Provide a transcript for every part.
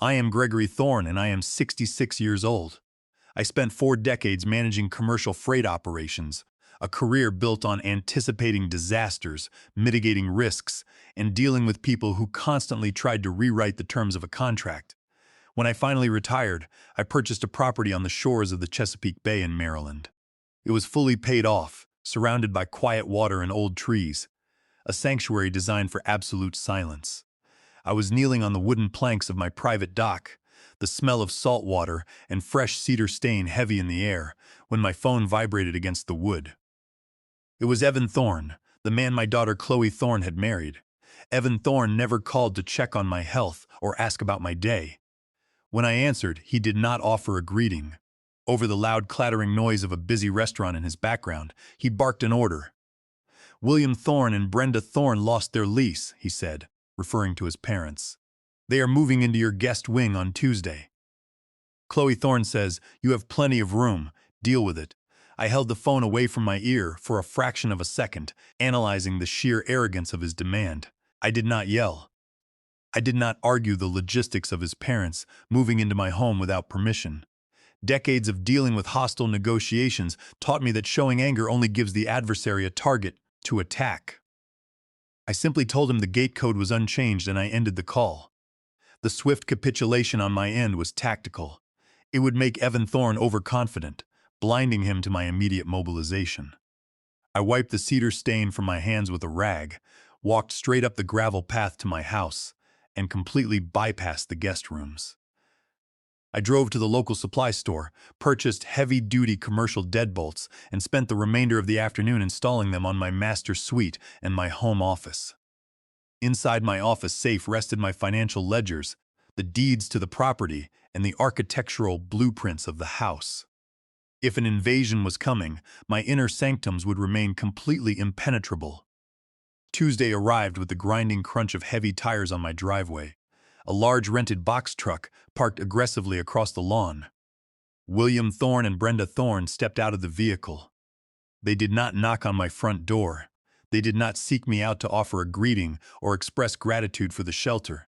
I am Gregory Thorne and I am 66 years old. I spent 4 decades managing commercial freight operations, a career built on anticipating disasters, mitigating risks, and dealing with people who constantly tried to rewrite the terms of a contract. When I finally retired, I purchased a property on the shores of the Chesapeake Bay in Maryland. It was fully paid off, surrounded by quiet water and old trees, a sanctuary designed for absolute silence. I was kneeling on the wooden planks of my private dock, the smell of salt water and fresh cedar stain heavy in the air, when my phone vibrated against the wood. It was Evan Thorne, the man my daughter Chloe Thorne had married. Evan Thorne never called to check on my health or ask about my day. When I answered, he did not offer a greeting. Over the loud clattering noise of a busy restaurant in his background, he barked an order. "William Thorne and Brenda Thorne lost their lease," he said, referring to his parents. "They are moving into your guest wing on Tuesday. Chloe Thorne says, you have plenty of room, deal with it." I held the phone away from my ear for a fraction of a second, analyzing the sheer arrogance of his demand. I did not yell. I did not argue the logistics of his parents moving into my home without permission. Decades of dealing with hostile negotiations taught me that showing anger only gives the adversary a target to attack. I simply told him the gate code was unchanged and I ended the call. The swift capitulation on my end was tactical. It would make Evan Thorne overconfident, blinding him to my immediate mobilization. I wiped the cedar stain from my hands with a rag, walked straight up the gravel path to my house, and completely bypassed the guest rooms. I drove to the local supply store, purchased heavy-duty commercial deadbolts, and spent the remainder of the afternoon installing them on my master suite and my home office. Inside my office safe rested my financial ledgers, the deeds to the property, and the architectural blueprints of the house. If an invasion was coming, my inner sanctums would remain completely impenetrable. Tuesday arrived with the grinding crunch of heavy tires on my driveway. A large rented box truck parked aggressively across the lawn. William Thorne and Brenda Thorne stepped out of the vehicle. They did not knock on my front door. They did not seek me out to offer a greeting or express gratitude for the shelter.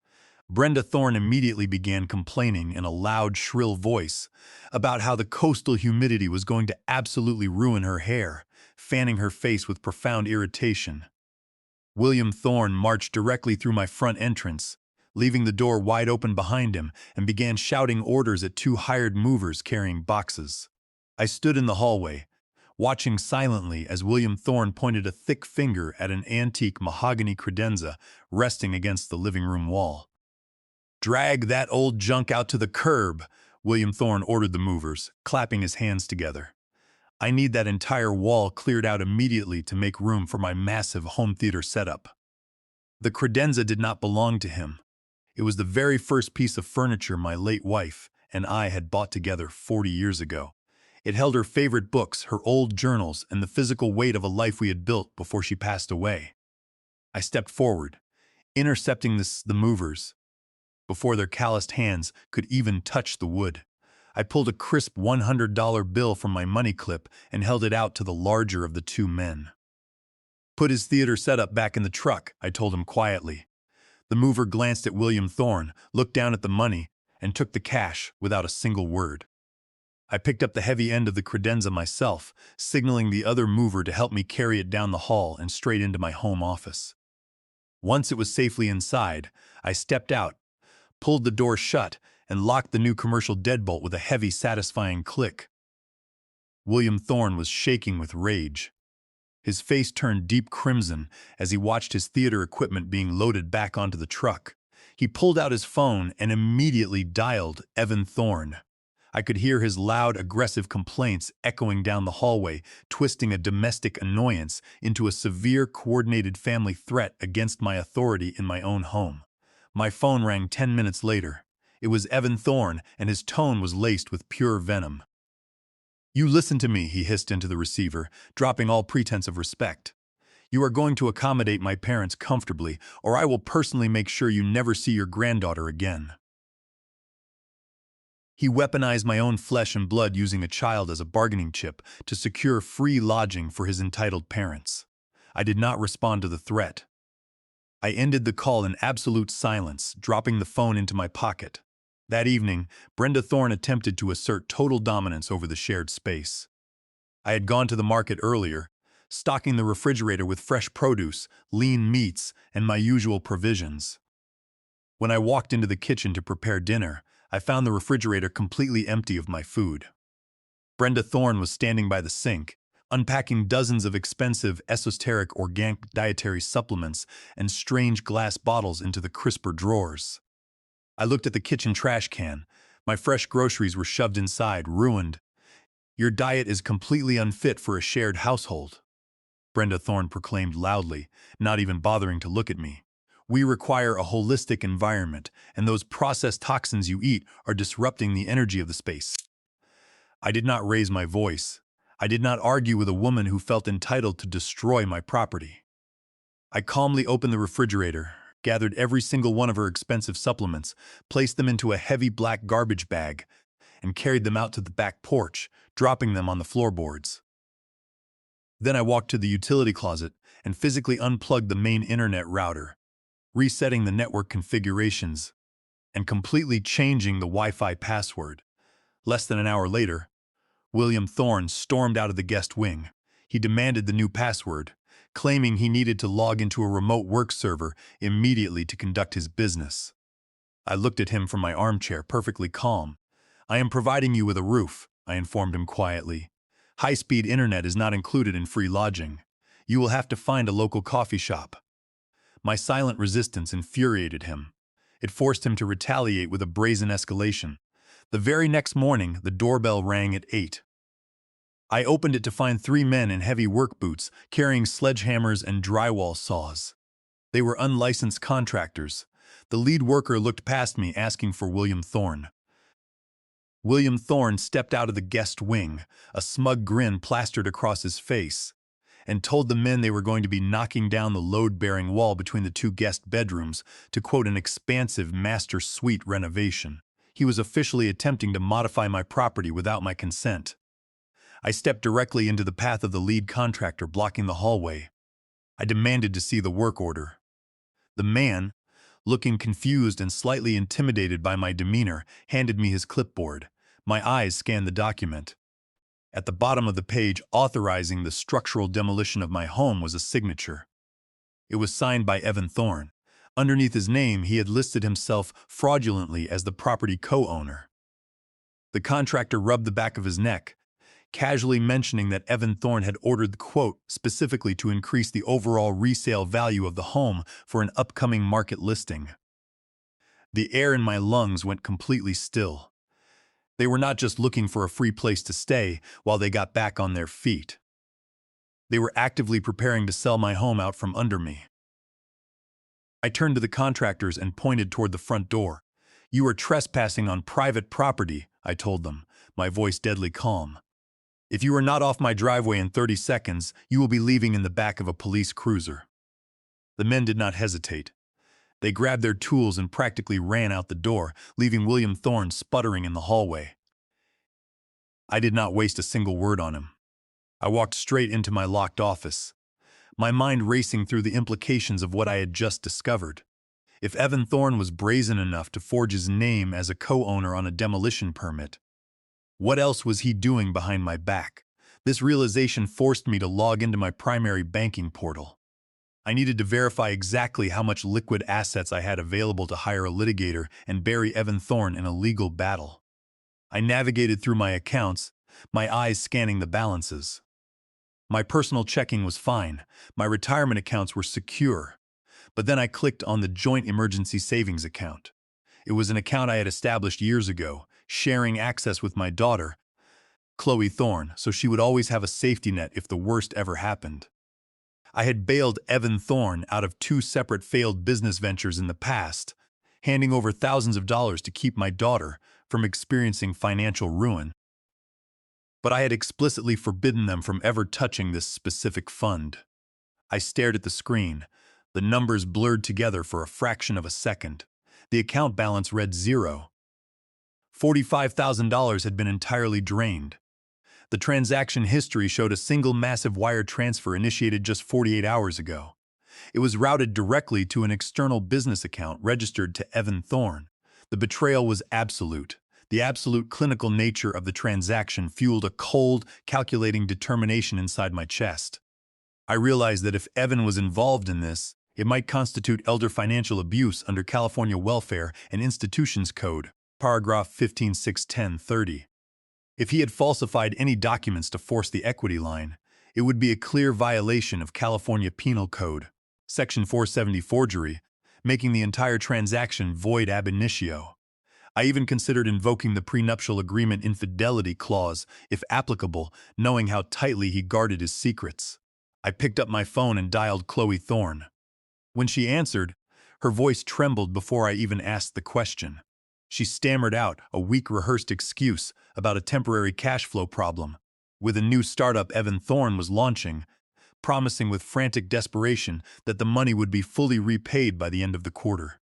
Brenda Thorne immediately began complaining in a loud, shrill voice about how the coastal humidity was going to absolutely ruin her hair, fanning her face with profound irritation. William Thorne marched directly through my front entrance, leaving the door wide open behind him, and began shouting orders at 2 hired movers carrying boxes. I stood in the hallway, watching silently as William Thorne pointed a thick finger at an antique mahogany credenza resting against the living room wall. "Drag that old junk out to the curb," William Thorne ordered the movers, clapping his hands together. "I need that entire wall cleared out immediately to make room for my massive home theater setup." The credenza did not belong to him. It was the very first piece of furniture my late wife and I had bought together 40 years ago. It held her favorite books, her old journals, and the physical weight of a life we had built before she passed away. I stepped forward, intercepting the movers, before their calloused hands could even touch the wood. I pulled a crisp $100 bill from my money clip and held it out to the larger of the 2 men. "Put his theater setup back in the truck," I told him quietly. The mover glanced at William Thorne, looked down at the money, and took the cash without a single word. I picked up the heavy end of the credenza myself, signaling the other mover to help me carry it down the hall and straight into my home office. Once it was safely inside, I stepped out, pulled the door shut, and locked the new commercial deadbolt with a heavy, satisfying click. William Thorne was shaking with rage. His face turned deep crimson as he watched his theater equipment being loaded back onto the truck. He pulled out his phone and immediately dialed Evan Thorne. I could hear his loud, aggressive complaints echoing down the hallway, twisting a domestic annoyance into a severe, coordinated family threat against my authority in my own home. My phone rang 10 minutes later. It was Evan Thorne, and his tone was laced with pure venom. "You listen to me," he hissed into the receiver, dropping all pretense of respect. "You are going to accommodate my parents comfortably, or I will personally make sure you never see your granddaughter again." He weaponized my own flesh and blood using a child as a bargaining chip to secure free lodging for his entitled parents. I did not respond to the threat. I ended the call in absolute silence, dropping the phone into my pocket. That evening, Brenda Thorne attempted to assert total dominance over the shared space. I had gone to the market earlier, stocking the refrigerator with fresh produce, lean meats, and my usual provisions. When I walked into the kitchen to prepare dinner, I found the refrigerator completely empty of my food. Brenda Thorne was standing by the sink, unpacking dozens of expensive, esoteric organic dietary supplements and strange glass bottles into the crisper drawers. I looked at the kitchen trash can. My fresh groceries were shoved inside, ruined. "Your diet is completely unfit for a shared household," Brenda Thorne proclaimed loudly, not even bothering to look at me. "We require a holistic environment, and those processed toxins you eat are disrupting the energy of the space." I did not raise my voice. I did not argue with a woman who felt entitled to destroy my property. I calmly opened the refrigerator, gathered every single one of her expensive supplements, placed them into a heavy black garbage bag, and carried them out to the back porch, dropping them on the floorboards. Then I walked to the utility closet and physically unplugged the main internet router, resetting the network configurations, and completely changing the Wi-Fi password. Less than an hour later, William Thorne stormed out of the guest wing. He demanded the new password, claiming he needed to log into a remote work server immediately to conduct his business. I looked at him from my armchair, perfectly calm. "I am providing you with a roof," I informed him quietly. "High-speed internet is not included in free lodging. You will have to find a local coffee shop." My silent resistance infuriated him. It forced him to retaliate with a brazen escalation. The very next morning, the doorbell rang at 8. I opened it to find 3 men in heavy work boots, carrying sledgehammers and drywall saws. They were unlicensed contractors. The lead worker looked past me, asking for William Thorne. William Thorne stepped out of the guest wing, a smug grin plastered across his face, and told the men they were going to be knocking down the load-bearing wall between the 2 guest bedrooms to quote an expansive master suite renovation. He was officially attempting to modify my property without my consent. I stepped directly into the path of the lead contractor, blocking the hallway. I demanded to see the work order. The man, looking confused and slightly intimidated by my demeanor, handed me his clipboard. My eyes scanned the document. At the bottom of the page, authorizing the structural demolition of my home, was a signature. It was signed by Evan Thorne. Underneath his name, he had listed himself fraudulently as the property co-owner. The contractor rubbed the back of his neck, casually mentioning that Evan Thorne had ordered the quote specifically to increase the overall resale value of the home for an upcoming market listing. The air in my lungs went completely still. They were not just looking for a free place to stay while they got back on their feet. They were actively preparing to sell my home out from under me. I turned to the contractors and pointed toward the front door. "You are trespassing on private property," I told them, my voice deadly calm. "If you are not off my driveway in 30 seconds, you will be leaving in the back of a police cruiser." The men did not hesitate. They grabbed their tools and practically ran out the door, leaving William Thorne sputtering in the hallway. I did not waste a single word on him. I walked straight into my locked office, my mind racing through the implications of what I had just discovered. If Evan Thorne was brazen enough to forge his name as a co-owner on a demolition permit, what else was he doing behind my back? This realization forced me to log into my primary banking portal. I needed to verify exactly how much liquid assets I had available to hire a litigator and bury Evan Thorne in a legal battle. I navigated through my accounts, my eyes scanning the balances. My personal checking was fine. My retirement accounts were secure. But then I clicked on the joint emergency savings account. It was an account I had established years ago, sharing access with my daughter, Chloe Thorne, so she would always have a safety net if the worst ever happened. I had bailed Evan Thorne out of 2 separate failed business ventures in the past, handing over thousands of dollars to keep my daughter from experiencing financial ruin. But I had explicitly forbidden them from ever touching this specific fund. I stared at the screen. The numbers blurred together for a fraction of a second. The account balance read 0. $45,000 had been entirely drained. The transaction history showed a single massive wire transfer initiated just 48 hours ago. It was routed directly to an external business account registered to Evan Thorne. The betrayal was absolute. The absolute clinical nature of the transaction fueled a cold, calculating determination inside my chest. I realized that if Evan was involved in this, it might constitute elder financial abuse under California Welfare and Institutions Code, paragraph 1561030. If he had falsified any documents to force the equity line, it would be a clear violation of California Penal Code, Section 470 forgery, making the entire transaction void ab initio. I even considered invoking the prenuptial agreement infidelity clause, if applicable, knowing how tightly he guarded his secrets. I picked up my phone and dialed Chloe Thorne. When she answered, her voice trembled before I even asked the question. She stammered out a weak-rehearsed excuse about a temporary cash flow problem. With a new startup Evan Thorne was launching, promising with frantic desperation that the money would be fully repaid by the end of the quarter.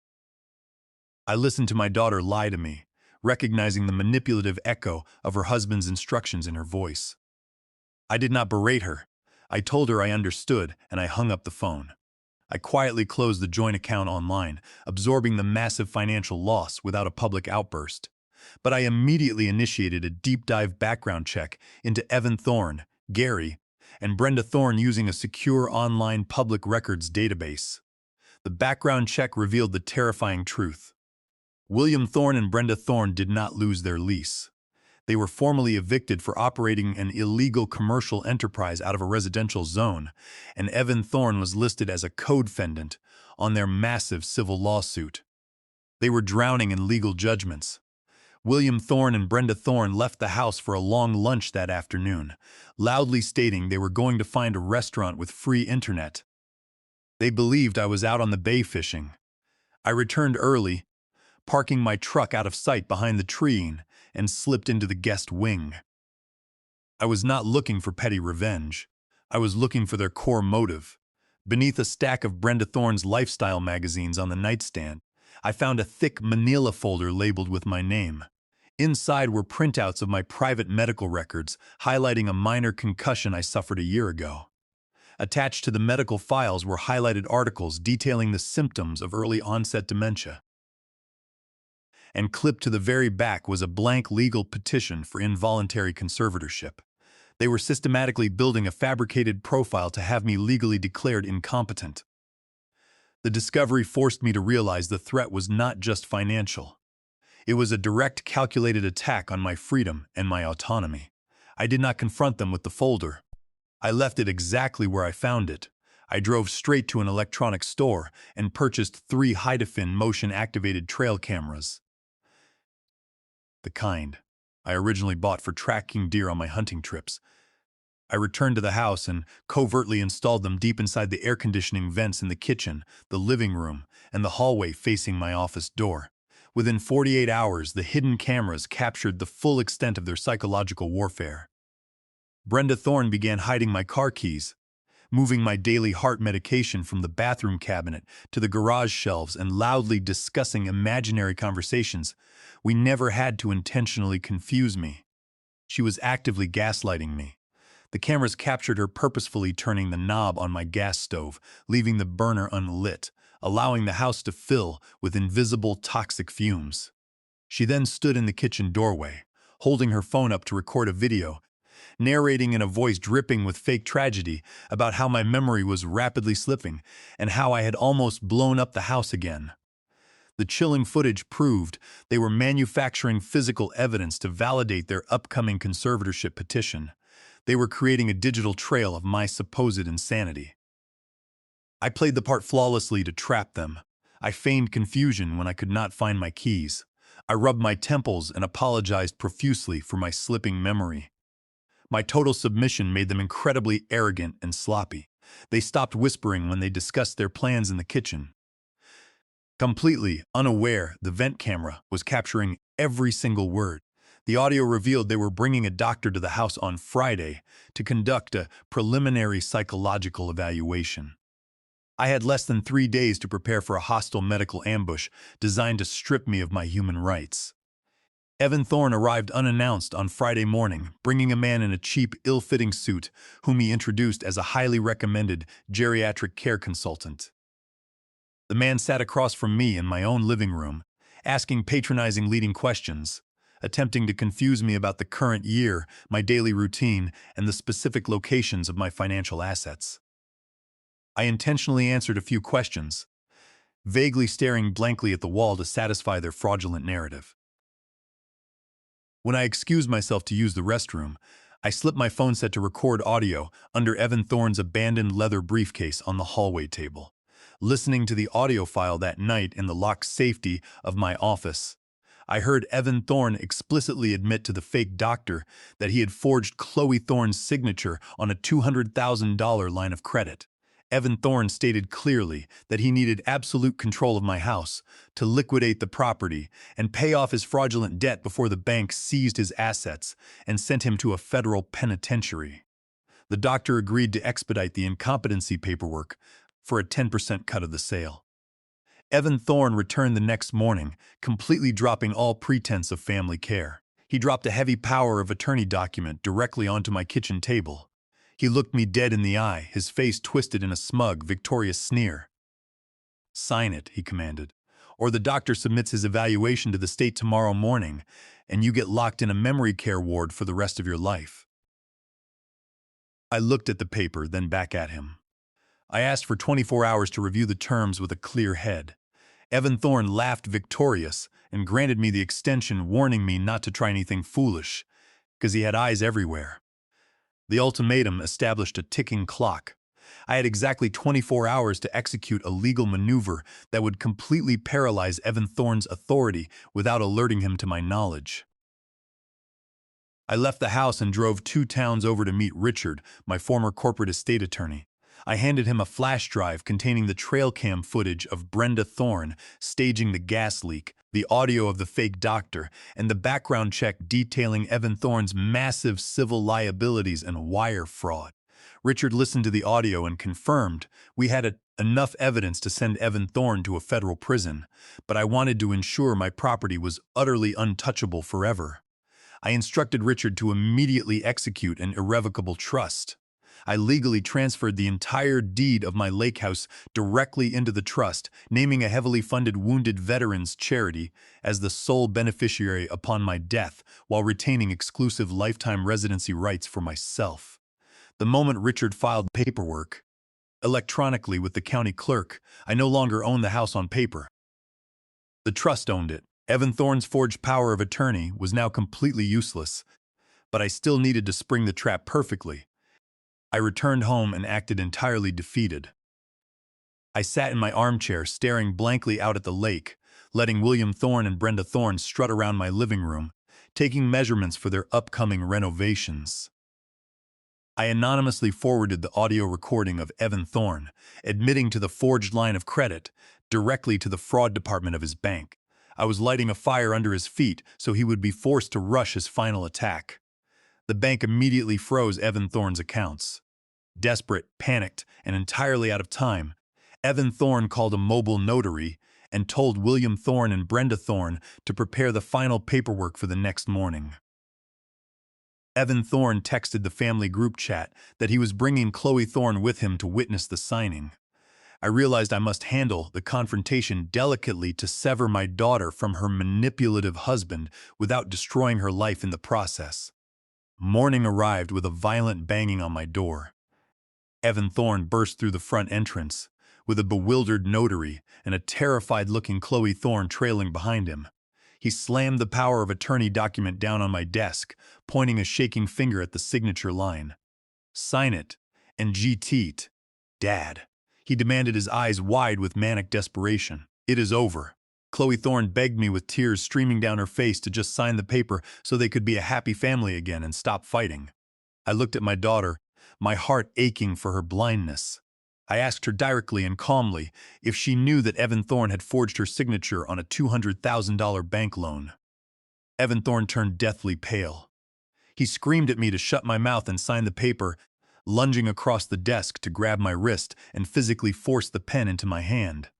I listened to my daughter lie to me, recognizing the manipulative echo of her husband's instructions in her voice. I did not berate her. I told her I understood, and I hung up the phone. I quietly closed the joint account online, absorbing the massive financial loss without a public outburst. But I immediately initiated a deep-dive background check into Evan Thorne, Gary, and Brenda Thorne using a secure online public records database. The background check revealed the terrifying truth. William Thorne and Brenda Thorne did not lose their lease. They were formally evicted for operating an illegal commercial enterprise out of a residential zone, and Evan Thorne was listed as a co-defendant on their massive civil lawsuit. They were drowning in legal judgments. William Thorne and Brenda Thorne left the house for a long lunch that afternoon, loudly stating they were going to find a restaurant with free internet. They believed I was out on the bay fishing. I returned early, parking my truck out of sight behind the treeing, and slipped into the guest wing. I was not looking for petty revenge. I was looking for their core motive. Beneath a stack of Brenda Thorne's lifestyle magazines on the nightstand, I found a thick manila folder labeled with my name. Inside were printouts of my private medical records, highlighting a minor concussion I suffered a year ago. Attached to the medical files were highlighted articles detailing the symptoms of early-onset dementia. And clipped to the very back was a blank legal petition for involuntary conservatorship. They were systematically building a fabricated profile to have me legally declared incompetent. The discovery forced me to realize the threat was not just financial. It was a direct, calculated attack on my freedom and my autonomy. I did not confront them with the folder. I left it exactly where I found it. I drove straight to an electronics store and purchased 3 high-defin motion-activated trail cameras. The kind I originally bought for tracking deer on my hunting trips. I returned to the house and covertly installed them deep inside the air conditioning vents in the kitchen, the living room, and the hallway facing my office door. Within 48 hours, the hidden cameras captured the full extent of their psychological warfare. Brenda Thorne began hiding my car keys, moving my daily heart medication from the bathroom cabinet to the garage shelves and loudly discussing imaginary conversations. We never had to intentionally confuse me. She was actively gaslighting me. The cameras captured her purposefully turning the knob on my gas stove, leaving the burner unlit, allowing the house to fill with invisible toxic fumes. She then stood in the kitchen doorway, holding her phone up to record a video, narrating in a voice dripping with fake tragedy about how my memory was rapidly slipping and how I had almost blown up the house again. The chilling footage proved they were manufacturing physical evidence to validate their upcoming conservatorship petition. They were creating a digital trail of my supposed insanity. I played the part flawlessly to trap them. I feigned confusion when I could not find my keys. I rubbed my temples and apologized profusely for my slipping memory. My total submission made them incredibly arrogant and sloppy. They stopped whispering when they discussed their plans in the kitchen. Completely unaware, the vent camera was capturing every single word. The audio revealed they were bringing a doctor to the house on Friday to conduct a preliminary psychological evaluation. I had less than 3 days to prepare for a hostile medical ambush designed to strip me of my human rights. Evan Thorne arrived unannounced on Friday morning, bringing a man in a cheap, ill-fitting suit whom he introduced as a highly recommended geriatric care consultant. The man sat across from me in my own living room, asking patronizing leading questions, attempting to confuse me about the current year, my daily routine, and the specific locations of my financial assets. I intentionally answered a few questions, vaguely staring blankly at the wall to satisfy their fraudulent narrative. When I excused myself to use the restroom, I slipped my phone set to record audio under Evan Thorne's abandoned leather briefcase on the hallway table. Listening to the audio file that night in the locked safety of my office, I heard Evan Thorne explicitly admit to the fake doctor that he had forged Chloe Thorne's signature on a $200,000 line of credit. Evan Thorne stated clearly that he needed absolute control of my house to liquidate the property and pay off his fraudulent debt before the bank seized his assets and sent him to a federal penitentiary. The doctor agreed to expedite the incompetency paperwork for a 10% cut of the sale. Evan Thorne returned the next morning, completely dropping all pretense of family care. He dropped a heavy power of attorney document directly onto my kitchen table. He looked me dead in the eye, his face twisted in a smug, victorious sneer. "Sign it," he commanded, "or the doctor submits his evaluation to the state tomorrow morning, and you get locked in a memory care ward for the rest of your life." I looked at the paper, then back at him. I asked for 24 hours to review the terms with a clear head. Evan Thorne laughed victorious and granted me the extension, warning me not to try anything foolish, because he had eyes everywhere. The ultimatum established a ticking clock. I had exactly 24 hours to execute a legal maneuver that would completely paralyze Evan Thorne's authority without alerting him to my knowledge. I left the house and drove 2 towns over to meet Richard, my former corporate estate attorney. I handed him a flash drive containing the trail cam footage of Brenda Thorne staging the gas leak, the audio of the fake doctor, and the background check detailing Evan Thorne's massive civil liabilities and wire fraud. Richard listened to the audio and confirmed we had enough evidence to send Evan Thorne to a federal prison, but I wanted to ensure my property was utterly untouchable forever. I instructed Richard to immediately execute an irrevocable trust. I legally transferred the entire deed of my lake house directly into the trust, naming a heavily funded wounded veterans charity as the sole beneficiary upon my death, while retaining exclusive lifetime residency rights for myself. The moment Richard filed paperwork electronically with the county clerk, I no longer owned the house on paper. The trust owned it. Evan Thorne's forged power of attorney was now completely useless, but I still needed to spring the trap perfectly. I returned home and acted entirely defeated. I sat in my armchair staring blankly out at the lake, letting William Thorne and Brenda Thorne strut around my living room, taking measurements for their upcoming renovations. I anonymously forwarded the audio recording of Evan Thorne, admitting to the forged line of credit, directly to the fraud department of his bank. I was lighting a fire under his feet so he would be forced to rush his final attack. The bank immediately froze Evan Thorne's accounts. Desperate, panicked, and entirely out of time, Evan Thorne called a mobile notary and told William Thorne and Brenda Thorne to prepare the final paperwork for the next morning. Evan Thorne texted the family group chat that he was bringing Chloe Thorne with him to witness the signing. I realized I must handle the confrontation delicately to sever my daughter from her manipulative husband without destroying her life in the process. Morning arrived with a violent banging on my door. Evan Thorne burst through the front entrance, with a bewildered notary and a terrified-looking Chloe Thorne trailing behind him. He slammed the power of attorney document down on my desk, pointing a shaking finger at the signature line. "Sign it, and GT't, Dad." He demanded, his eyes wide with manic desperation. "It is over." Chloe Thorne begged me with tears streaming down her face to just sign the paper so they could be a happy family again and stop fighting. I looked at my daughter, my heart aching for her blindness. I asked her directly and calmly if she knew that Evan Thorne had forged her signature on a $200,000 bank loan. Evan Thorne turned deathly pale. He screamed at me to shut my mouth and sign the paper, lunging across the desk to grab my wrist and physically force the pen into my hand.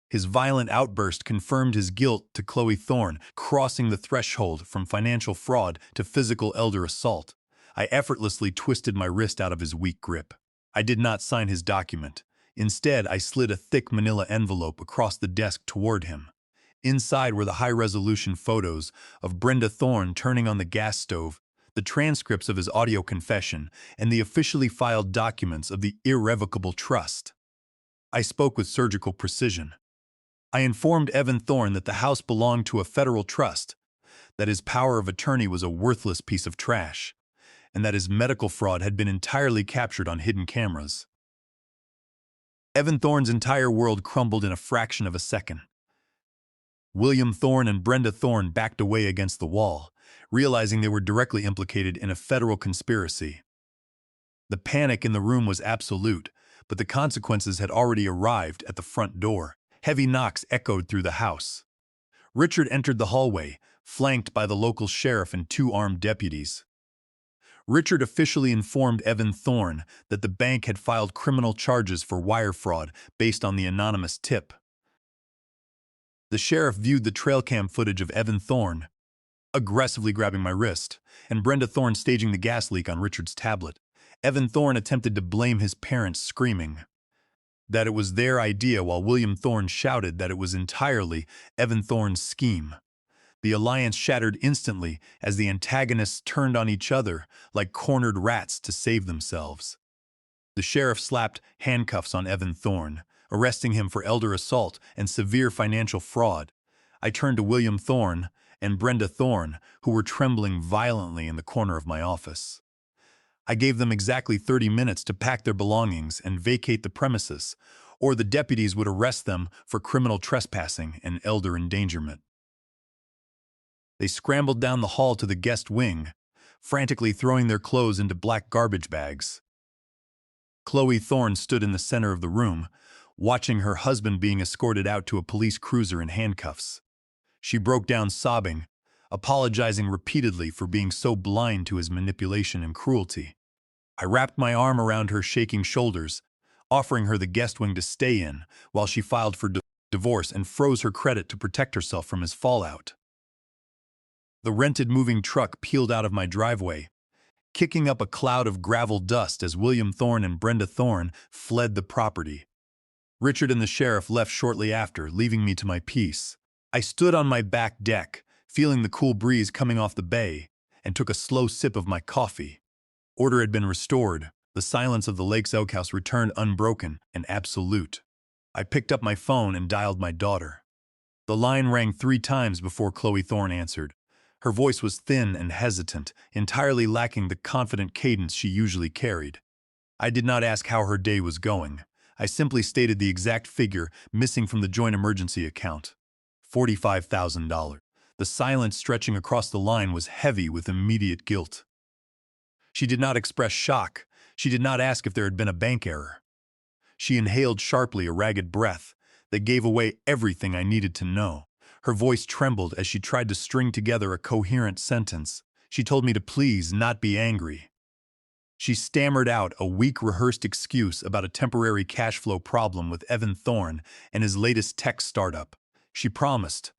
His violent outburst confirmed his guilt to Chloe Thorne, crossing the threshold from financial fraud to physical elder assault. I effortlessly twisted my wrist out of his weak grip. I did not sign his document. Instead, I slid a thick manila envelope across the desk toward him. Inside were the high-resolution photos of Brenda Thorne turning on the gas stove, the transcripts of his audio confession, and the officially filed documents of the irrevocable trust. I spoke with surgical precision. I informed Evan Thorne that the house belonged to a federal trust, that his power of attorney was a worthless piece of trash, and that his medical fraud had been entirely captured on hidden cameras. Evan Thorne's entire world crumbled in a fraction of a second. William Thorne and Brenda Thorne backed away against the wall, realizing they were directly implicated in a federal conspiracy. The panic in the room was absolute, but the consequences had already arrived at the front door. Heavy knocks echoed through the house. Richard entered the hallway, flanked by the local sheriff and two armed deputies. Richard officially informed Evan Thorne that the bank had filed criminal charges for wire fraud based on the anonymous tip. The sheriff viewed the trail cam footage of Evan Thorne, aggressively grabbing my wrist, and Brenda Thorne staging the gas leak on Richard's tablet. Evan Thorne attempted to blame his parents, screaming that it was their idea, while William Thorne shouted that it was entirely Evan Thorne's scheme. The alliance shattered instantly as the antagonists turned on each other like cornered rats to save themselves. The sheriff slapped handcuffs on Evan Thorne, arresting him for elder assault and severe financial fraud. I turned to William Thorne and Brenda Thorne, who were trembling violently in the corner of my office. I gave them exactly 30 minutes to pack their belongings and vacate the premises, or the deputies would arrest them for criminal trespassing and elder endangerment. They scrambled down the hall to the guest wing, frantically throwing their clothes into black garbage bags. Chloe Thorne stood in the center of the room, watching her husband being escorted out to a police cruiser in handcuffs. She broke down sobbing, apologizing repeatedly for being so blind to his manipulation and cruelty. I wrapped my arm around her shaking shoulders, offering her the guest wing to stay in while she filed for divorce and froze her credit to protect herself from his fallout. The rented moving truck peeled out of my driveway, kicking up a cloud of gravel dust as William Thorne and Brenda Thorne fled the property. Richard and the sheriff left shortly after, leaving me to my peace. I stood on my back deck, feeling the cool breeze coming off the bay, and took a slow sip of my coffee. Order had been restored. The silence of the Lakes Oak House returned unbroken and absolute. I picked up my phone and dialed my daughter. The line rang 3 times before Chloe Thorne answered. Her voice was thin and hesitant, entirely lacking the confident cadence she usually carried. I did not ask how her day was going. I simply stated the exact figure missing from the joint emergency account: $45,000. The silence stretching across the line was heavy with immediate guilt. She did not express shock. She did not ask if there had been a bank error. She inhaled sharply a ragged breath that gave away everything I needed to know. Her voice trembled as she tried to string together a coherent sentence. She told me to please not be angry. She stammered out a weak-rehearsed excuse about a temporary cash flow problem with Evan Thorne and his latest tech startup. She promised,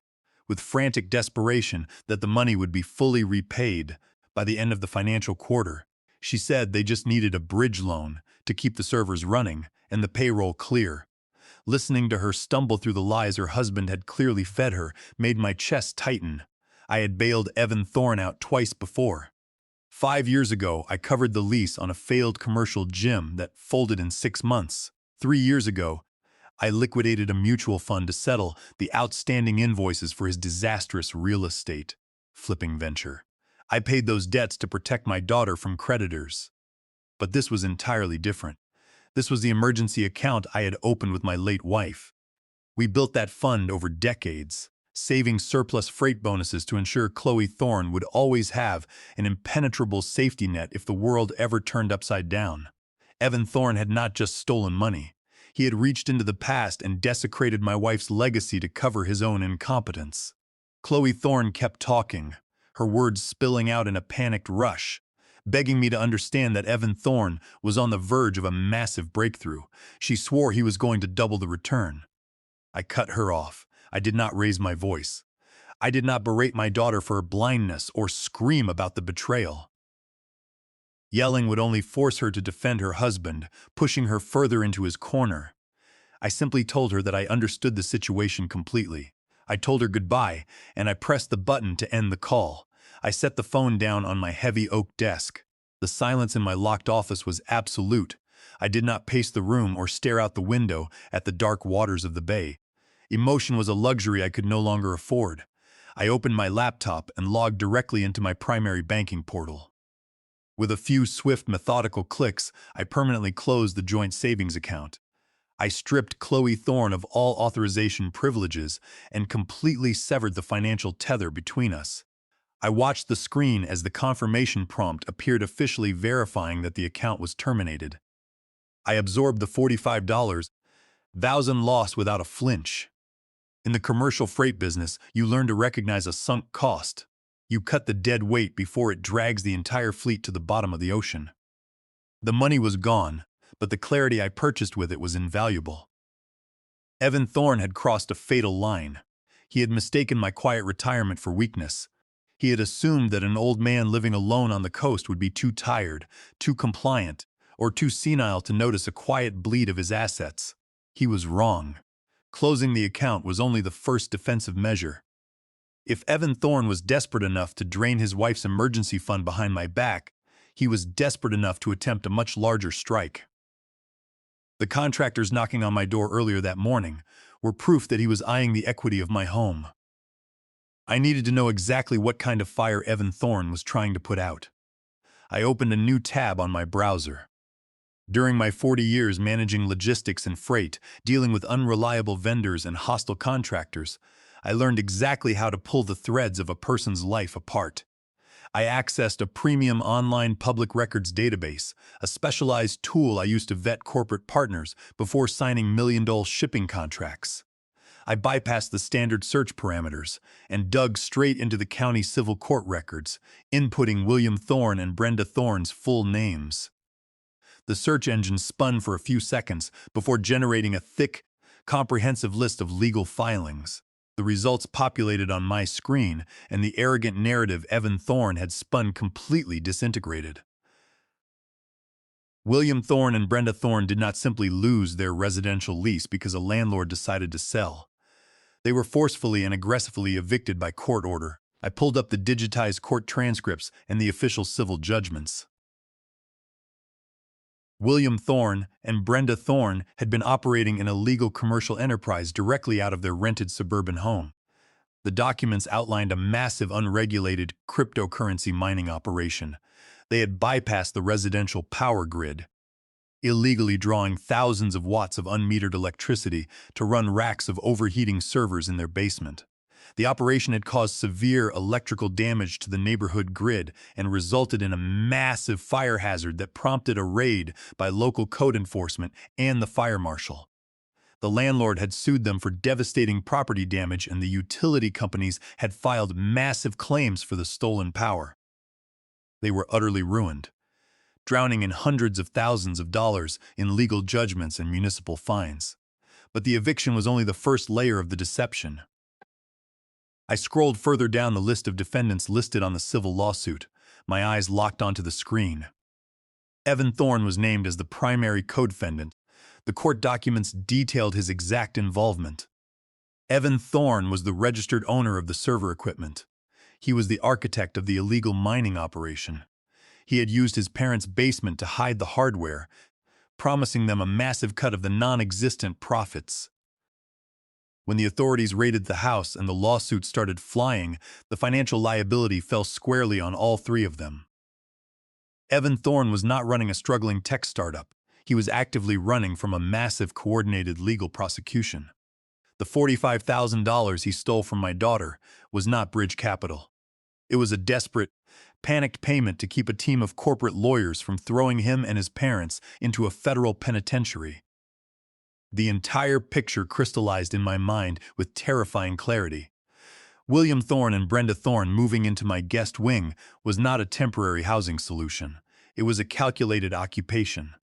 with frantic desperation, that the money would be fully repaid by the end of the financial quarter. She said they just needed a bridge loan to keep the servers running and the payroll clear. Listening to her stumble through the lies her husband had clearly fed her made my chest tighten. I had bailed Evan Thorne out twice before. 5 years ago, I covered the lease on a failed commercial gym that folded in 6 months. 3 years ago, I liquidated a mutual fund to settle the outstanding invoices for his disastrous real estate flipping venture. I paid those debts to protect my daughter from creditors. But this was entirely different. This was the emergency account I had opened with my late wife. We built that fund over decades, saving surplus freight bonuses to ensure Chloe Thorne would always have an impenetrable safety net if the world ever turned upside down. Evan Thorne had not just stolen money. He had reached into the past and desecrated my wife's legacy to cover his own incompetence. Chloe Thorne kept talking, her words spilling out in a panicked rush, begging me to understand that Evan Thorne was on the verge of a massive breakthrough. She swore he was going to double the return. I cut her off. I did not raise my voice. I did not berate my daughter for her blindness or scream about the betrayal. Yelling would only force her to defend her husband, pushing her further into his corner. I simply told her that I understood the situation completely. I told her goodbye, and I pressed the button to end the call. I set the phone down on my heavy oak desk. The silence in my locked office was absolute. I did not pace the room or stare out the window at the dark waters of the bay. Emotion was a luxury I could no longer afford. I opened my laptop and logged directly into my primary banking portal. With a few swift, methodical clicks, I permanently closed the joint savings account. I stripped Chloe Thorne of all authorization privileges and completely severed the financial tether between us. I watched the screen as the confirmation prompt appeared, officially verifying that the account was terminated. I absorbed the $45,000 loss without a flinch. In the commercial freight business, you learn to recognize a sunk cost. You cut the dead weight before it drags the entire fleet to the bottom of the ocean. The money was gone, but the clarity I purchased with it was invaluable. Evan Thorne had crossed a fatal line. He had mistaken my quiet retirement for weakness. He had assumed that an old man living alone on the coast would be too tired, too compliant, or too senile to notice a quiet bleed of his assets. He was wrong. Closing the account was only the first defensive measure. If Evan Thorne was desperate enough to drain his wife's emergency fund behind my back, he was desperate enough to attempt a much larger strike. The contractors knocking on my door earlier that morning were proof that he was eyeing the equity of my home. I needed to know exactly what kind of fire Evan Thorne was trying to put out. I opened a new tab on my browser. During my 40 years managing logistics and freight, dealing with unreliable vendors and hostile contractors, I learned exactly how to pull the threads of a person's life apart. I accessed a premium online public records database, a specialized tool I used to vet corporate partners before signing million-dollar shipping contracts. I bypassed the standard search parameters and dug straight into the county civil court records, inputting William Thorne and Brenda Thorne's full names. The search engine spun for a few seconds before generating a thick, comprehensive list of legal filings. The results populated on my screen, and the arrogant narrative Evan Thorne had spun completely disintegrated. William Thorne and Brenda Thorne did not simply lose their residential lease because a landlord decided to sell. They were forcefully and aggressively evicted by court order. I pulled up the digitized court transcripts and the official civil judgments. William Thorne and Brenda Thorne had been operating an illegal commercial enterprise directly out of their rented suburban home. The documents outlined a massive unregulated cryptocurrency mining operation. They had bypassed the residential power grid, illegally drawing thousands of watts of unmetered electricity to run racks of overheating servers in their basement. The operation had caused severe electrical damage to the neighborhood grid and resulted in a massive fire hazard that prompted a raid by local code enforcement and the fire marshal. The landlord had sued them for devastating property damage, and the utility companies had filed massive claims for the stolen power. They were utterly ruined, drowning in hundreds of thousands of dollars in legal judgments and municipal fines. But the eviction was only the first layer of the deception. I scrolled further down the list of defendants listed on the civil lawsuit, my eyes locked onto the screen. Evan Thorne was named as the primary co-defendant. The court documents detailed his exact involvement. Evan Thorne was the registered owner of the server equipment. He was the architect of the illegal mining operation. He had used his parents' basement to hide the hardware, promising them a massive cut of the non-existent profits. When the authorities raided the house and the lawsuit started flying, the financial liability fell squarely on all three of them. Evan Thorne was not running a struggling tech startup. He was actively running from a massive coordinated legal prosecution. The $45,000 he stole from my daughter was not bridge capital. It was a desperate, panicked payment to keep a team of corporate lawyers from throwing him and his parents into a federal penitentiary. The entire picture crystallized in my mind with terrifying clarity. William Thorne and Brenda Thorne moving into my guest wing was not a temporary housing solution. It was a calculated occupation.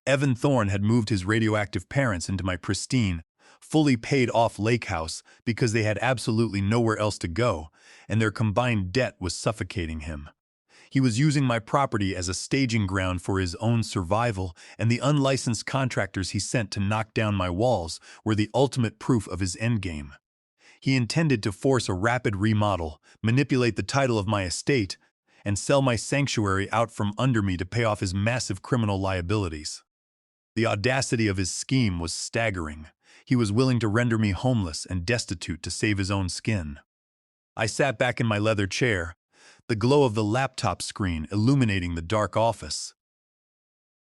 Evan Thorne had moved his radioactive parents into my pristine, fully paid-off lake house because they had absolutely nowhere else to go, and their combined debt was suffocating him. He was using my property as a staging ground for his own survival, and the unlicensed contractors he sent to knock down my walls were the ultimate proof of his endgame. He intended to force a rapid remodel, manipulate the title of my estate, and sell my sanctuary out from under me to pay off his massive criminal liabilities. The audacity of his scheme was staggering. He was willing to render me homeless and destitute to save his own skin. I sat back in my leather chair, the glow of the laptop screen illuminating the dark office.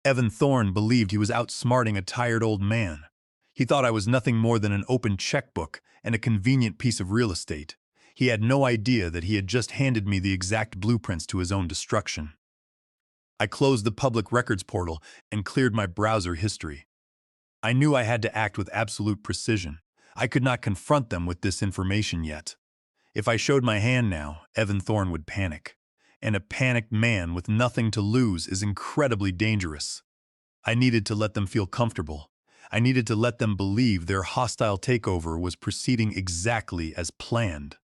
Evan Thorne believed he was outsmarting a tired old man. He thought I was nothing more than an open checkbook and a convenient piece of real estate. He had no idea that he had just handed me the exact blueprints to his own destruction. I closed the public records portal and cleared my browser history. I knew I had to act with absolute precision. I could not confront them with this information yet. If I showed my hand now, Evan Thorne would panic. And a panicked man with nothing to lose is incredibly dangerous. I needed to let them feel comfortable. I needed to let them believe their hostile takeover was proceeding exactly as planned.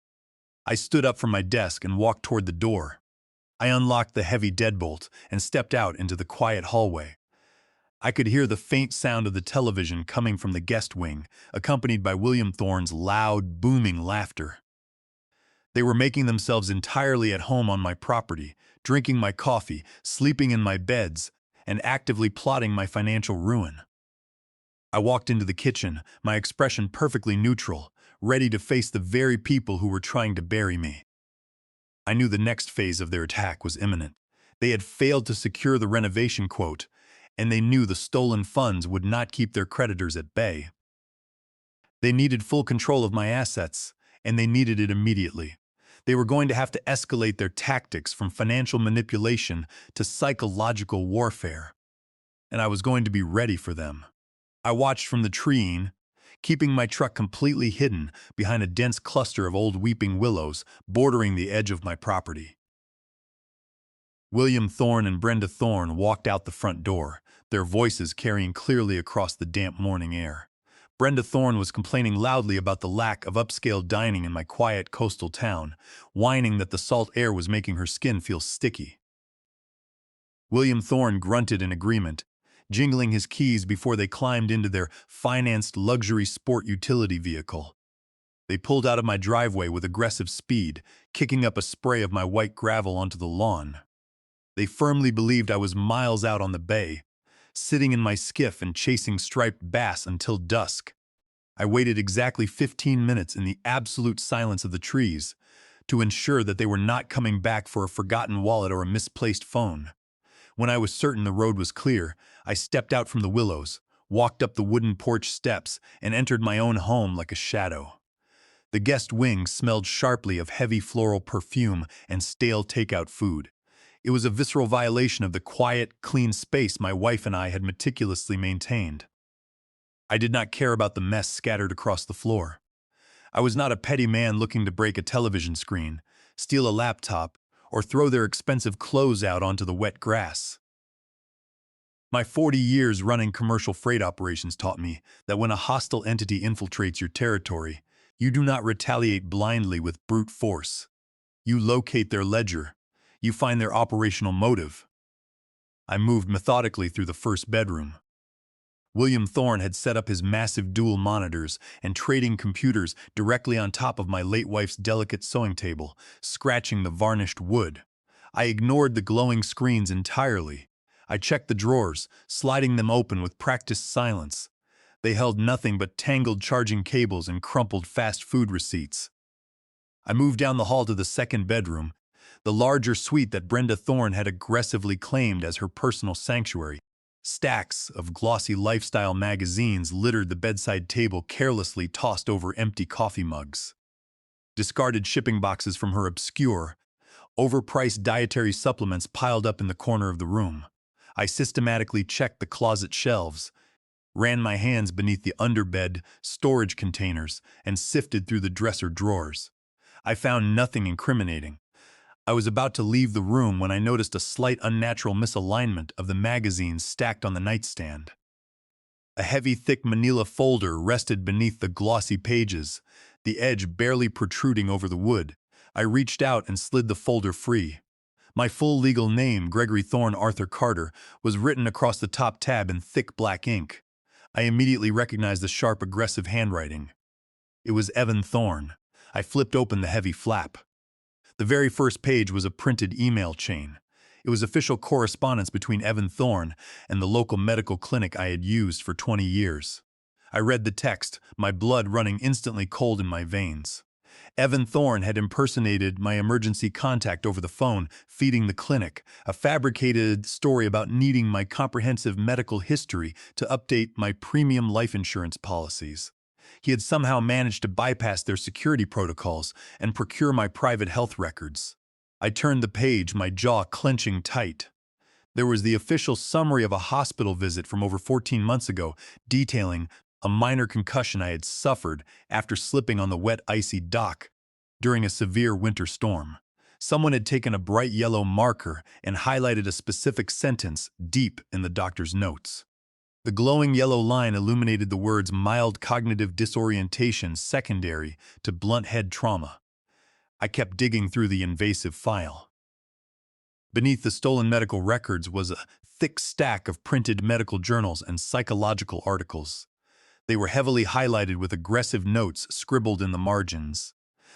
I stood up from my desk and walked toward the door. I unlocked the heavy deadbolt and stepped out into the quiet hallway. I could hear the faint sound of the television coming from the guest wing, accompanied by William Thorne's loud, booming laughter. They were making themselves entirely at home on my property, drinking my coffee, sleeping in my beds, and actively plotting my financial ruin. I walked into the kitchen, my expression perfectly neutral, ready to face the very people who were trying to bury me. I knew the next phase of their attack was imminent. They had failed to secure the renovation quote, and they knew the stolen funds would not keep their creditors at bay. They needed full control of my assets, and they needed it immediately. They were going to have to escalate their tactics from financial manipulation to psychological warfare. And I was going to be ready for them. I watched from the treeing, keeping my truck completely hidden behind a dense cluster of old weeping willows bordering the edge of my property. William Thorne and Brenda Thorne walked out the front door, their voices carrying clearly across the damp morning air. Brenda Thorne was complaining loudly about the lack of upscale dining in my quiet coastal town, whining that the salt air was making her skin feel sticky. William Thorne grunted in agreement, jingling his keys before they climbed into their financed luxury sport utility vehicle. They pulled out of my driveway with aggressive speed, kicking up a spray of my white gravel onto the lawn. They firmly believed I was miles out on the bay, sitting in my skiff and chasing striped bass until dusk. I waited exactly 15 minutes in the absolute silence of the trees to ensure that they were not coming back for a forgotten wallet or a misplaced phone. When I was certain the road was clear, I stepped out from the willows, walked up the wooden porch steps, and entered my own home like a shadow. The guest wing smelled sharply of heavy floral perfume and stale takeout food. It was a visceral violation of the quiet, clean space my wife and I had meticulously maintained. I did not care about the mess scattered across the floor. I was not a petty man looking to break a television screen, steal a laptop, or throw their expensive clothes out onto the wet grass. My 40 years running commercial freight operations taught me that when a hostile entity infiltrates your territory, you do not retaliate blindly with brute force. You locate their ledger. You find their operational motive. I moved methodically through the first bedroom. William Thorne had set up his massive dual monitors and trading computers directly on top of my late wife's delicate sewing table, scratching the varnished wood. I ignored the glowing screens entirely. I checked the drawers, sliding them open with practiced silence. They held nothing but tangled charging cables and crumpled fast food receipts. I moved down the hall to the second bedroom, the larger suite that Brenda Thorne had aggressively claimed as her personal sanctuary. Stacks of glossy lifestyle magazines littered the bedside table, carelessly tossed over empty coffee mugs. Discarded shipping boxes from her obscure, overpriced dietary supplements piled up in the corner of the room. I systematically checked the closet shelves, ran my hands beneath the underbed storage containers, and sifted through the dresser drawers. I found nothing incriminating. I was about to leave the room when I noticed a slight unnatural misalignment of the magazines stacked on the nightstand. A heavy, thick manila folder rested beneath the glossy pages, the edge barely protruding over the wood. I reached out and slid the folder free. My full legal name, Gregory Thorne Arthur Carter, was written across the top tab in thick black ink. I immediately recognized the sharp, aggressive handwriting. It was Evan Thorne. I flipped open the heavy flap. The very first page was a printed email chain. It was official correspondence between Evan Thorne and the local medical clinic I had used for 20 years. I read the text, my blood running instantly cold in my veins. Evan Thorne had impersonated my emergency contact over the phone, feeding the clinic, a fabricated story about needing my comprehensive medical history to update my premium life insurance policies. He had somehow managed to bypass their security protocols and procure my private health records. I turned the page, my jaw clenching tight. There was the official summary of a hospital visit from over 14 months ago, detailing a minor concussion I had suffered after slipping on the wet, icy dock during a severe winter storm. Someone had taken a bright yellow marker and highlighted a specific sentence deep in the doctor's notes. The glowing yellow line illuminated the words mild cognitive disorientation secondary to blunt head trauma. I kept digging through the invasive file. Beneath the stolen medical records was a thick stack of printed medical journals and psychological articles. They were heavily highlighted with aggressive notes scribbled in the margins.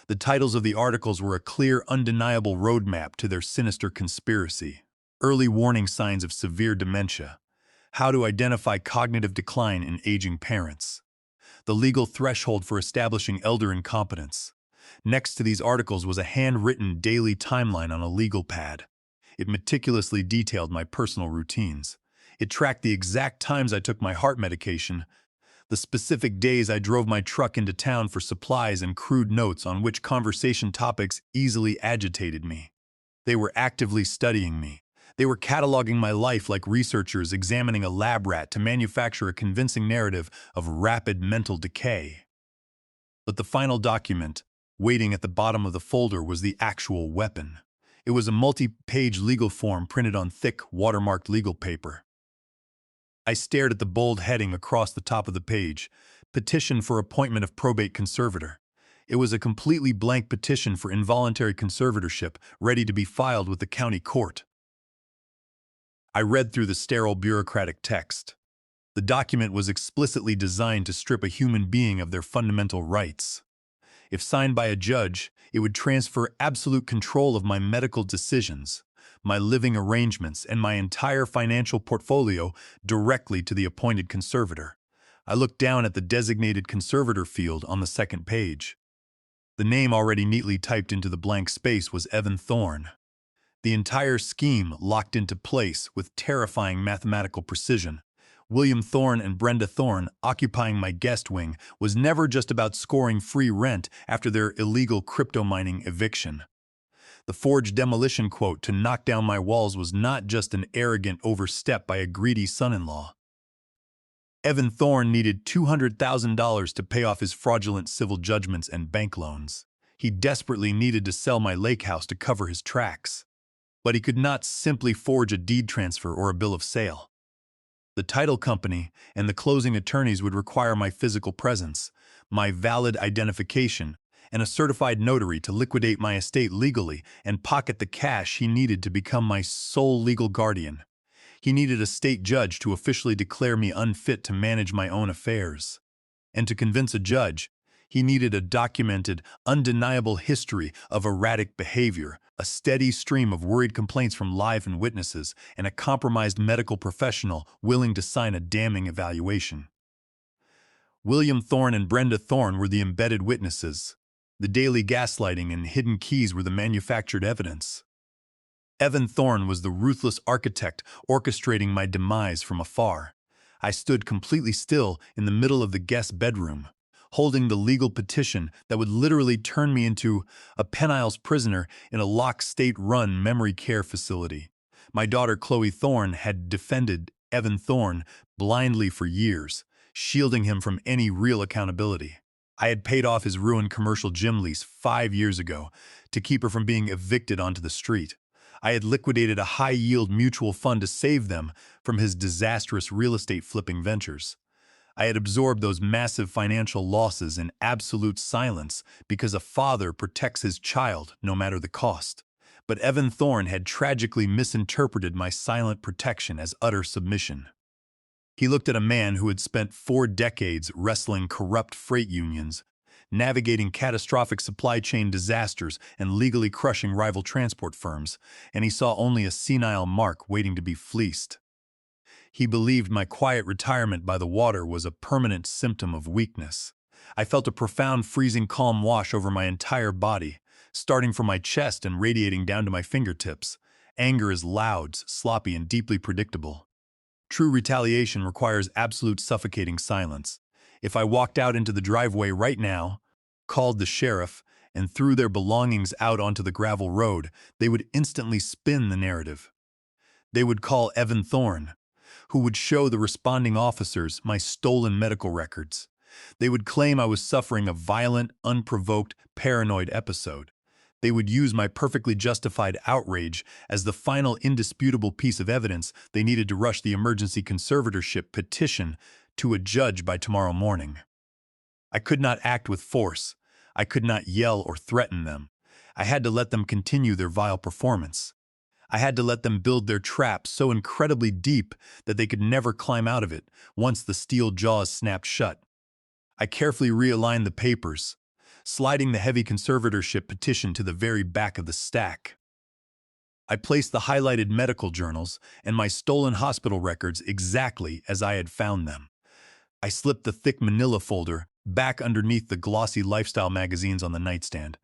The titles of the articles were a clear, undeniable roadmap to their sinister conspiracy. Early warning signs of severe dementia. How to identify cognitive decline in aging parents. The legal threshold for establishing elder incompetence. Next to these articles was a handwritten daily timeline on a legal pad. It meticulously detailed my personal routines. It tracked the exact times I took my heart medication, the specific days I drove my truck into town for supplies, and crude notes on which conversation topics easily agitated me. They were actively studying me. They were cataloging my life like researchers examining a lab rat to manufacture a convincing narrative of rapid mental decay. But the final document, waiting at the bottom of the folder, was the actual weapon. It was a multi-page legal form printed on thick, watermarked legal paper. I stared at the bold heading across the top of the page, Petition for Appointment of Probate Conservator. It was a completely blank petition for involuntary conservatorship, ready to be filed with the county court. I read through the sterile bureaucratic text. The document was explicitly designed to strip a human being of their fundamental rights. If signed by a judge, it would transfer absolute control of my medical decisions, my living arrangements, and my entire financial portfolio directly to the appointed conservator. I looked down at the designated conservator field on the second page. The name already neatly typed into the blank space was Evan Thorne. The entire scheme locked into place with terrifying mathematical precision. William Thorne and Brenda Thorne occupying my guest wing was never just about scoring free rent after their illegal crypto mining eviction. The forged demolition quote to knock down my walls was not just an arrogant overstep by a greedy son-in-law. Evan Thorne needed $200,000 to pay off his fraudulent civil judgments and bank loans. He desperately needed to sell my lake house to cover his tracks. But he could not simply forge a deed transfer or a bill of sale. The title company and the closing attorneys would require my physical presence, my valid identification, and a certified notary to liquidate my estate legally and pocket the cash he needed to become my sole legal guardian. He needed a state judge to officially declare me unfit to manage my own affairs. And to convince a judge, he needed a documented, undeniable history of erratic behavior, a steady stream of worried complaints from live witnesses, and a compromised medical professional willing to sign a damning evaluation. William Thorne and Brenda Thorne were the embedded witnesses. The daily gaslighting and hidden keys were the manufactured evidence. Evan Thorne was the ruthless architect orchestrating my demise from afar. I stood completely still in the middle of the guest bedroom, holding the legal petition that would literally turn me into a Pennyles prisoner in a locked state-run memory care facility. My daughter Chloe Thorne had defended Evan Thorne blindly for years, shielding him from any real accountability. I had paid off his ruined commercial gym lease 5 years ago to keep her from being evicted onto the street. I had liquidated a high-yield mutual fund to save them from his disastrous real estate flipping ventures. I had absorbed those massive financial losses in absolute silence because a father protects his child no matter the cost. But Evan Thorne had tragically misinterpreted my silent protection as utter submission. He looked at a man who had spent 4 decades wrestling corrupt freight unions, navigating catastrophic supply chain disasters and legally crushing rival transport firms, and he saw only a senile Mark waiting to be fleeced. He believed my quiet retirement by the water was a permanent symptom of weakness. I felt a profound freezing calm wash over my entire body, starting from my chest and radiating down to my fingertips. Anger is loud, sloppy, and deeply predictable. True retaliation requires absolute suffocating silence. If I walked out into the driveway right now, called the sheriff, and threw their belongings out onto the gravel road, they would instantly spin the narrative. They would call Evan Thorne, who would show the responding officers my stolen medical records. They would claim I was suffering a violent, unprovoked, paranoid episode. They would use my perfectly justified outrage as the final indisputable piece of evidence they needed to rush the emergency conservatorship petition to a judge by tomorrow morning. I could not act with force. I could not yell or threaten them. I had to let them continue their vile performance. I had to let them build their trap so incredibly deep that they could never climb out of it once the steel jaws snapped shut. I carefully realigned the papers, sliding the heavy conservatorship petition to the very back of the stack. I placed the highlighted medical journals and my stolen hospital records exactly as I had found them. I slipped the thick manila folder back underneath the glossy lifestyle magazines on the nightstand,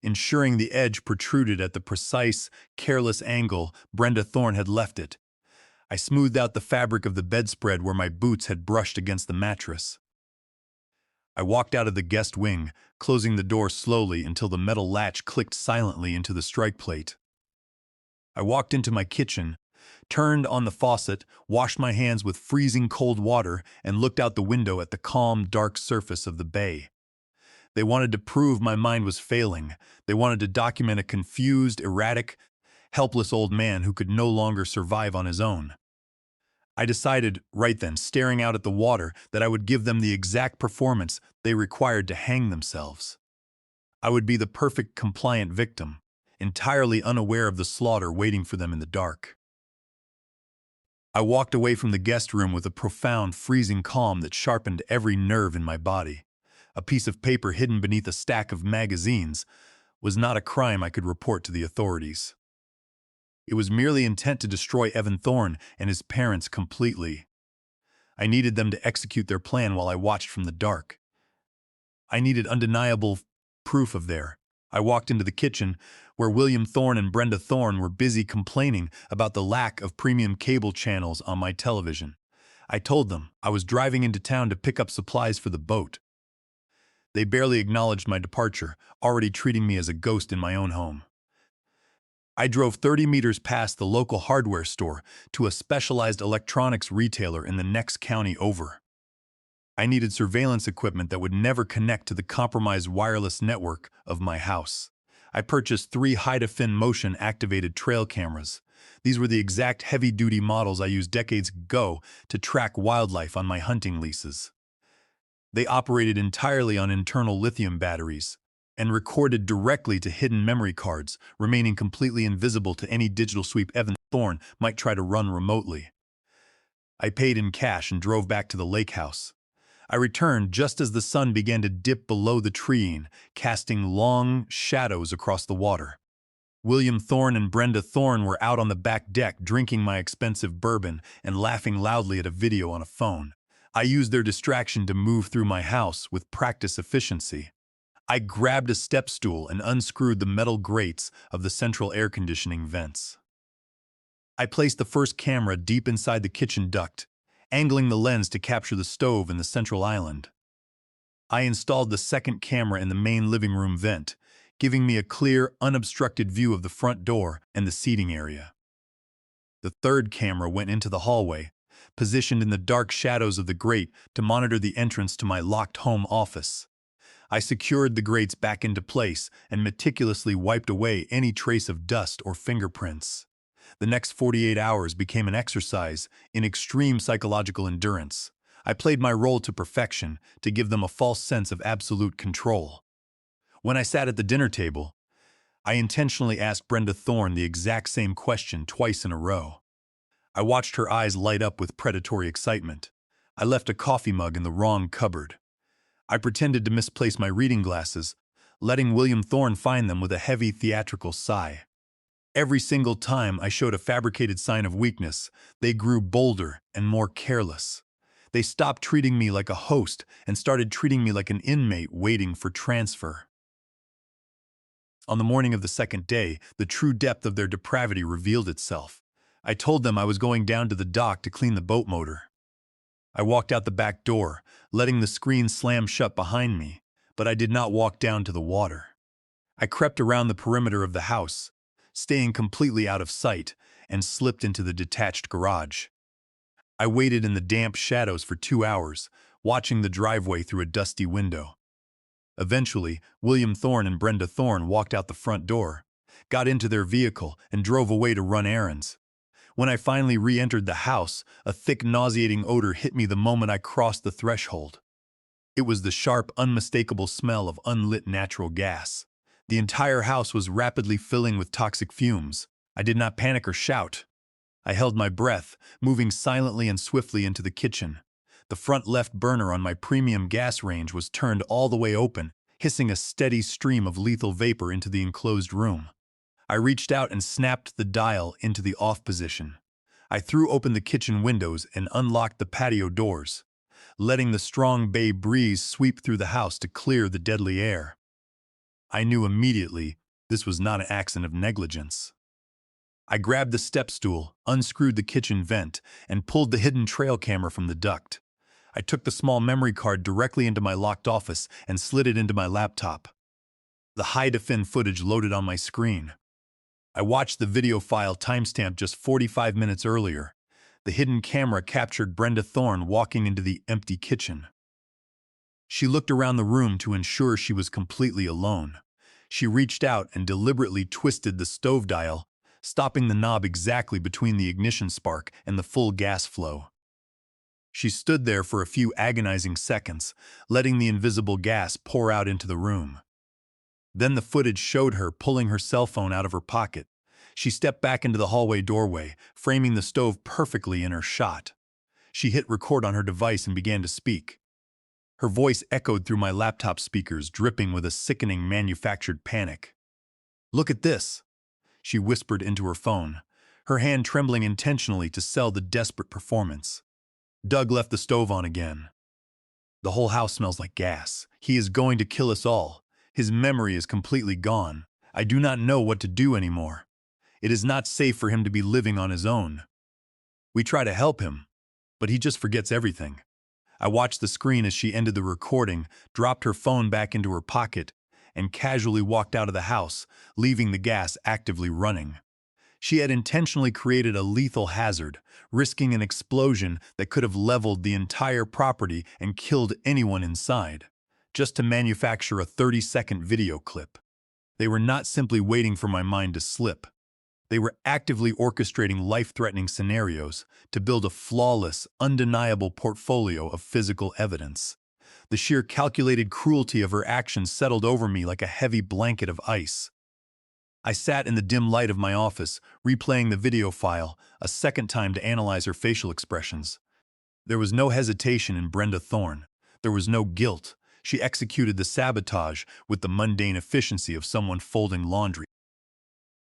ensuring the edge protruded at the precise, careless angle Brenda Thorne had left it. I smoothed out the fabric of the bedspread where my boots had brushed against the mattress. I walked out of the guest wing, closing the door slowly until the metal latch clicked silently into the strike plate. I walked into my kitchen, turned on the faucet, washed my hands with freezing cold water, and looked out the window at the calm, dark surface of the bay. They wanted to prove my mind was failing. They wanted to document a confused, erratic, helpless old man who could no longer survive on his own. I decided, right then, staring out at the water, that I would give them the exact performance they required to hang themselves. I would be the perfect compliant victim, entirely unaware of the slaughter waiting for them in the dark. I walked away from the guest room with a profound, freezing calm that sharpened every nerve in my body. A piece of paper hidden beneath a stack of magazines was not a crime I could report to the authorities. It was merely intent to destroy Evan Thorne and his parents completely. I needed them to execute their plan while I watched from the dark. I needed undeniable proof of their. I walked into the kitchen, where William Thorne and Brenda Thorne were busy complaining about the lack of premium cable channels on my television. I told them I was driving into town to pick up supplies for the boat. They barely acknowledged my departure, already treating me as a ghost in my own home. I drove 30 meters past the local hardware store to a specialized electronics retailer in the next county over. I needed surveillance equipment that would never connect to the compromised wireless network of my house. I purchased 3 high-definition motion-activated trail cameras. These were the exact heavy-duty models I used decades ago to track wildlife on my hunting leases. They operated entirely on internal lithium batteries and recorded directly to hidden memory cards, remaining completely invisible to any digital sweep Evan Thorne might try to run remotely. I paid in cash and drove back to the lake house. I returned just as the sun began to dip below the treeing, casting long shadows across the water. William Thorne and Brenda Thorne were out on the back deck drinking my expensive bourbon and laughing loudly at a video on a phone. I used their distraction to move through my house with practiced efficiency. I grabbed a step stool and unscrewed the metal grates of the central air conditioning vents. I placed the first camera deep inside the kitchen duct, angling the lens to capture the stove and the central island. I installed the second camera in the main living room vent, giving me a clear, unobstructed view of the front door and the seating area. The third camera went into the hallway, positioned in the dark shadows of the grate to monitor the entrance to my locked home office. I secured the grates back into place and meticulously wiped away any trace of dust or fingerprints. The next 48 hours became an exercise in extreme psychological endurance. I played my role to perfection to give them a false sense of absolute control. When I sat at the dinner table, I intentionally asked Brenda Thorne the exact same question twice in a row. I watched her eyes light up with predatory excitement. I left a coffee mug in the wrong cupboard. I pretended to misplace my reading glasses, letting William Thorne find them with a heavy theatrical sigh. Every single time I showed a fabricated sign of weakness, they grew bolder and more careless. They stopped treating me like a host and started treating me like an inmate waiting for transfer. On the morning of the second day, the true depth of their depravity revealed itself. I told them I was going down to the dock to clean the boat motor. I walked out the back door, letting the screen slam shut behind me, but I did not walk down to the water. I crept around the perimeter of the house, staying completely out of sight, and slipped into the detached garage. I waited in the damp shadows for 2 hours, watching the driveway through a dusty window. Eventually, William Thorne and Brenda Thorne walked out the front door, got into their vehicle, and drove away to run errands. When I finally re-entered the house, a thick, nauseating odor hit me the moment I crossed the threshold. It was the sharp, unmistakable smell of unlit natural gas. The entire house was rapidly filling with toxic fumes. I did not panic or shout. I held my breath, moving silently and swiftly into the kitchen. The front left burner on my premium gas range was turned all the way open, hissing a steady stream of lethal vapor into the enclosed room. I reached out and snapped the dial into the off position. I threw open the kitchen windows and unlocked the patio doors, letting the strong bay breeze sweep through the house to clear the deadly air. I knew immediately this was not an accident of negligence. I grabbed the step stool, unscrewed the kitchen vent, and pulled the hidden trail camera from the duct. I took the small memory card directly into my locked office and slid it into my laptop. The high-def footage loaded on my screen. I watched the video file timestamped just 45 minutes earlier. The hidden camera captured Brenda Thorne walking into the empty kitchen. She looked around the room to ensure she was completely alone. She reached out and deliberately twisted the stove dial, stopping the knob exactly between the ignition spark and the full gas flow. She stood there for a few agonizing seconds, letting the invisible gas pour out into the room. Then the footage showed her pulling her cell phone out of her pocket. She stepped back into the hallway doorway, framing the stove perfectly in her shot. She hit record on her device and began to speak. Her voice echoed through my laptop speakers, dripping with a sickening manufactured panic. "Look at this," she whispered into her phone, her hand trembling intentionally to sell the desperate performance. "Doug left the stove on again. The whole house smells like gas. He is going to kill us all. His memory is completely gone. I do not know what to do anymore. It is not safe for him to be living on his own. We try to help him, but he just forgets everything." I watched the screen as she ended the recording, dropped her phone back into her pocket, and casually walked out of the house, leaving the gas actively running. She had intentionally created a lethal hazard, risking an explosion that could have leveled the entire property and killed anyone inside, just to manufacture a 30-second video clip. They were not simply waiting for my mind to slip. They were actively orchestrating life-threatening scenarios to build a flawless, undeniable portfolio of physical evidence. The sheer calculated cruelty of her actions settled over me like a heavy blanket of ice. I sat in the dim light of my office, replaying the video file a second time to analyze her facial expressions. There was no hesitation in Brenda Thorne. There was no guilt. She executed the sabotage with the mundane efficiency of someone folding laundry.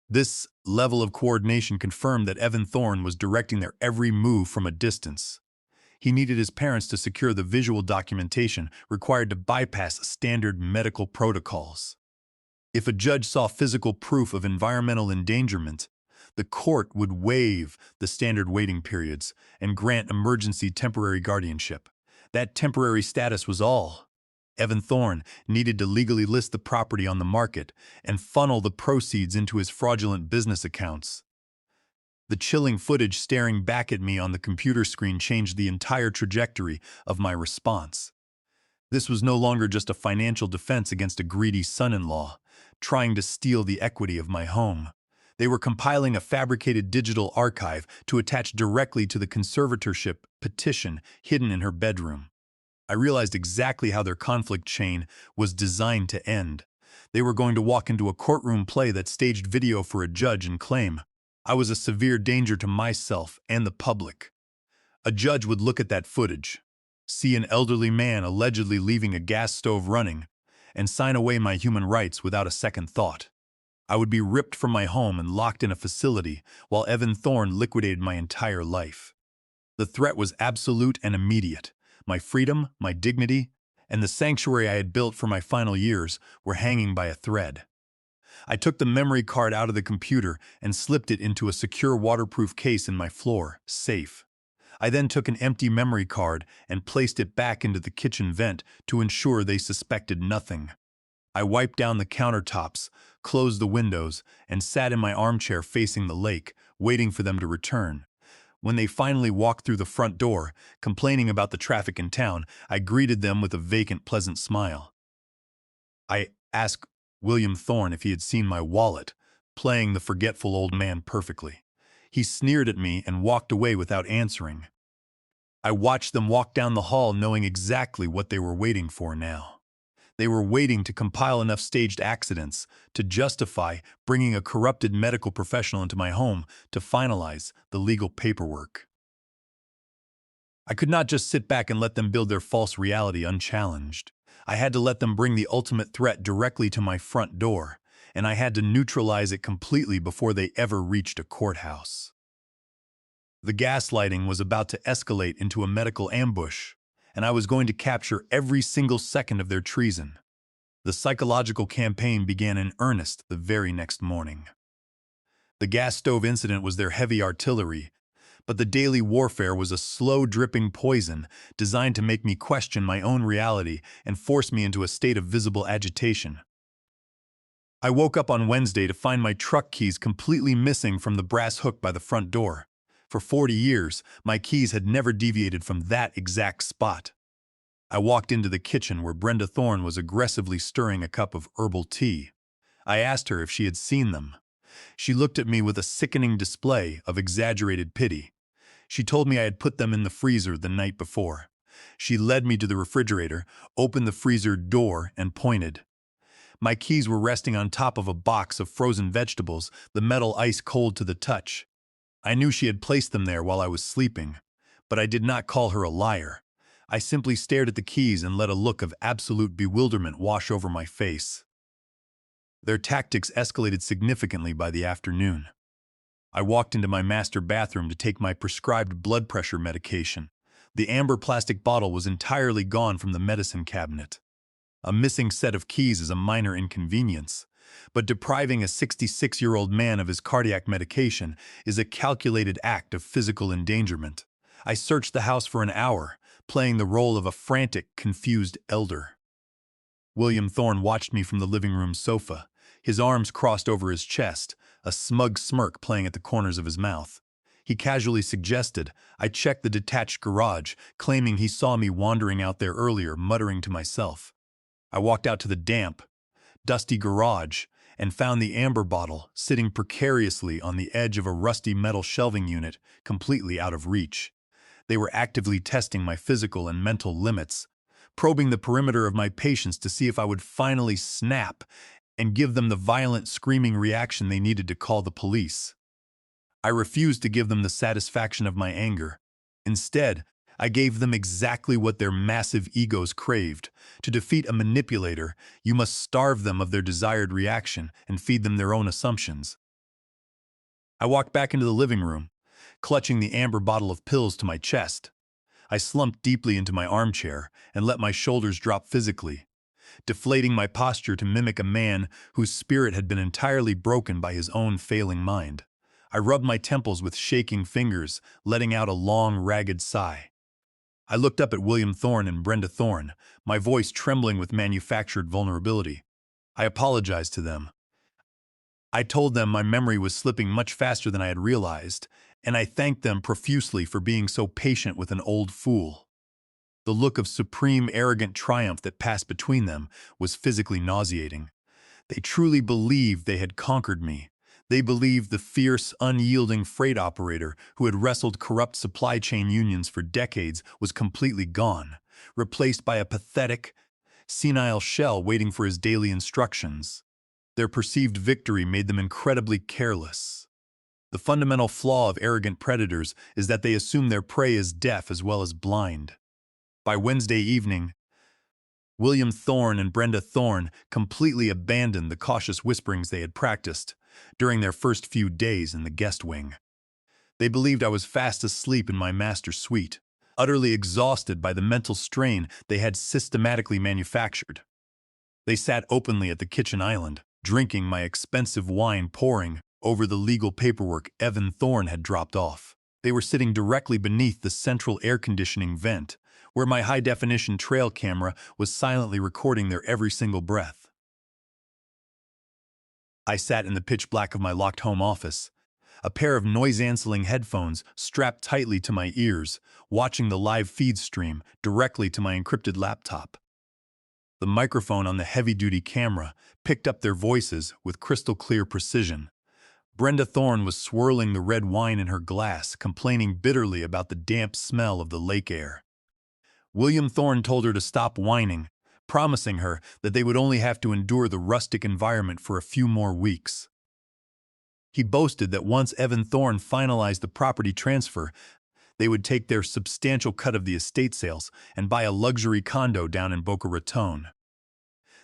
This level of coordination confirmed that Evan Thorne was directing their every move from a distance. He needed his parents to secure the visual documentation required to bypass standard medical protocols. If a judge saw physical proof of environmental endangerment, the court would waive the standard waiting periods and grant emergency temporary guardianship. That temporary status was all. Evan Thorne needed to legally list the property on the market and funnel the proceeds into his fraudulent business accounts. The chilling footage staring back at me on the computer screen changed the entire trajectory of my response. This was no longer just a financial defense against a greedy son-in-law trying to steal the equity of my home. They were compiling a fabricated digital archive to attach directly to the conservatorship petition hidden in her bedroom. I realized exactly how their conflict chain was designed to end. They were going to walk into a courtroom play that staged video for a judge and claim I was a severe danger to myself and the public. A judge would look at that footage, see an elderly man allegedly leaving a gas stove running, and sign away my human rights without a second thought. I would be ripped from my home and locked in a facility while Evan Thorne liquidated my entire life. The threat was absolute and immediate. My freedom, my dignity, and the sanctuary I had built for my final years were hanging by a thread. I took the memory card out of the computer and slipped it into a secure waterproof case in my floor safe. I then took an empty memory card and placed it back into the kitchen vent to ensure they suspected nothing. I wiped down the countertops, closed the windows, and sat in my armchair facing the lake, waiting for them to return. When they finally walked through the front door, complaining about the traffic in town, I greeted them with a vacant, pleasant smile. I asked William Thorne if he had seen my wallet, playing the forgetful old man perfectly. He sneered at me and walked away without answering. I watched them walk down the hall knowing exactly what they were waiting for now. They were waiting to compile enough staged accidents to justify bringing a corrupted medical professional into my home to finalize the legal paperwork. I could not just sit back and let them build their false reality unchallenged. I had to let them bring the ultimate threat directly to my front door, and I had to neutralize it completely before they ever reached a courthouse. The gaslighting was about to escalate into a medical ambush, and I was going to capture every single second of their treason. The psychological campaign began in earnest the very next morning. The gas stove incident was their heavy artillery, but the daily warfare was a slow-dripping poison designed to make me question my own reality and force me into a state of visible agitation. I woke up on Wednesday to find my truck keys completely missing from the brass hook by the front door. For 40 years, my keys had never deviated from that exact spot. I walked into the kitchen where Brenda Thorne was aggressively stirring a cup of herbal tea. I asked her if she had seen them. She looked at me with a sickening display of exaggerated pity. She told me I had put them in the freezer the night before. She led me to the refrigerator, opened the freezer door, and pointed. My keys were resting on top of a box of frozen vegetables, the metal ice cold to the touch. I knew she had placed them there while I was sleeping, but I did not call her a liar. I simply stared at the keys and let a look of absolute bewilderment wash over my face. Their tactics escalated significantly by the afternoon. I walked into my master bathroom to take my prescribed blood pressure medication. The amber plastic bottle was entirely gone from the medicine cabinet. A missing set of keys is a minor inconvenience, but depriving a 66-year-old man of his cardiac medication is a calculated act of physical endangerment. I searched the house for an hour, playing the role of a frantic, confused elder. William Thorne watched me from the living room sofa, his arms crossed over his chest, a smug smirk playing at the corners of his mouth. He casually suggested I check the detached garage, claiming he saw me wandering out there earlier, muttering to myself. I walked out to the damp, dusty garage and found the amber bottle sitting precariously on the edge of a rusty metal shelving unit, completely out of reach. They were actively testing my physical and mental limits, probing the perimeter of my patience to see if I would finally snap and give them the violent, screaming reaction they needed to call the police. I refused to give them the satisfaction of my anger. Instead, I gave them exactly what their massive egos craved. To defeat a manipulator, you must starve them of their desired reaction and feed them their own assumptions. I walked back into the living room, clutching the amber bottle of pills to my chest. I slumped deeply into my armchair and let my shoulders drop physically, deflating my posture to mimic a man whose spirit had been entirely broken by his own failing mind. I rubbed my temples with shaking fingers, letting out a long, ragged sigh. I looked up at William Thorne and Brenda Thorne, my voice trembling with manufactured vulnerability. I apologized to them. I told them my memory was slipping much faster than I had realized, and I thanked them profusely for being so patient with an old fool. The look of supreme, arrogant triumph that passed between them was physically nauseating. They truly believed they had conquered me. They believed the fierce, unyielding freight operator who had wrestled corrupt supply chain unions for decades was completely gone, replaced by a pathetic, senile shell waiting for his daily instructions. Their perceived victory made them incredibly careless. The fundamental flaw of arrogant predators is that they assume their prey is deaf as well as blind. By Wednesday evening, William Thorne and Brenda Thorne completely abandoned the cautious whisperings they had practiced during their first few days in the guest wing. They believed I was fast asleep in my master's suite, utterly exhausted by the mental strain they had systematically manufactured. They sat openly at the kitchen island, drinking my expensive wine, poring over the legal paperwork Evan Thorne had dropped off. They were sitting directly beneath the central air conditioning vent, where my high-definition trail camera was silently recording their every single breath. I sat in the pitch black of my locked home office, a pair of noise-canceling headphones strapped tightly to my ears, watching the live feed stream directly to my encrypted laptop. The microphone on the heavy-duty camera picked up their voices with crystal-clear precision. Brenda Thorne was swirling the red wine in her glass, complaining bitterly about the damp smell of the lake air. William Thorne told her to stop whining, promising her that they would only have to endure the rustic environment for a few more weeks. He boasted that once Evan Thorne finalized the property transfer, they would take their substantial cut of the estate sales and buy a luxury condo down in Boca Raton.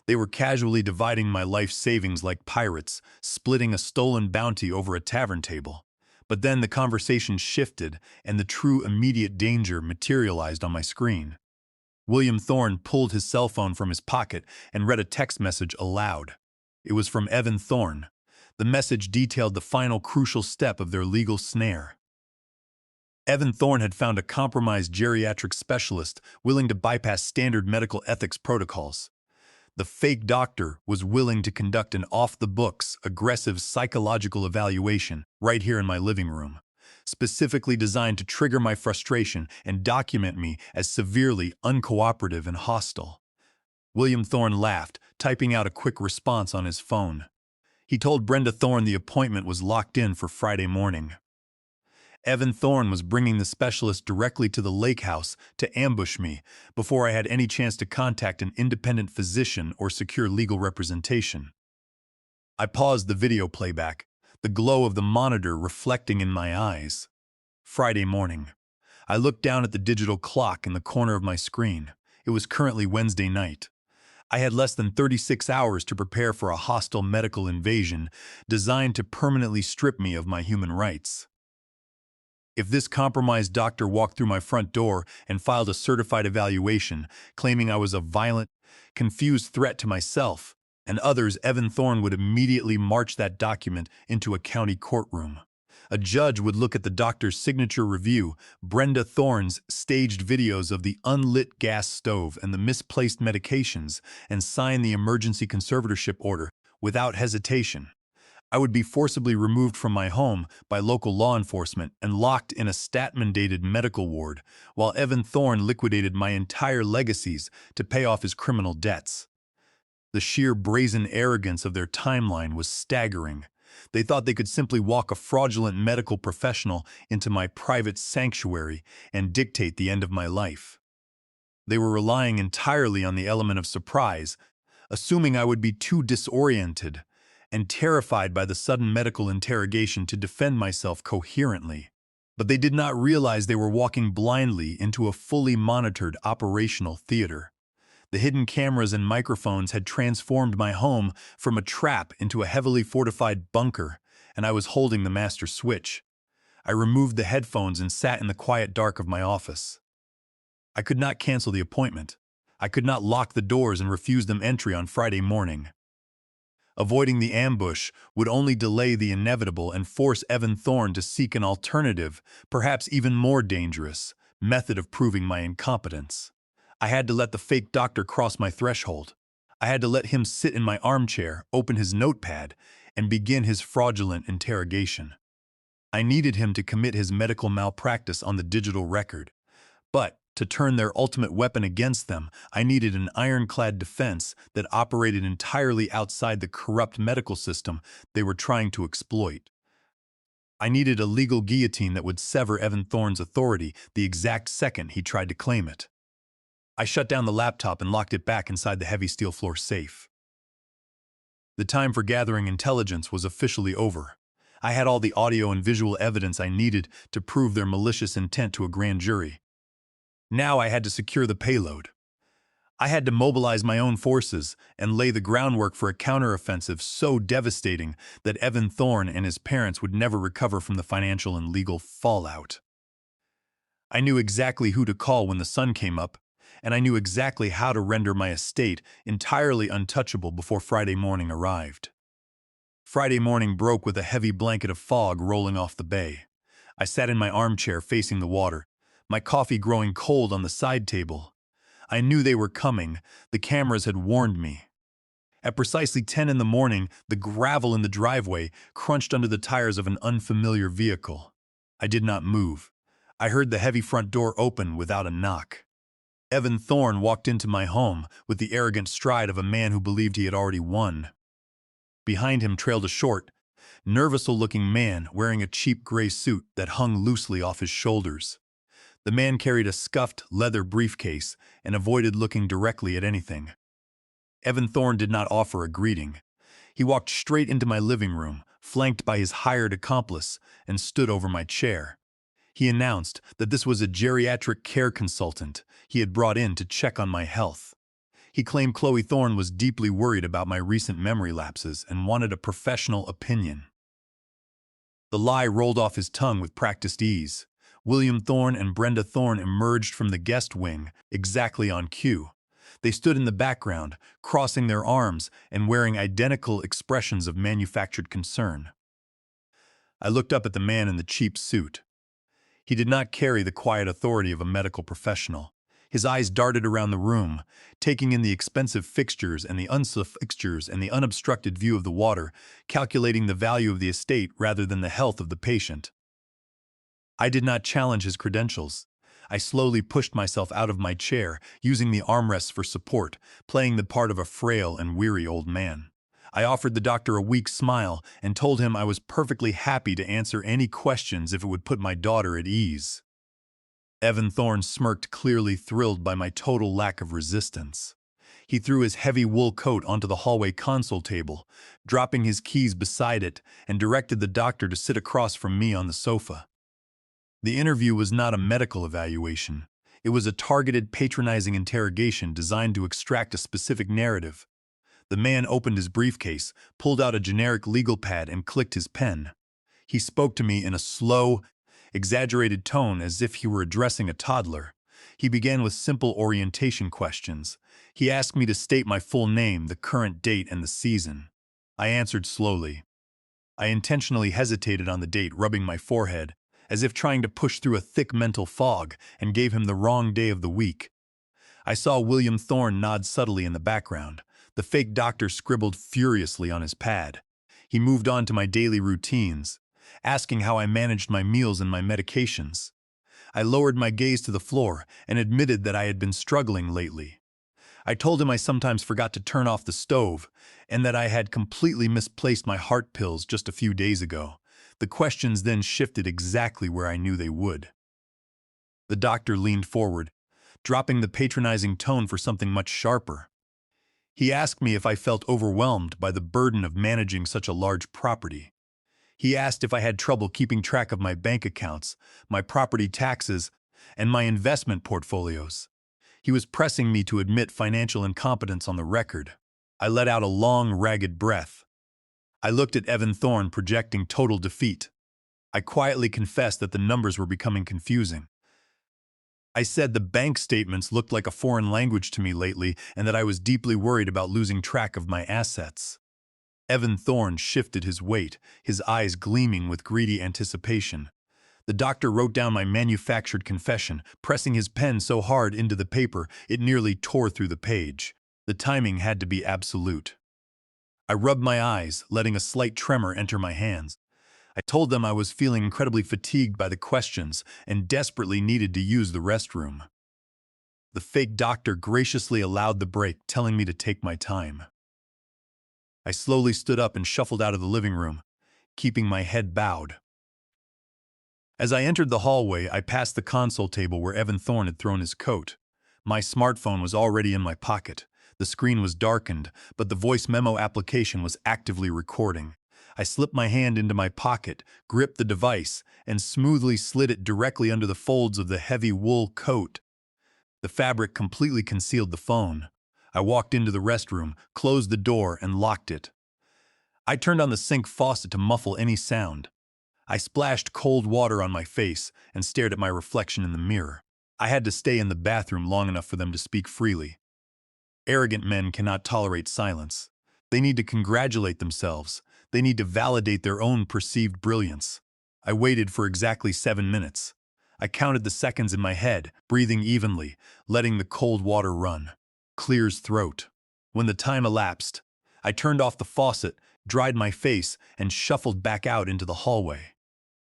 They were casually dividing my life savings like pirates, splitting a stolen bounty over a tavern table. But then the conversation shifted, and the true immediate danger materialized on my screen. William Thorne pulled his cell phone from his pocket and read a text message aloud. It was from Evan Thorne. The message detailed the final crucial step of their legal snare. Evan Thorne had found a compromised geriatric specialist willing to bypass standard medical ethics protocols. The fake doctor was willing to conduct an off-the-books, aggressive psychological evaluation right here in my living room, specifically designed to trigger my frustration and document me as severely uncooperative and hostile. William Thorne laughed, typing out a quick response on his phone. He told Brenda Thorne the appointment was locked in for Friday morning. Evan Thorne was bringing the specialist directly to the lake house to ambush me before I had any chance to contact an independent physician or secure legal representation. I paused the video playback, the glow of the monitor reflecting in my eyes. Friday morning. I looked down at the digital clock in the corner of my screen. It was currently Wednesday night. I had less than 36 hours to prepare for a hostile medical invasion designed to permanently strip me of my human rights. If this compromised doctor walked through my front door and filed a certified evaluation, claiming I was a violent, confused threat to myself and others, Evan Thorne would immediately march that document into a county courtroom. A judge would look at the doctor's signature review, Brenda Thorne's staged videos of the unlit gas stove and the misplaced medications, and sign the emergency conservatorship order without hesitation. I would be forcibly removed from my home by local law enforcement and locked in a stat-mandated medical ward, while Evan Thorne liquidated my entire legacies to pay off his criminal debts. The sheer brazen arrogance of their timeline was staggering. They thought they could simply walk a fraudulent medical professional into my private sanctuary and dictate the end of my life. They were relying entirely on the element of surprise, assuming I would be too disoriented and terrified by the sudden medical interrogation to defend myself coherently. But they did not realize they were walking blindly into a fully monitored operational theater. The hidden cameras and microphones had transformed my home from a trap into a heavily fortified bunker, and I was holding the master switch. I removed the headphones and sat in the quiet dark of my office. I could not cancel the appointment. I could not lock the doors and refuse them entry on Friday morning. Avoiding the ambush would only delay the inevitable and force Evan Thorne to seek an alternative, perhaps even more dangerous, method of proving my incompetence. I had to let the fake doctor cross my threshold. I had to let him sit in my armchair, open his notepad, and begin his fraudulent interrogation. I needed him to commit his medical malpractice on the digital record. But to turn their ultimate weapon against them, I needed an ironclad defense that operated entirely outside the corrupt medical system they were trying to exploit. I needed a legal guillotine that would sever Evan Thorne's authority the exact second he tried to claim it. I shut down the laptop and locked it back inside the heavy steel floor safe. The time for gathering intelligence was officially over. I had all the audio and visual evidence I needed to prove their malicious intent to a grand jury. Now I had to secure the payload. I had to mobilize my own forces and lay the groundwork for a counteroffensive so devastating that Evan Thorne and his parents would never recover from the financial and legal fallout. I knew exactly who to call when the sun came up, and I knew exactly how to render my estate entirely untouchable before Friday morning arrived. Friday morning broke with a heavy blanket of fog rolling off the bay. I sat in my armchair facing the water, my coffee growing cold on the side table. I knew they were coming. The cameras had warned me. At precisely 10 in the morning, the gravel in the driveway crunched under the tires of an unfamiliar vehicle. I did not move. I heard the heavy front door open without a knock. Evan Thorne walked into my home with the arrogant stride of a man who believed he had already won. Behind him trailed a short, nervous-looking man wearing a cheap gray suit that hung loosely off his shoulders. The man carried a scuffed leather briefcase and avoided looking directly at anything. Evan Thorne did not offer a greeting. He walked straight into my living room, flanked by his hired accomplice, and stood over my chair. He announced that this was a geriatric care consultant he had brought in to check on my health. He claimed Chloe Thorne was deeply worried about my recent memory lapses and wanted a professional opinion. The lie rolled off his tongue with practiced ease. William Thorne and Brenda Thorne emerged from the guest wing, exactly on cue. They stood in the background, crossing their arms and wearing identical expressions of manufactured concern. I looked up at the man in the cheap suit. He did not carry the quiet authority of a medical professional. His eyes darted around the room, taking in the expensive fixtures and the unobstructed view of the water, calculating the value of the estate rather than the health of the patient. I did not challenge his credentials. I slowly pushed myself out of my chair, using the armrests for support, playing the part of a frail and weary old man. I offered the doctor a weak smile and told him I was perfectly happy to answer any questions if it would put my daughter at ease. Evan Thorne smirked, clearly thrilled by my total lack of resistance. He threw his heavy wool coat onto the hallway console table, dropping his keys beside it, and directed the doctor to sit across from me on the sofa. The interview was not a medical evaluation. It was a targeted, patronizing interrogation designed to extract a specific narrative. The man opened his briefcase, pulled out a generic legal pad, and clicked his pen. He spoke to me in a slow, exaggerated tone as if he were addressing a toddler. He began with simple orientation questions. He asked me to state my full name, the current date, and the season. I answered slowly. I intentionally hesitated on the date, rubbing my forehead, as if trying to push through a thick mental fog, and gave him the wrong day of the week. I saw William Thorne nod subtly in the background. The fake doctor scribbled furiously on his pad. He moved on to my daily routines, asking how I managed my meals and my medications. I lowered my gaze to the floor and admitted that I had been struggling lately. I told him I sometimes forgot to turn off the stove and that I had completely misplaced my heart pills just a few days ago. The questions then shifted exactly where I knew they would. The doctor leaned forward, dropping the patronizing tone for something much sharper. He asked me if I felt overwhelmed by the burden of managing such a large property. He asked if I had trouble keeping track of my bank accounts, my property taxes, and my investment portfolios. He was pressing me to admit financial incompetence on the record. I let out a long, ragged breath. I looked at Evan Thorne, projecting total defeat. I quietly confessed that the numbers were becoming confusing. I said the bank statements looked like a foreign language to me lately and that I was deeply worried about losing track of my assets. Evan Thorne shifted his weight, his eyes gleaming with greedy anticipation. The doctor wrote down my manufactured confession, pressing his pen so hard into the paper it nearly tore through the page. The timing had to be absolute. I rubbed my eyes, letting a slight tremor enter my hands. I told them I was feeling incredibly fatigued by the questions and desperately needed to use the restroom. The fake doctor graciously allowed the break, telling me to take my time. I slowly stood up and shuffled out of the living room, keeping my head bowed. As I entered the hallway, I passed the console table where Evan Thorne had thrown his coat. My smartphone was already in my pocket. The screen was darkened, but the voice memo application was actively recording. I slipped my hand into my pocket, gripped the device, and smoothly slid it directly under the folds of the heavy wool coat. The fabric completely concealed the phone. I walked into the restroom, closed the door, and locked it. I turned on the sink faucet to muffle any sound. I splashed cold water on my face and stared at my reflection in the mirror. I had to stay in the bathroom long enough for them to speak freely. Arrogant men cannot tolerate silence. They need to congratulate themselves. They need to validate their own perceived brilliance. I waited for exactly 7 minutes. I counted the seconds in my head, breathing evenly, letting the cold water run. Clear's throat. When the time elapsed, I turned off the faucet, dried my face, and shuffled back out into the hallway.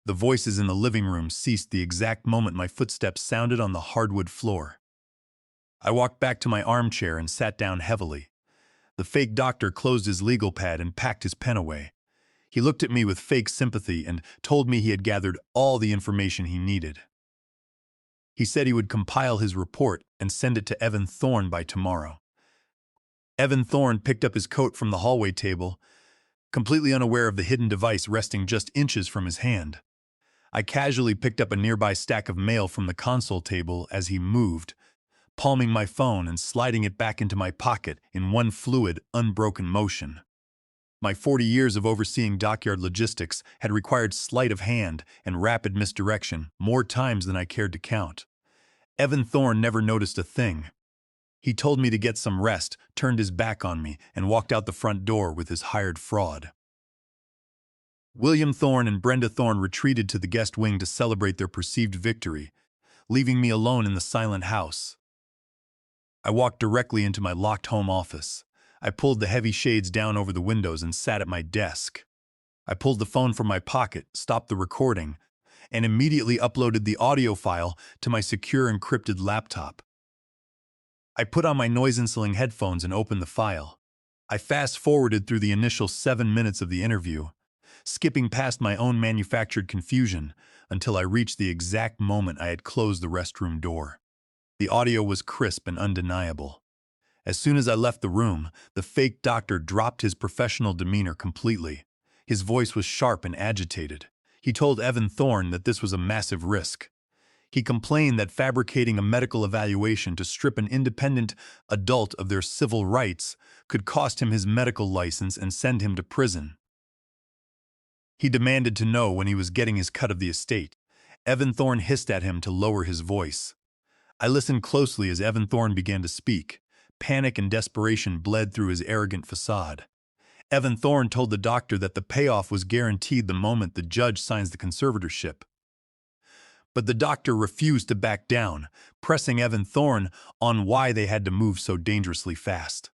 The voices in the living room ceased the exact moment my footsteps sounded on the hardwood floor. I walked back to my armchair and sat down heavily. The fake doctor closed his legal pad and packed his pen away. He looked at me with fake sympathy and told me he had gathered all the information he needed. He said he would compile his report and send it to Evan Thorne by tomorrow. Evan Thorne picked up his coat from the hallway table, completely unaware of the hidden device resting just inches from his hand. I casually picked up a nearby stack of mail from the console table as he moved, palming my phone and sliding it back into my pocket in one fluid, unbroken motion. My 40 years of overseeing dockyard logistics had required sleight of hand and rapid misdirection more times than I cared to count. Evan Thorne never noticed a thing. He told me to get some rest, turned his back on me, and walked out the front door with his hired fraud. William Thorne and Brenda Thorne retreated to the guest wing to celebrate their perceived victory, leaving me alone in the silent house. I walked directly into my locked home office. I pulled the heavy shades down over the windows and sat at my desk. I pulled the phone from my pocket, stopped the recording, and immediately uploaded the audio file to my secure encrypted laptop. I put on my noise-canceling headphones and opened the file. I fast-forwarded through the initial 7 minutes of the interview, skipping past my own manufactured confusion until I reached the exact moment I had closed the restroom door. The audio was crisp and undeniable. As soon as I left the room, the fake doctor dropped his professional demeanor completely. His voice was sharp and agitated. He told Evan Thorne that this was a massive risk. He complained that fabricating a medical evaluation to strip an independent adult of their civil rights could cost him his medical license and send him to prison. He demanded to know when he was getting his cut of the estate. Evan Thorne hissed at him to lower his voice. I listened closely as Evan Thorne began to speak. Panic and desperation bled through his arrogant facade. Evan Thorne told the doctor that the payoff was guaranteed the moment the judge signs the conservatorship. But the doctor refused to back down, pressing Evan Thorne on why they had to move so dangerously fast.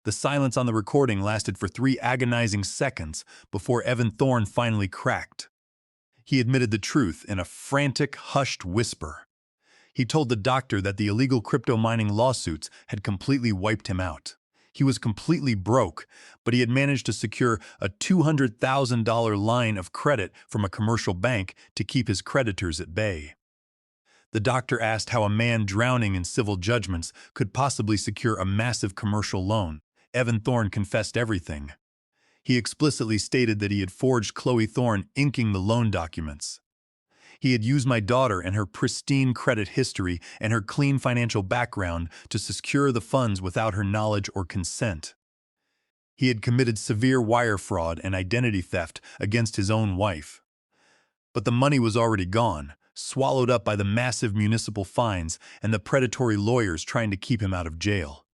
The silence on the recording lasted for 3 agonizing seconds before Evan Thorne finally cracked. He admitted the truth in a frantic, hushed whisper. He told the doctor that the illegal crypto mining lawsuits had completely wiped him out. He was completely broke, but he had managed to secure a $200,000 line of credit from a commercial bank to keep his creditors at bay. The doctor asked how a man drowning in civil judgments could possibly secure a massive commercial loan. Evan Thorne confessed everything. He explicitly stated that he had forged Chloe Thorne inking the loan documents. He had used my daughter and her pristine credit history and her clean financial background to secure the funds without her knowledge or consent. He had committed severe wire fraud and identity theft against his own wife. But the money was already gone, swallowed up by the massive municipal fines and the predatory lawyers trying to keep him out of jail.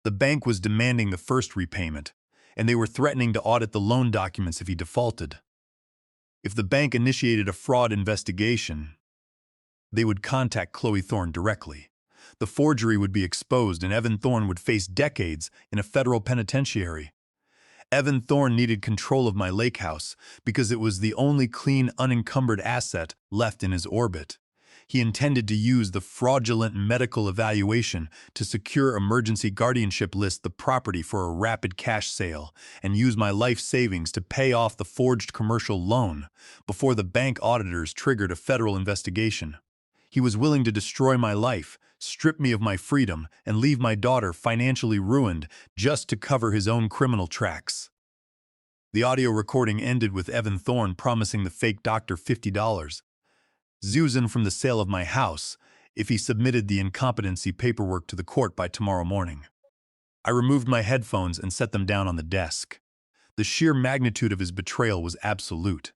The bank was demanding the first repayment, and they were threatening to audit the loan documents if he defaulted. If the bank initiated a fraud investigation, they would contact Chloe Thorne directly. The forgery would be exposed and Evan Thorne would face decades in a federal penitentiary. Evan Thorne needed control of my lake house because it was the only clean, unencumbered asset left in his orbit. He intended to use the fraudulent medical evaluation to secure emergency guardianship list the property for a rapid cash sale and use my life savings to pay off the forged commercial loan before the bank auditors triggered a federal investigation. He was willing to destroy my life, strip me of my freedom, and leave my daughter financially ruined just to cover his own criminal tracks. The audio recording ended with Evan Thorne promising the fake doctor $50. Zuzan from the sale of my house if he submitted the incompetency paperwork to the court by tomorrow morning. I removed my headphones and set them down on the desk. The sheer magnitude of his betrayal was absolute.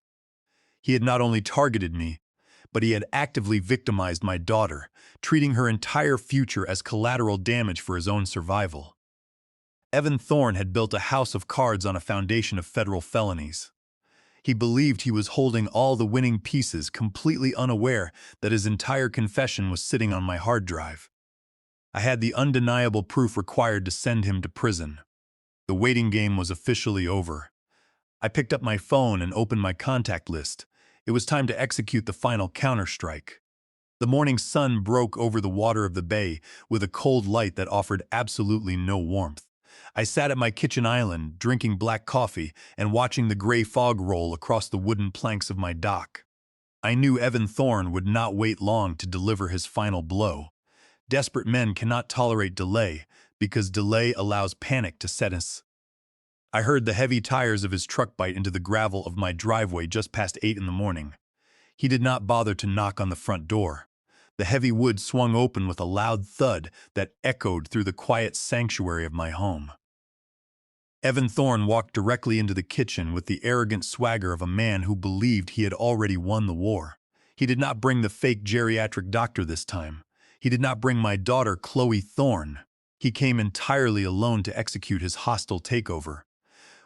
He had not only targeted me, but he had actively victimized my daughter, treating her entire future as collateral damage for his own survival. Evan Thorne had built a house of cards on a foundation of federal felonies. He believed he was holding all the winning pieces, completely unaware that his entire confession was sitting on my hard drive. I had the undeniable proof required to send him to prison. The waiting game was officially over. I picked up my phone and opened my contact list. It was time to execute the final counterstrike. The morning sun broke over the water of the bay with a cold light that offered absolutely no warmth. I sat at my kitchen island, drinking black coffee and watching the gray fog roll across the wooden planks of my dock. I knew Evan Thorne would not wait long to deliver his final blow. Desperate men cannot tolerate delay, because delay allows panic to set in. I heard the heavy tires of his truck bite into the gravel of my driveway just past 8 in the morning. He did not bother to knock on the front door. The heavy wood swung open with a loud thud that echoed through the quiet sanctuary of my home. Evan Thorne walked directly into the kitchen with the arrogant swagger of a man who believed he had already won the war. He did not bring the fake geriatric doctor this time. He did not bring my daughter, Chloe Thorne. He came entirely alone to execute his hostile takeover.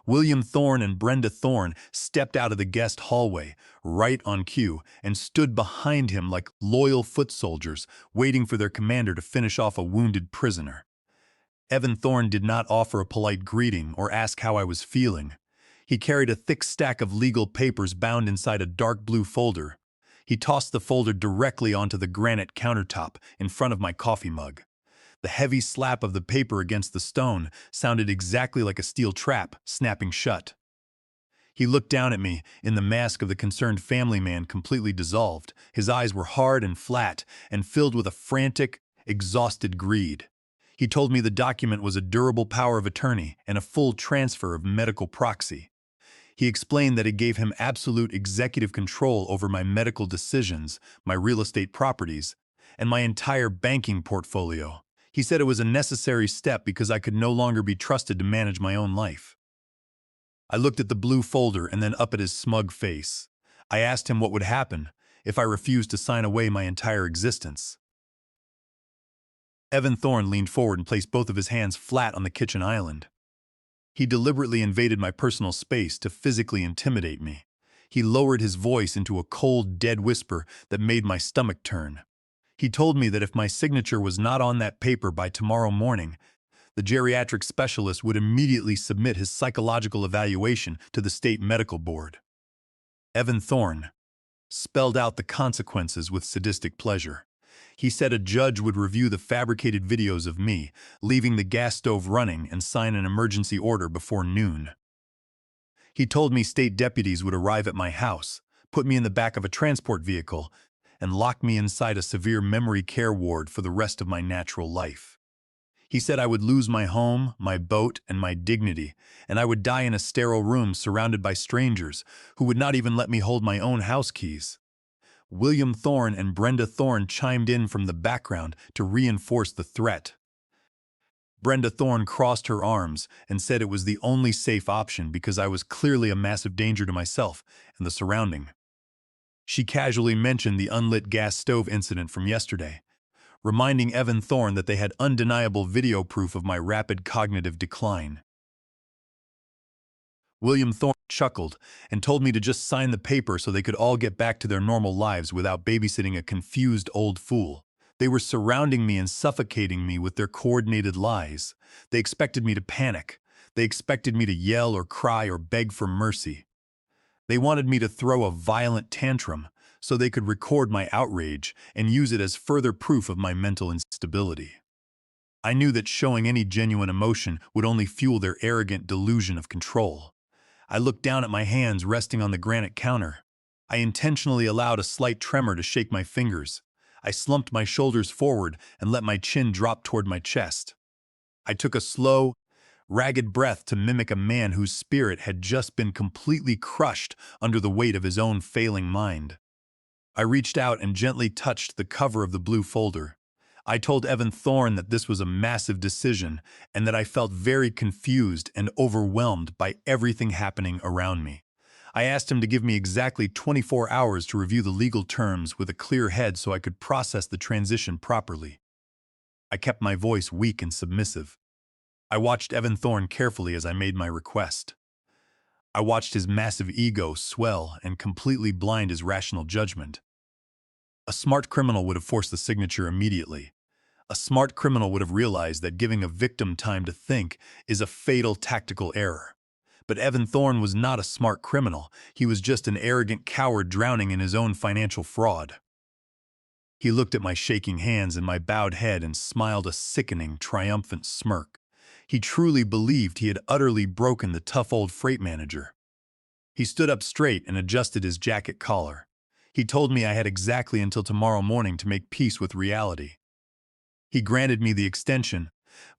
William Thorne and Brenda Thorne stepped out of the guest hallway, right on cue, and stood behind him like loyal foot soldiers, waiting for their commander to finish off a wounded prisoner. Evan Thorne did not offer a polite greeting or ask how I was feeling. He carried a thick stack of legal papers bound inside a dark blue folder. He tossed the folder directly onto the granite countertop in front of my coffee mug. The heavy slap of the paper against the stone sounded exactly like a steel trap snapping shut. He looked down at me, in the mask of the concerned family man completely dissolved. His eyes were hard and flat and filled with a frantic, exhausted greed. He told me the document was a durable power of attorney and a full transfer of medical proxy. He explained that it gave him absolute executive control over my medical decisions, my real estate properties, and my entire banking portfolio. He said it was a necessary step because I could no longer be trusted to manage my own life. I looked at the blue folder and then up at his smug face. I asked him what would happen if I refused to sign away my entire existence. Evan Thorne leaned forward and placed both of his hands flat on the kitchen island. He deliberately invaded my personal space to physically intimidate me. He lowered his voice into a cold, dead whisper that made my stomach turn. He told me that if my signature was not on that paper by tomorrow morning, the geriatric specialist would immediately submit his psychological evaluation to the state medical board. Evan Thorne spelled out the consequences with sadistic pleasure. He said a judge would review the fabricated videos of me, leaving the gas stove running, and sign an emergency order before noon. He told me state deputies would arrive at my house, put me in the back of a transport vehicle, and lock me inside a severe memory care ward for the rest of my natural life. He said I would lose my home, my boat, and my dignity, and I would die in a sterile room surrounded by strangers who would not even let me hold my own house keys. William Thorne and Brenda Thorne chimed in from the background to reinforce the threat. Brenda Thorne crossed her arms and said it was the only safe option because I was clearly a massive danger to myself and the surrounding. She casually mentioned the unlit gas stove incident from yesterday, reminding Evan Thorne that they had undeniable video proof of my rapid cognitive decline. William Thorne chuckled and told me to just sign the paper so they could all get back to their normal lives without babysitting a confused old fool. They were surrounding me and suffocating me with their coordinated lies. They expected me to panic. They expected me to yell or cry or beg for mercy. They wanted me to throw a violent tantrum so they could record my outrage and use it as further proof of my mental instability. I knew that showing any genuine emotion would only fuel their arrogant delusion of control. I looked down at my hands resting on the granite counter. I intentionally allowed a slight tremor to shake my fingers. I slumped my shoulders forward and let my chin drop toward my chest. I took a slow, ragged breath to mimic a man whose spirit had just been completely crushed under the weight of his own failing mind. I reached out and gently touched the cover of the blue folder. I told Evan Thorne that this was a massive decision and that I felt very confused and overwhelmed by everything happening around me. I asked him to give me exactly 24 hours to review the legal terms with a clear head so I could process the transition properly. I kept my voice weak and submissive. I watched Evan Thorne carefully as I made my request. I watched his massive ego swell and completely blind his rational judgment. A smart criminal would have forced the signature immediately. A smart criminal would have realized that giving a victim time to think is a fatal tactical error. But Evan Thorne was not a smart criminal. He was just an arrogant coward drowning in his own financial fraud. He looked at my shaking hands and my bowed head and smiled a sickening, triumphant smirk. He truly believed he had utterly broken the tough old freight manager. He stood up straight and adjusted his jacket collar. He told me I had exactly until tomorrow morning to make peace with reality. He granted me the extension,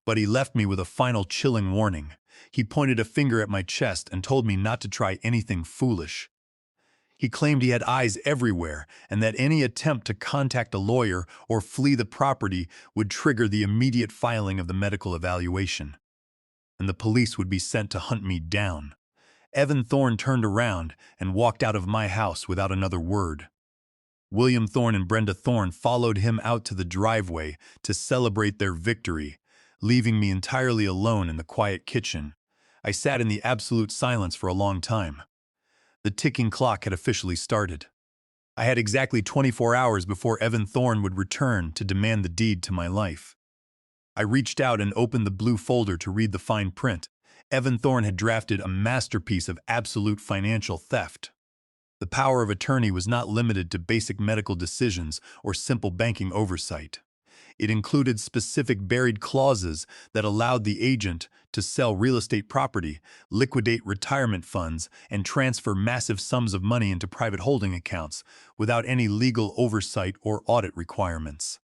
but he left me with a final chilling warning. He pointed a finger at my chest and told me not to try anything foolish. He claimed he had eyes everywhere and that any attempt to contact a lawyer or flee the property would trigger the immediate filing of the medical evaluation, and the police would be sent to hunt me down. Evan Thorne turned around and walked out of my house without another word. William Thorne and Brenda Thorne followed him out to the driveway to celebrate their victory, leaving me entirely alone in the quiet kitchen. I sat in the absolute silence for a long time. The ticking clock had officially started. I had exactly 24 hours before Evan Thorne would return to demand the deed to my life. I reached out and opened the blue folder to read the fine print. Evan Thorne had drafted a masterpiece of absolute financial theft. The power of attorney was not limited to basic medical decisions or simple banking oversight. It included specific buried clauses that allowed the agent to sell real estate property, liquidate retirement funds, and transfer massive sums of money into private holding accounts without any legal oversight or audit requirements.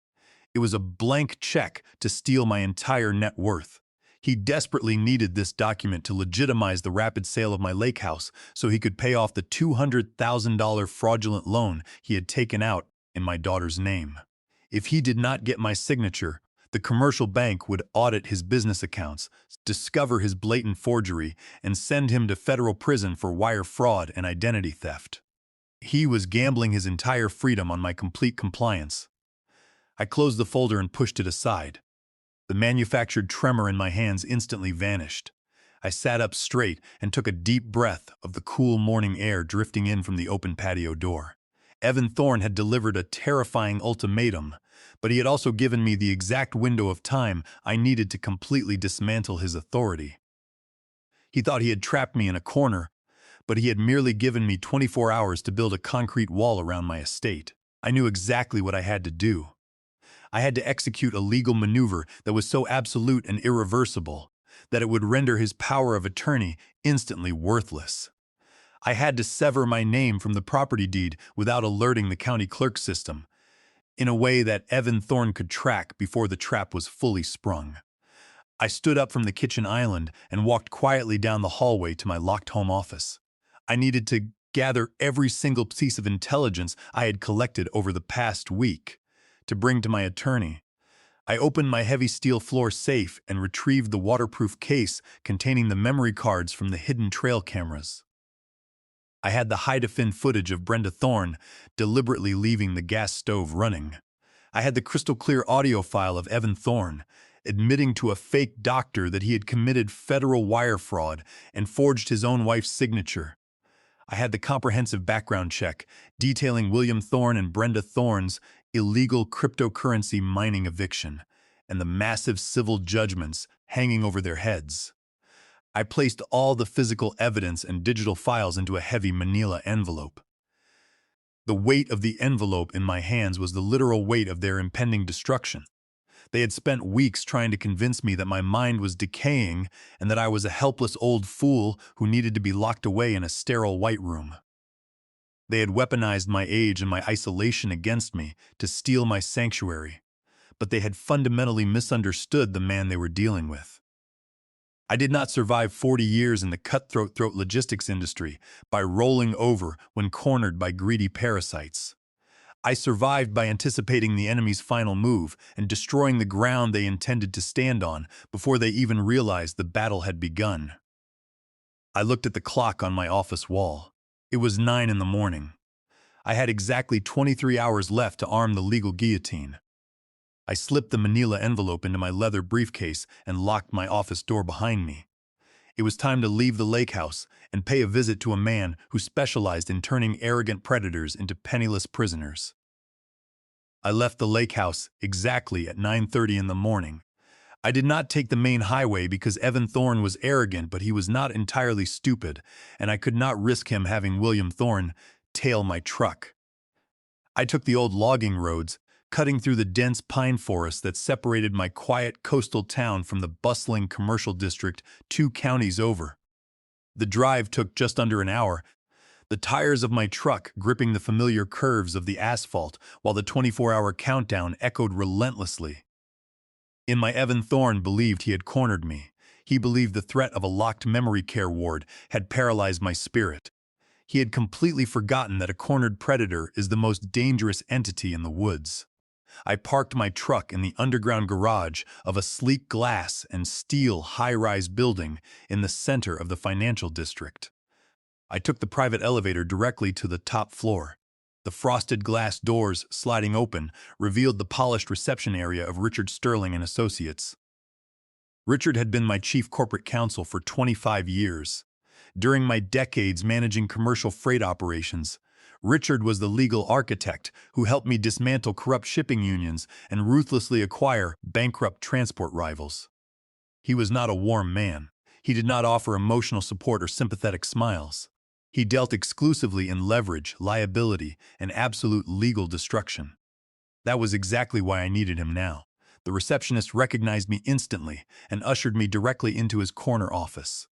It was a blank check to steal my entire net worth. He desperately needed this document to legitimize the rapid sale of my lake house so he could pay off the $200,000 fraudulent loan he had taken out in my daughter's name. If he did not get my signature, the commercial bank would audit his business accounts, discover his blatant forgery, and send him to federal prison for wire fraud and identity theft. He was gambling his entire freedom on my complete compliance. I closed the folder and pushed it aside. The manufactured tremor in my hands instantly vanished. I sat up straight and took a deep breath of the cool morning air drifting in from the open patio door. Evan Thorne had delivered a terrifying ultimatum, but he had also given me the exact window of time I needed to completely dismantle his authority. He thought he had trapped me in a corner, but he had merely given me 24 hours to build a concrete wall around my estate. I knew exactly what I had to do. I had to execute a legal maneuver that was so absolute and irreversible that it would render his power of attorney instantly worthless. I had to sever my name from the property deed without alerting the county clerk system, in a way that Evan Thorne could track before the trap was fully sprung. I stood up from the kitchen island and walked quietly down the hallway to my locked home office. I needed to gather every single piece of intelligence I had collected over the past week to bring to my attorney. I opened my heavy steel floor safe and retrieved the waterproof case containing the memory cards from the hidden trail cameras. I had the high-definition footage of Brenda Thorne deliberately leaving the gas stove running. I had the crystal-clear audio file of Evan Thorne admitting to a fake doctor that he had committed federal wire fraud and forged his own wife's signature. I had the comprehensive background check detailing William Thorne and Brenda Thorne's illegal cryptocurrency mining eviction and the massive civil judgments hanging over their heads. I placed all the physical evidence and digital files into a heavy manila envelope. The weight of the envelope in my hands was the literal weight of their impending destruction. They had spent weeks trying to convince me that my mind was decaying and that I was a helpless old fool who needed to be locked away in a sterile white room. They had weaponized my age and my isolation against me to steal my sanctuary, but they had fundamentally misunderstood the man they were dealing with. I did not survive 40 years in the cutthroat logistics industry by rolling over when cornered by greedy parasites. I survived by anticipating the enemy's final move and destroying the ground they intended to stand on before they even realized the battle had begun. I looked at the clock on my office wall. It was 9 in the morning. I had exactly 23 hours left to arm the legal guillotine. I slipped the manila envelope into my leather briefcase and locked my office door behind me. It was time to leave the lake house and pay a visit to a man who specialized in turning arrogant predators into penniless prisoners. I left the lake house exactly at 9:30 in the morning. I did not take the main highway because Evan Thorne was arrogant, but he was not entirely stupid, and I could not risk him having William Thorne tail my truck. I took the old logging roads, cutting through the dense pine forest that separated my quiet coastal town from the bustling commercial district 2 counties over. The drive took just under an hour, the tires of my truck gripping the familiar curves of the asphalt while the 24-hour countdown echoed relentlessly. In my Evan Thorne believed he had cornered me. He believed the threat of a locked memory care ward had paralyzed my spirit. He had completely forgotten that a cornered predator is the most dangerous entity in the woods. I parked my truck in the underground garage of a sleek glass and steel high-rise building in the center of the financial district. I took the private elevator directly to the top floor. The frosted glass doors sliding open revealed the polished reception area of Richard Sterling and Associates. Richard had been my chief corporate counsel for 25 years. During my decades managing commercial freight operations, Richard was the legal architect who helped me dismantle corrupt shipping unions and ruthlessly acquire bankrupt transport rivals. He was not a warm man. He did not offer emotional support or sympathetic smiles. He dealt exclusively in leverage, liability, and absolute legal destruction. That was exactly why I needed him now. The receptionist recognized me instantly and ushered me directly into his corner office.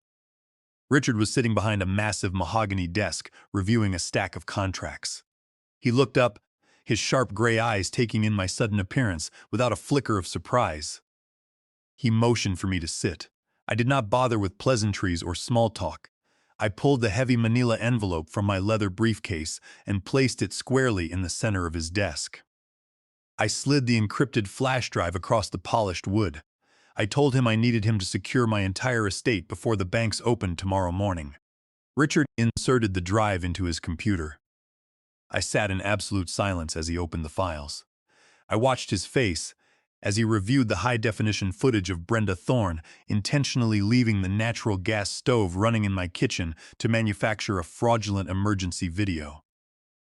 Richard was sitting behind a massive mahogany desk, reviewing a stack of contracts. He looked up, his sharp gray eyes taking in my sudden appearance without a flicker of surprise. He motioned for me to sit. I did not bother with pleasantries or small talk. I pulled the heavy manila envelope from my leather briefcase and placed it squarely in the center of his desk. I slid the encrypted flash drive across the polished wood. I told him I needed him to secure my entire estate before the banks opened tomorrow morning. Richard inserted the drive into his computer. I sat in absolute silence as he opened the files. I watched his face as he reviewed the high-definition footage of Brenda Thorne intentionally leaving the natural gas stove running in my kitchen to manufacture a fraudulent emergency video.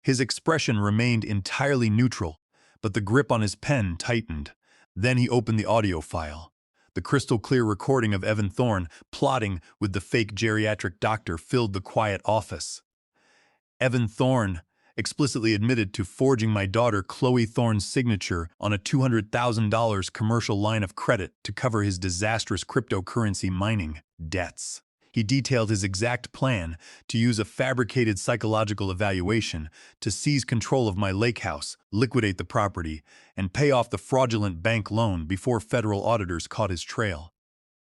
His expression remained entirely neutral, but the grip on his pen tightened. Then he opened the audio file. The crystal-clear recording of Evan Thorne plotting with the fake geriatric doctor filled the quiet office. Evan Thorne explicitly admitted to forging my daughter Chloe Thorne's signature on a $200,000 commercial line of credit to cover his disastrous cryptocurrency mining debts. He detailed his exact plan to use a fabricated psychological evaluation to seize control of my lake house, liquidate the property, and pay off the fraudulent bank loan before federal auditors caught his trail.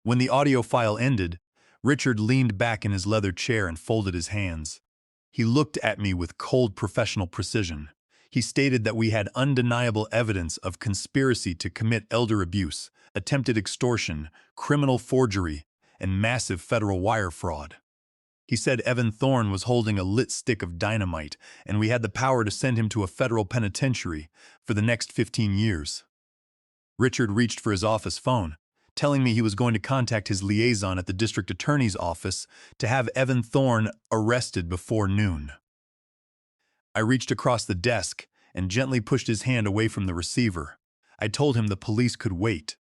When the audio file ended, Richard leaned back in his leather chair and folded his hands. He looked at me with cold professional precision. He stated that we had undeniable evidence of conspiracy to commit elder abuse, attempted extortion, criminal forgery, and massive federal wire fraud. He said Evan Thorne was holding a lit stick of dynamite, and we had the power to send him to a federal penitentiary for the next 15 years. Richard reached for his office phone, telling me he was going to contact his liaison at the district attorney's office to have Evan Thorne arrested before noon. I reached across the desk and gently pushed his hand away from the receiver. I told him the police could wait.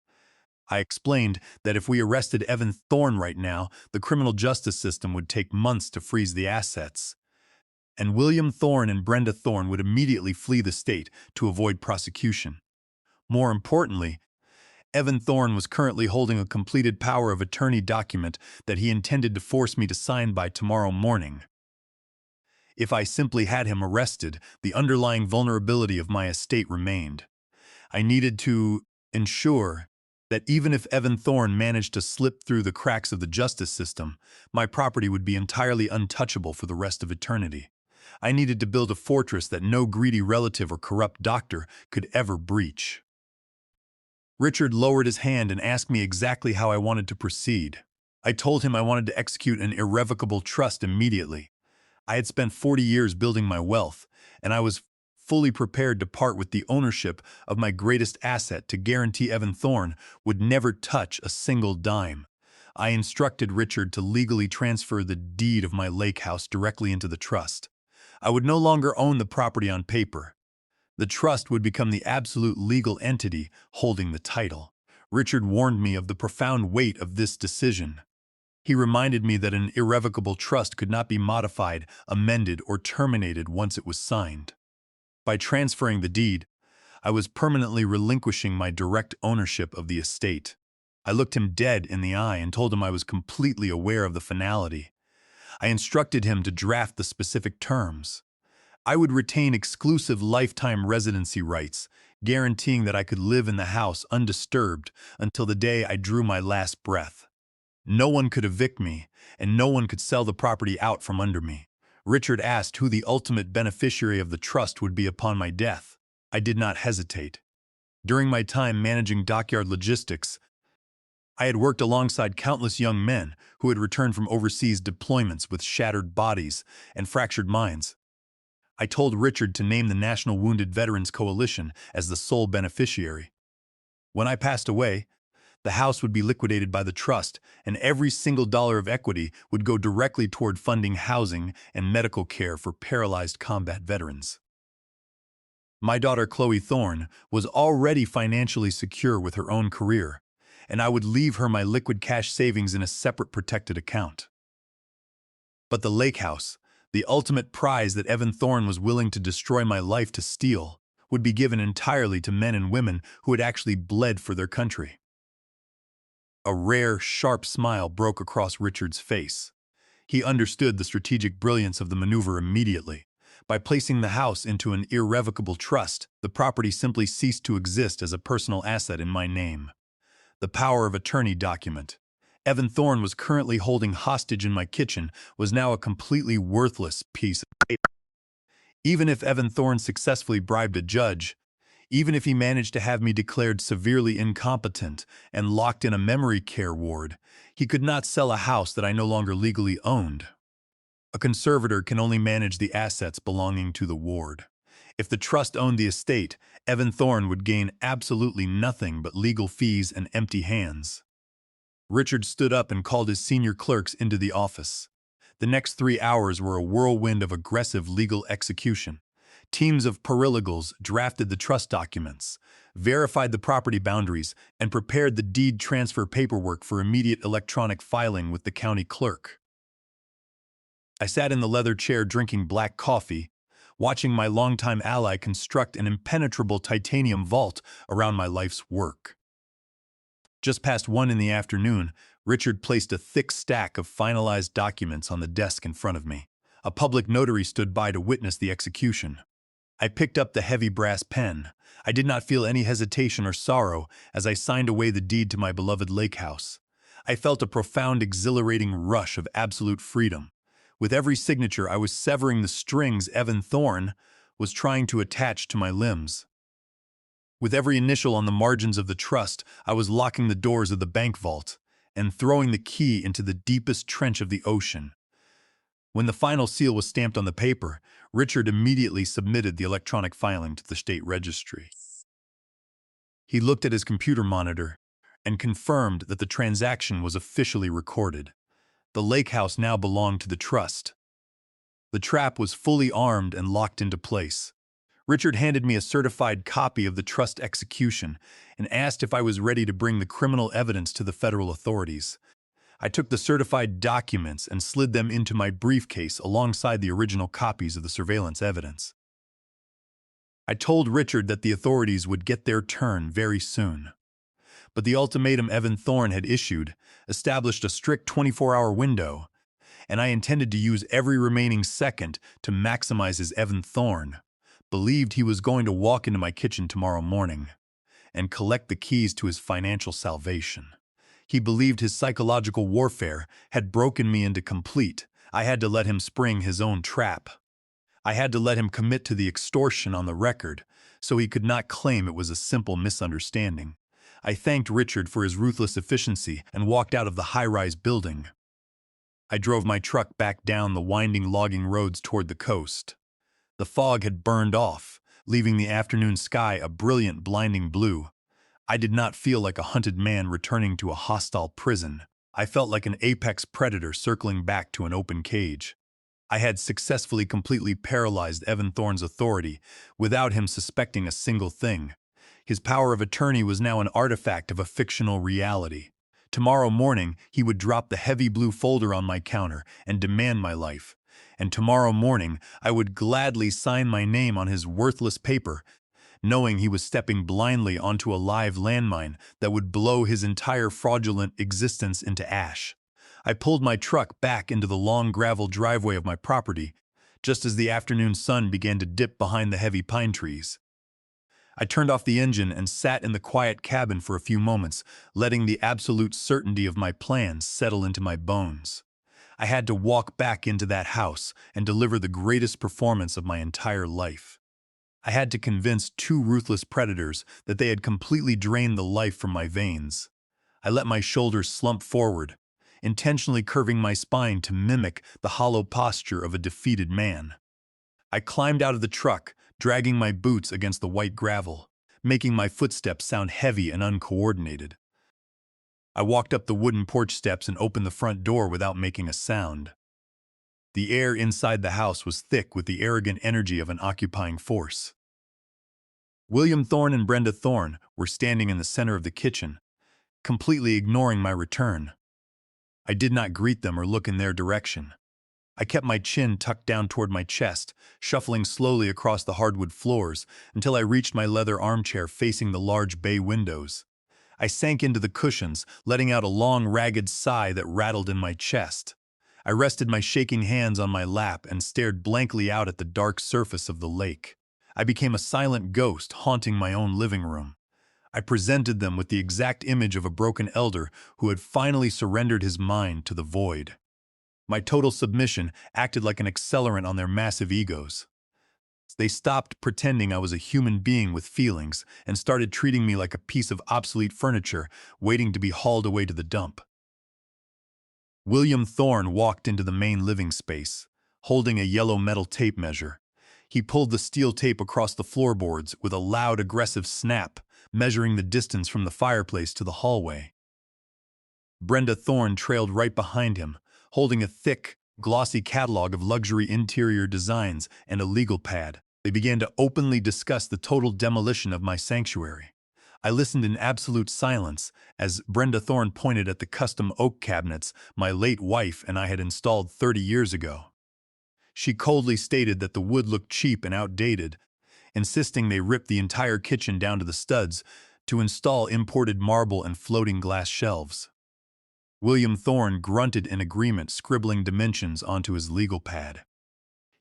I explained that if we arrested Evan Thorne right now, the criminal justice system would take months to freeze the assets, and William Thorne and Brenda Thorne would immediately flee the state to avoid prosecution. More importantly, Evan Thorne was currently holding a completed power of attorney document that he intended to force me to sign by tomorrow morning. If I simply had him arrested, the underlying vulnerability of my estate remained. I needed to ensure that even if Evan Thorne managed to slip through the cracks of the justice system, my property would be entirely untouchable for the rest of eternity. I needed to build a fortress that no greedy relative or corrupt doctor could ever breach. Richard lowered his hand and asked me exactly how I wanted to proceed. I told him I wanted to execute an irrevocable trust immediately. I had spent 40 years building my wealth, and I was fully prepared to part with the ownership of my greatest asset to guarantee Evan Thorne would never touch a single dime. I instructed Richard to legally transfer the deed of my lake house directly into the trust. I would no longer own the property on paper. The trust would become the absolute legal entity holding the title. Richard warned me of the profound weight of this decision. He reminded me that an irrevocable trust could not be modified, amended, or terminated once it was signed. By transferring the deed, I was permanently relinquishing my direct ownership of the estate. I looked him dead in the eye and told him I was completely aware of the finality. I instructed him to draft the specific terms. I would retain exclusive lifetime residency rights, guaranteeing that I could live in the house undisturbed until the day I drew my last breath. No one could evict me, and no one could sell the property out from under me. Richard asked who the ultimate beneficiary of the trust would be upon my death. I did not hesitate. During my time managing dockyard logistics, I had worked alongside countless young men who had returned from overseas deployments with shattered bodies and fractured minds. I told Richard to name the National Wounded Veterans Coalition as the sole beneficiary. When I passed away, the house would be liquidated by the trust, and every single dollar of equity would go directly toward funding housing and medical care for paralyzed combat veterans. My daughter Chloe Thorne was already financially secure with her own career, and I would leave her my liquid cash savings in a separate protected account. But the lake house, the ultimate prize that Evan Thorne was willing to destroy my life to steal, would be given entirely to men and women who had actually bled for their country. A rare, sharp smile broke across Richard's face. He understood the strategic brilliance of the maneuver immediately. By placing the house into an irrevocable trust, the property simply ceased to exist as a personal asset in my name. The power of attorney document Evan Thorne was currently holding hostage in my kitchen was now a completely worthless piece of paper. Even if Evan Thorne successfully bribed a judge, even if he managed to have me declared severely incompetent and locked in a memory care ward, he could not sell a house that I no longer legally owned. A conservator can only manage the assets belonging to the ward. If the trust owned the estate, Evan Thorne would gain absolutely nothing but legal fees and empty hands. Richard stood up and called his senior clerks into the office. The next 3 hours were a whirlwind of aggressive legal execution. Teams of paralegals drafted the trust documents, verified the property boundaries, and prepared the deed transfer paperwork for immediate electronic filing with the county clerk. I sat in the leather chair drinking black coffee, watching my longtime ally construct an impenetrable titanium vault around my life's work. Just past 1 in the afternoon, Richard placed a thick stack of finalized documents on the desk in front of me. A public notary stood by to witness the execution. I picked up the heavy brass pen. I did not feel any hesitation or sorrow as I signed away the deed to my beloved lake house. I felt a profound, exhilarating rush of absolute freedom. With every signature, I was severing the strings Evan Thorne was trying to attach to my limbs. With every initial on the margins of the trust, I was locking the doors of the bank vault and throwing the key into the deepest trench of the ocean. When the final seal was stamped on the paper, Richard immediately submitted the electronic filing to the state registry. He looked at his computer monitor and confirmed that the transaction was officially recorded. The lake house now belonged to the trust. The trap was fully armed and locked into place. Richard handed me a certified copy of the trust execution and asked if I was ready to bring the criminal evidence to the federal authorities. I took the certified documents and slid them into my briefcase alongside the original copies of the surveillance evidence. I told Richard that the authorities would get their turn very soon. But the ultimatum Evan Thorne had issued established a strict 24-hour window, and I intended to use every remaining second to maximize his Evan Thorne believed he was going to walk into my kitchen tomorrow morning and collect the keys to his financial salvation. He believed his psychological warfare had broken me into complete. I had to let him spring his own trap. I had to let him commit to the extortion on the record, so he could not claim it was a simple misunderstanding. I thanked Richard for his ruthless efficiency and walked out of the high-rise building. I drove my truck back down the winding logging roads toward the coast. The fog had burned off, leaving the afternoon sky a brilliant, blinding blue. I did not feel like a hunted man returning to a hostile prison. I felt like an apex predator circling back to an open cage. I had successfully completely paralyzed Evan Thorne's authority without him suspecting a single thing. His power of attorney was now an artifact of a fictional reality. Tomorrow morning, he would drop the heavy blue folder on my counter and demand my life. And tomorrow morning, I would gladly sign my name on his worthless paper, knowing he was stepping blindly onto a live landmine that would blow his entire fraudulent existence into ash. I pulled my truck back into the long gravel driveway of my property, just as the afternoon sun began to dip behind the heavy pine trees. I turned off the engine and sat in the quiet cabin for a few moments, letting the absolute certainty of my plans settle into my bones. I had to walk back into that house and deliver the greatest performance of my entire life. I had to convince two ruthless predators that they had completely drained the life from my veins. I let my shoulders slump forward, intentionally curving my spine to mimic the hollow posture of a defeated man. I climbed out of the truck, dragging my boots against the white gravel, making my footsteps sound heavy and uncoordinated. I walked up the wooden porch steps and opened the front door without making a sound. The air inside the house was thick with the arrogant energy of an occupying force. William Thorne and Brenda Thorne were standing in the center of the kitchen, completely ignoring my return. I did not greet them or look in their direction. I kept my chin tucked down toward my chest, shuffling slowly across the hardwood floors until I reached my leather armchair facing the large bay windows. I sank into the cushions, letting out a long, ragged sigh that rattled in my chest. I rested my shaking hands on my lap and stared blankly out at the dark surface of the lake. I became a silent ghost haunting my own living room. I presented them with the exact image of a broken elder who had finally surrendered his mind to the void. My total submission acted like an accelerant on their massive egos. They stopped pretending I was a human being with feelings and started treating me like a piece of obsolete furniture waiting to be hauled away to the dump. William Thorne walked into the main living space, holding a yellow metal tape measure. He pulled the steel tape across the floorboards with a loud, aggressive snap, measuring the distance from the fireplace to the hallway. Brenda Thorne trailed right behind him, holding a thick, glossy catalog of luxury interior designs and a legal pad. They began to openly discuss the total demolition of my sanctuary. I listened in absolute silence as Brenda Thorne pointed at the custom oak cabinets my late wife and I had installed 30 years ago. She coldly stated that the wood looked cheap and outdated, insisting they rip the entire kitchen down to the studs to install imported marble and floating glass shelves. William Thorne grunted in agreement, scribbling dimensions onto his legal pad.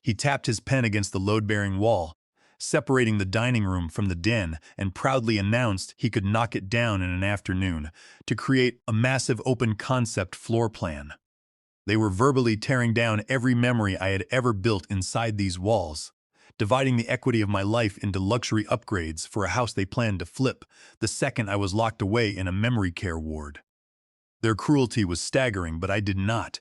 He tapped his pen against the load-bearing wall, separating the dining room from the den, and proudly announced he could knock it down in an afternoon to create a massive open-concept floor plan. They were verbally tearing down every memory I had ever built inside these walls, dividing the equity of my life into luxury upgrades for a house they planned to flip the second I was locked away in a memory care ward. Their cruelty was staggering, but I did not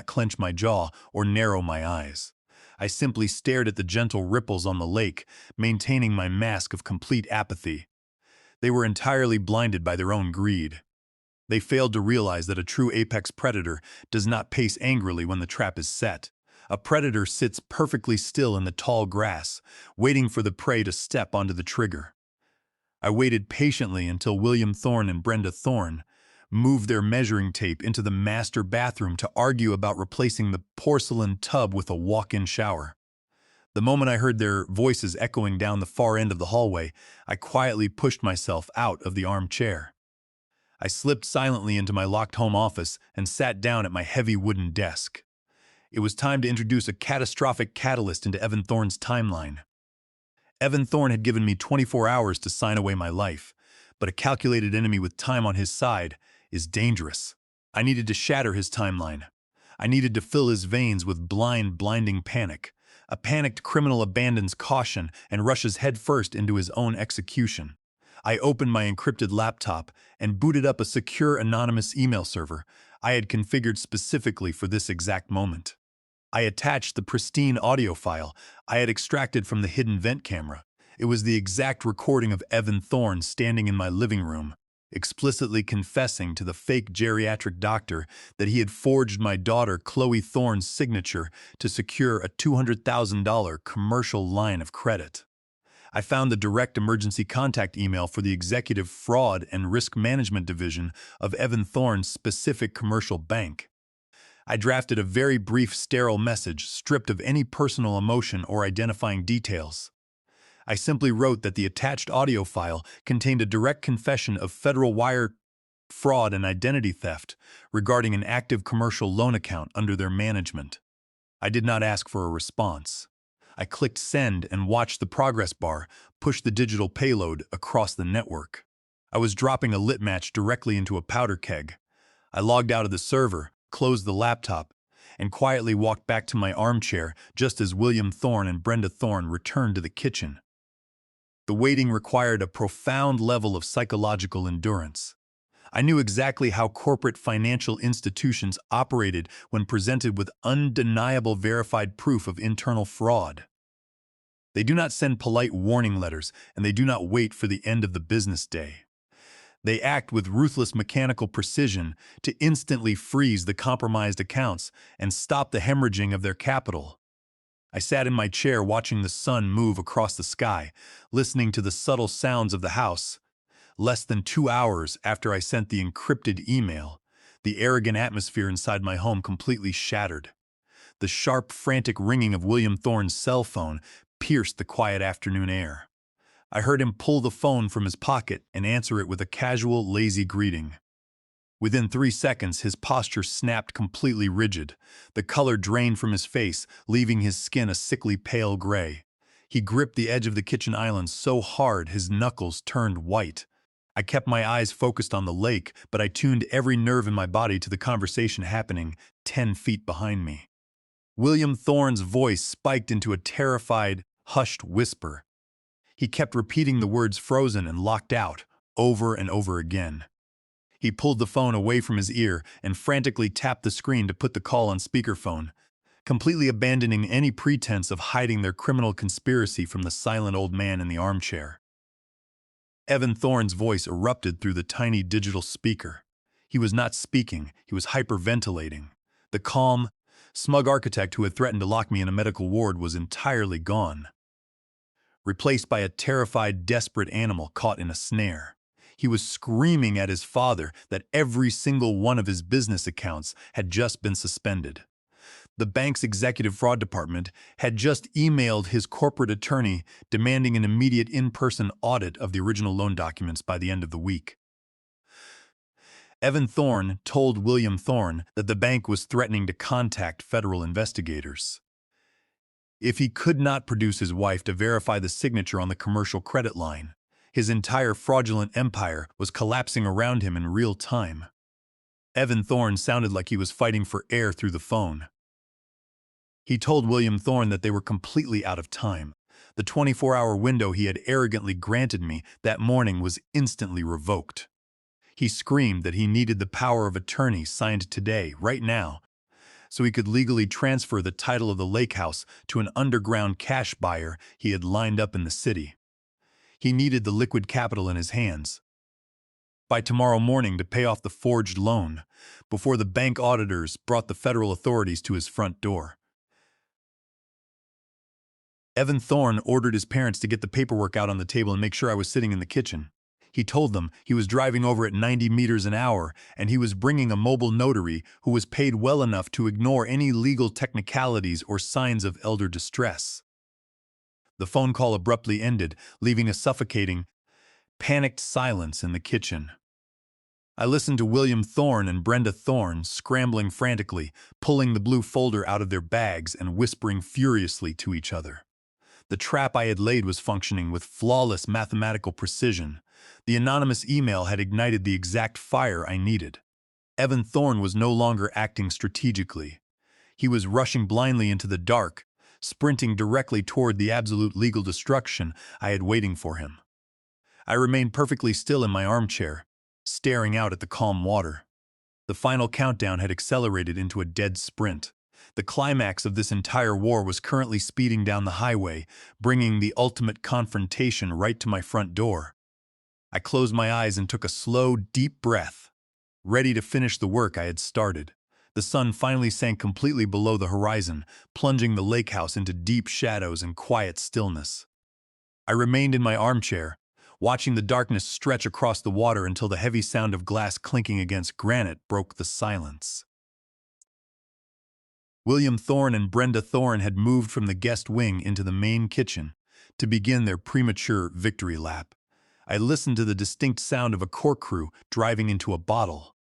clench my jaw or narrow my eyes. I simply stared at the gentle ripples on the lake, maintaining my mask of complete apathy. They were entirely blinded by their own greed. They failed to realize that a true apex predator does not pace angrily when the trap is set. A predator sits perfectly still in the tall grass, waiting for the prey to step onto the trigger. I waited patiently until William Thorne and Brenda Thorne moved their measuring tape into the master bathroom to argue about replacing the porcelain tub with a walk-in shower. The moment I heard their voices echoing down the far end of the hallway, I quietly pushed myself out of the armchair. I slipped silently into my locked home office and sat down at my heavy wooden desk. It was time to introduce a catastrophic catalyst into Evan Thorne's timeline. Evan Thorne had given me 24 hours to sign away my life, but a calculated enemy with time on his side is dangerous. I needed to shatter his timeline. I needed to fill his veins with blind, blinding panic, A panicked criminal abandons caution and rushes headfirst into his own execution. I opened my encrypted laptop and booted up a secure anonymous email server I had configured specifically for this exact moment. I attached the pristine audio file I had extracted from the hidden vent camera. It was the exact recording of Evan Thorne standing in my living room, explicitly confessing to the fake geriatric doctor that he had forged my daughter Chloe Thorne's signature to secure a $200,000 commercial line of credit. I found the direct emergency contact email for the Executive Fraud and Risk Management Division of Evan Thorne's specific commercial bank. I drafted a very brief, sterile message stripped of any personal emotion or identifying details. I simply wrote that the attached audio file contained a direct confession of federal wire fraud and identity theft regarding an active commercial loan account under their management. I did not ask for a response. I clicked send and watched the progress bar push the digital payload across the network. I was dropping a lit match directly into a powder keg. I logged out of the server, closed the laptop, and quietly walked back to my armchair just as William Thorne and Brenda Thorne returned to the kitchen. The waiting required a profound level of psychological endurance. I knew exactly how corporate financial institutions operated when presented with undeniable verified proof of internal fraud. They do not send polite warning letters, and they do not wait for the end of the business day. They act with ruthless mechanical precision to instantly freeze the compromised accounts and stop the hemorrhaging of their capital. I sat in my chair watching the sun move across the sky, listening to the subtle sounds of the house. Less than 2 hours after I sent the encrypted email, the arrogant atmosphere inside my home completely shattered. The sharp, frantic ringing of William Thorne's cell phone pierced the quiet afternoon air. I heard him pull the phone from his pocket and answer it with a casual, lazy greeting. Within 3 seconds, his posture snapped completely rigid. The color drained from his face, leaving his skin a sickly pale gray. He gripped the edge of the kitchen island so hard his knuckles turned white. I kept my eyes focused on the lake, but I tuned every nerve in my body to the conversation happening 10 feet behind me. William Thorne's voice spiked into a terrified, hushed whisper. He kept repeating the words frozen and locked out, over and over again. He pulled the phone away from his ear and frantically tapped the screen to put the call on speakerphone, completely abandoning any pretense of hiding their criminal conspiracy from the silent old man in the armchair. Evan Thorne's voice erupted through the tiny digital speaker. He was not speaking, he was hyperventilating. The calm, smug architect who had threatened to lock me in a medical ward was entirely gone, replaced by a terrified, desperate animal caught in a snare. He was screaming at his father that every single one of his business accounts had just been suspended. The bank's executive fraud department had just emailed his corporate attorney demanding an immediate in-person audit of the original loan documents by the end of the week. Evan Thorne told William Thorne that the bank was threatening to contact federal investigators if he could not produce his wife to verify the signature on the commercial credit line. His entire fraudulent empire was collapsing around him in real time. Evan Thorne sounded like he was fighting for air through the phone. He told William Thorne that they were completely out of time. The 24-hour window he had arrogantly granted me that morning was instantly revoked. He screamed that he needed the power of attorney signed today, right now, so he could legally transfer the title of the lake house to an underground cash buyer he had lined up in the city. He needed the liquid capital in his hands by tomorrow morning to pay off the forged loan before the bank auditors brought the federal authorities to his front door. Evan Thorne ordered his parents to get the paperwork out on the table and make sure I was sitting in the kitchen. He told them he was driving over at 90 meters an hour and he was bringing a mobile notary who was paid well enough to ignore any legal technicalities or signs of elder distress. The phone call abruptly ended, leaving a suffocating, panicked silence in the kitchen. I listened to William Thorne and Brenda Thorne scrambling frantically, pulling the blue folder out of their bags and whispering furiously to each other. The trap I had laid was functioning with flawless mathematical precision. The anonymous email had ignited the exact fire I needed. Evan Thorne was no longer acting strategically. He was rushing blindly into the dark, sprinting directly toward the absolute legal destruction I had waiting for him. I remained perfectly still in my armchair, staring out at the calm water. The final countdown had accelerated into a dead sprint. The climax of this entire war was currently speeding down the highway, bringing the ultimate confrontation right to my front door. I closed my eyes and took a slow, deep breath, ready to finish the work I had started. The sun finally sank completely below the horizon, plunging the lake house into deep shadows and quiet stillness. I remained in my armchair, watching the darkness stretch across the water until the heavy sound of glass clinking against granite broke the silence. William Thorne and Brenda Thorne had moved from the guest wing into the main kitchen to begin their premature victory lap. I listened to the distinct sound of a corkscrew driving into a bottle.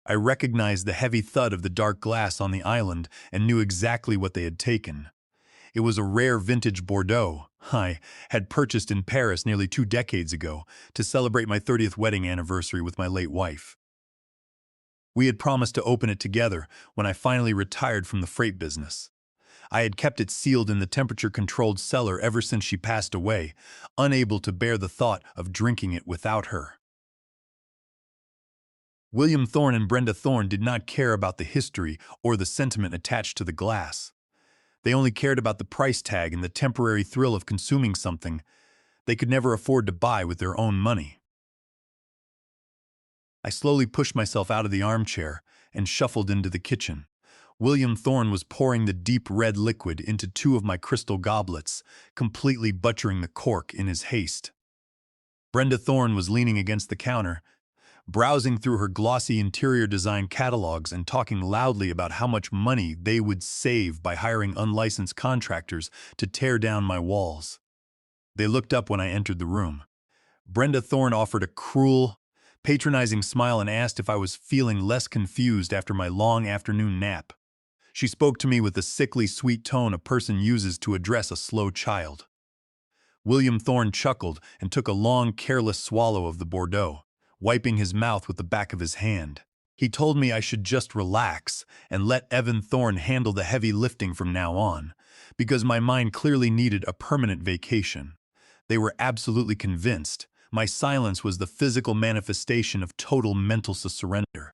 I recognized the heavy thud of the dark glass on the island and knew exactly what they had taken. It was a rare vintage Bordeaux I had purchased in Paris nearly 2 decades ago to celebrate my 30th wedding anniversary with my late wife. We had promised to open it together when I finally retired from the freight business. I had kept it sealed in the temperature-controlled cellar ever since she passed away, unable to bear the thought of drinking it without her. William Thorne and Brenda Thorne did not care about the history or the sentiment attached to the glass. They only cared about the price tag and the temporary thrill of consuming something they could never afford to buy with their own money. I slowly pushed myself out of the armchair and shuffled into the kitchen. William Thorne was pouring the deep red liquid into 2 of my crystal goblets, completely butchering the cork in his haste. Brenda Thorne was leaning against the counter, browsing through her glossy interior design catalogs and talking loudly about how much money they would save by hiring unlicensed contractors to tear down my walls. They looked up when I entered the room. Brenda Thorne offered a cruel, patronizing smile and asked if I was feeling less confused after my long afternoon nap. She spoke to me with the sickly sweet tone a person uses to address a slow child. William Thorne chuckled and took a long, careless swallow of the Bordeaux, wiping his mouth with the back of his hand. He told me I should just relax and let Evan Thorne handle the heavy lifting from now on, because my mind clearly needed a permanent vacation. They were absolutely convinced my silence was the physical manifestation of total mental surrender.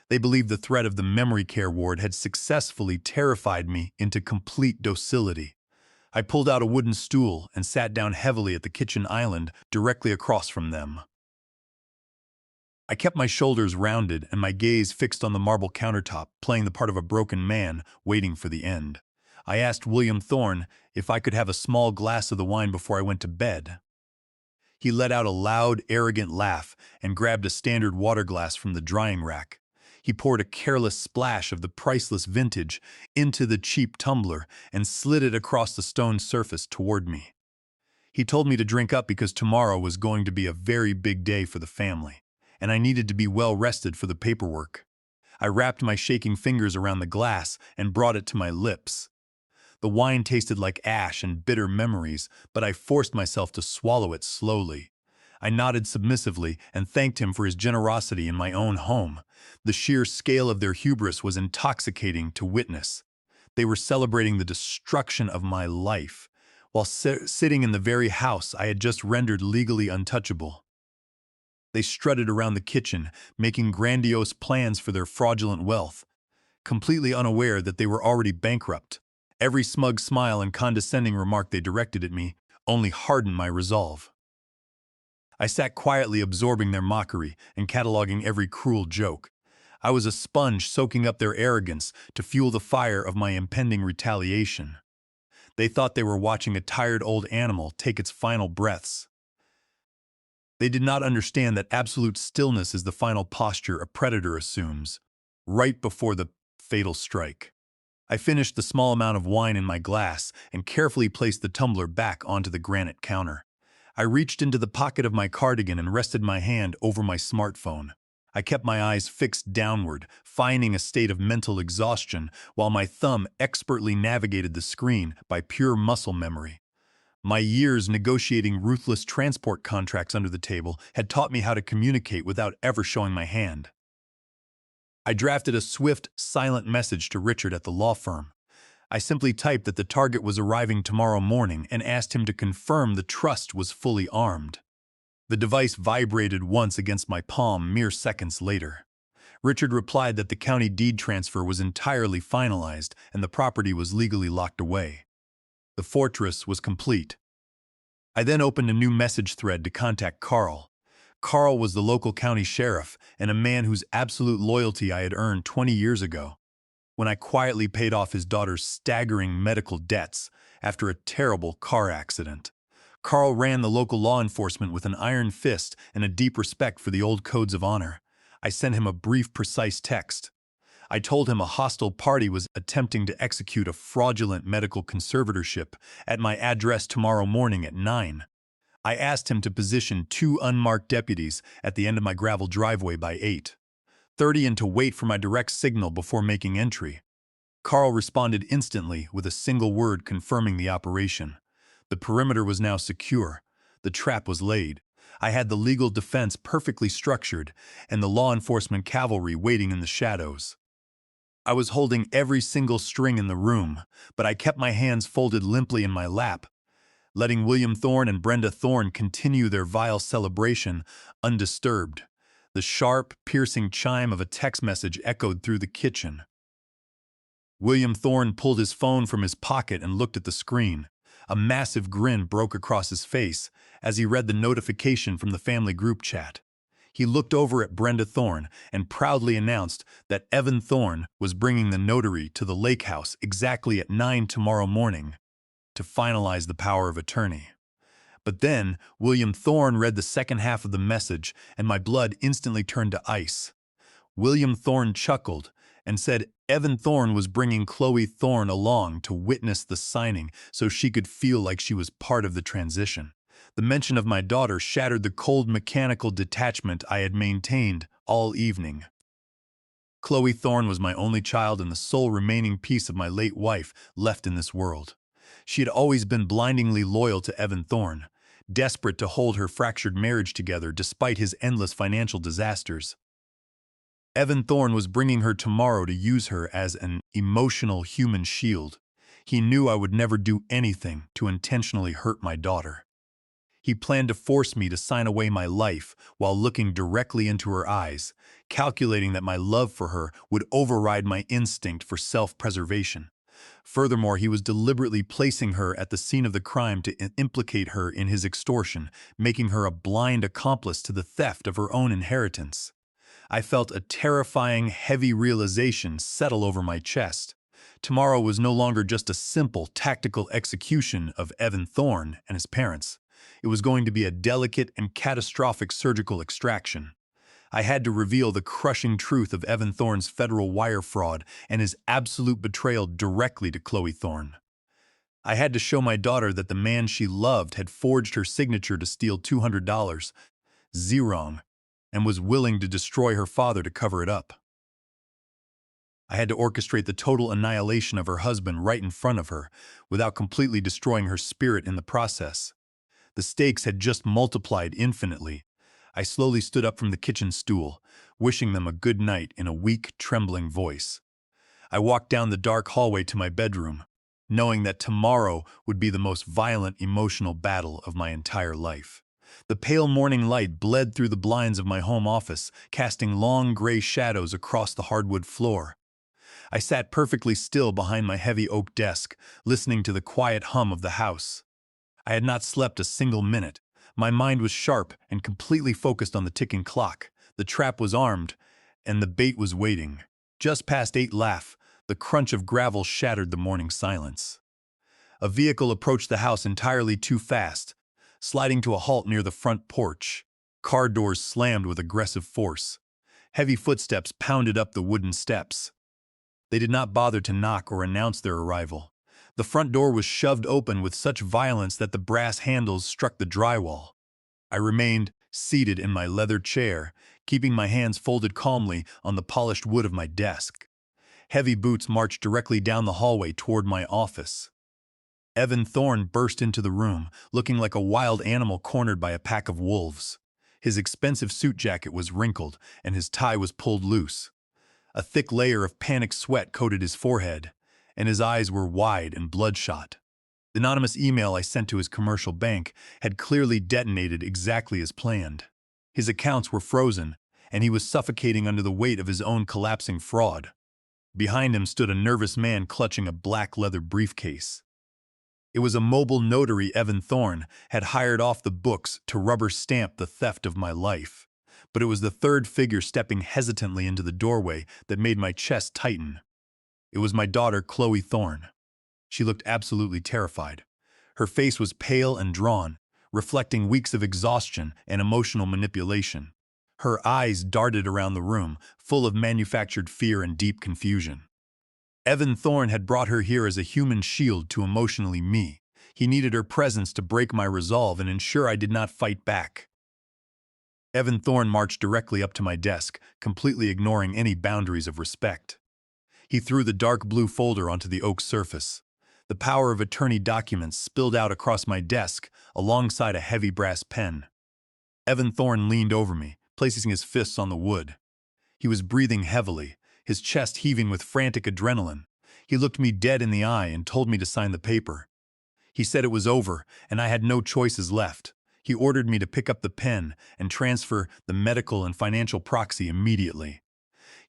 They believed the threat of the memory care ward had successfully terrified me into complete docility. I pulled out a wooden stool and sat down heavily at the kitchen island directly across from them. I kept my shoulders rounded and my gaze fixed on the marble countertop, playing the part of a broken man waiting for the end. I asked William Thorne if I could have a small glass of the wine before I went to bed. He let out a loud, arrogant laugh and grabbed a standard water glass from the drying rack. He poured a careless splash of the priceless vintage into the cheap tumbler and slid it across the stone surface toward me. He told me to drink up because tomorrow was going to be a very big day for the family, and I needed to be well rested for the paperwork. I wrapped my shaking fingers around the glass and brought it to my lips. The wine tasted like ash and bitter memories, but I forced myself to swallow it slowly. I nodded submissively and thanked him for his generosity in my own home. The sheer scale of their hubris was intoxicating to witness. They were celebrating the destruction of my life, while sitting in the very house I had just rendered legally untouchable. They strutted around the kitchen, making grandiose plans for their fraudulent wealth, completely unaware that they were already bankrupt. Every smug smile and condescending remark they directed at me only hardened my resolve. I sat quietly absorbing their mockery and cataloging every cruel joke. I was a sponge soaking up their arrogance to fuel the fire of my impending retaliation. They thought they were watching a tired old animal take its final breaths. They did not understand that absolute stillness is the final posture a predator assumes, right before the fatal strike. I finished the small amount of wine in my glass and carefully placed the tumbler back onto the granite counter. I reached into the pocket of my cardigan and rested my hand over my smartphone. I kept my eyes fixed downward, feigning a state of mental exhaustion, while my thumb expertly navigated the screen by pure muscle memory. My years negotiating ruthless transport contracts under the table had taught me how to communicate without ever showing my hand. I drafted a swift, silent message to Richard at the law firm. I simply typed that the target was arriving tomorrow morning and asked him to confirm the trust was fully armed. The device vibrated once against my palm mere seconds later. Richard replied that the county deed transfer was entirely finalized and the property was legally locked away. The fortress was complete. I then opened a new message thread to contact Carl. Carl was the local county sheriff and a man whose absolute loyalty I had earned 20 years ago, when I quietly paid off his daughter's staggering medical debts after a terrible car accident. Carl ran the local law enforcement with an iron fist and a deep respect for the old codes of honor. I sent him a brief, precise text. I told him a hostile party was attempting to execute a fraudulent medical conservatorship at my address tomorrow morning at 9. I asked him to position 2 unmarked deputies at the end of my gravel driveway by 8:30 and to wait for my direct signal before making entry. Carl responded instantly with a single word confirming the operation. The perimeter was now secure. The trap was laid. I had the legal defense perfectly structured and the law enforcement cavalry waiting in the shadows. I was holding every single string in the room, but I kept my hands folded limply in my lap, letting William Thorne and Brenda Thorne continue their vile celebration undisturbed. The sharp, piercing chime of a text message echoed through the kitchen. William Thorne pulled his phone from his pocket and looked at the screen. A massive grin broke across his face as he read the notification from the family group chat. He looked over at Brenda Thorne and proudly announced that Evan Thorne was bringing the notary to the lake house exactly at 9 tomorrow morning to finalize the power of attorney. But then William Thorne read the second half of the message and my blood instantly turned to ice. William Thorne chuckled and said Evan Thorne was bringing Chloe Thorne along to witness the signing so she could feel like she was part of the transition. The mention of my daughter shattered the cold mechanical detachment I had maintained all evening. Chloe Thorne was my only child and the sole remaining piece of my late wife left in this world. She had always been blindingly loyal to Evan Thorne, desperate to hold her fractured marriage together despite his endless financial disasters. Evan Thorne was bringing her tomorrow to use her as an emotional human shield. He knew I would never do anything to intentionally hurt my daughter. He planned to force me to sign away my life while looking directly into her eyes, calculating that my love for her would override my instinct for self-preservation. Furthermore, he was deliberately placing her at the scene of the crime to implicate her in his extortion, making her a blind accomplice to the theft of her own inheritance. I felt a terrifying, heavy realization settle over my chest. Tomorrow was no longer just a simple, tactical execution of Evan Thorne and his parents. It was going to be a delicate and catastrophic surgical extraction. I had to reveal the crushing truth of Evan Thorne's federal wire fraud and his absolute betrayal directly to Chloe Thorne. I had to show my daughter that the man she loved had forged her signature to steal $200, Zerong, and was willing to destroy her father to cover it up. I had to orchestrate the total annihilation of her husband right in front of her, without completely destroying her spirit in the process. The stakes had just multiplied infinitely. I slowly stood up from the kitchen stool, wishing them a good night in a weak, trembling voice. I walked down the dark hallway to my bedroom, knowing that tomorrow would be the most violent emotional battle of my entire life. The pale morning light bled through the blinds of my home office, casting long gray shadows across the hardwood floor. I sat perfectly still behind my heavy oak desk, listening to the quiet hum of the house. I had not slept a single minute. My mind was sharp and completely focused on the ticking clock. The trap was armed, and the bait was waiting. Just past 8 laugh, the crunch of gravel shattered the morning silence. A vehicle approached the house entirely too fast, sliding to a halt near the front porch. Car doors slammed with aggressive force. Heavy footsteps pounded up the wooden steps. They did not bother to knock or announce their arrival. The front door was shoved open with such violence that the brass handles struck the drywall. I remained seated in my leather chair, keeping my hands folded calmly on the polished wood of my desk. Heavy boots marched directly down the hallway toward my office. Evan Thorne burst into the room, looking like a wild animal cornered by a pack of wolves. His expensive suit jacket was wrinkled, and his tie was pulled loose. A thick layer of panic sweat coated his forehead, and his eyes were wide and bloodshot. The anonymous email I sent to his commercial bank had clearly detonated exactly as planned. His accounts were frozen, and he was suffocating under the weight of his own collapsing fraud. Behind him stood a nervous man clutching a black leather briefcase. It was a mobile notary Evan Thorne had hired off the books to rubber stamp the theft of my life. But it was the third figure stepping hesitantly into the doorway that made my chest tighten. It was my daughter, Chloe Thorne. She looked absolutely terrified. Her face was pale and drawn, reflecting weeks of exhaustion and emotional manipulation. Her eyes darted around the room, full of manufactured fear and deep confusion. Evan Thorne had brought her here as a human shield to emotionally me. He needed her presence to break my resolve and ensure I did not fight back. Evan Thorne marched directly up to my desk, completely ignoring any boundaries of respect. He threw the dark blue folder onto the oak surface. The power of attorney documents spilled out across my desk alongside a heavy brass pen. Evan Thorne leaned over me, placing his fists on the wood. He was breathing heavily, his chest heaving with frantic adrenaline. He looked me dead in the eye and told me to sign the paper. He said it was over, and I had no choices left. He ordered me to pick up the pen and transfer the medical and financial proxy immediately.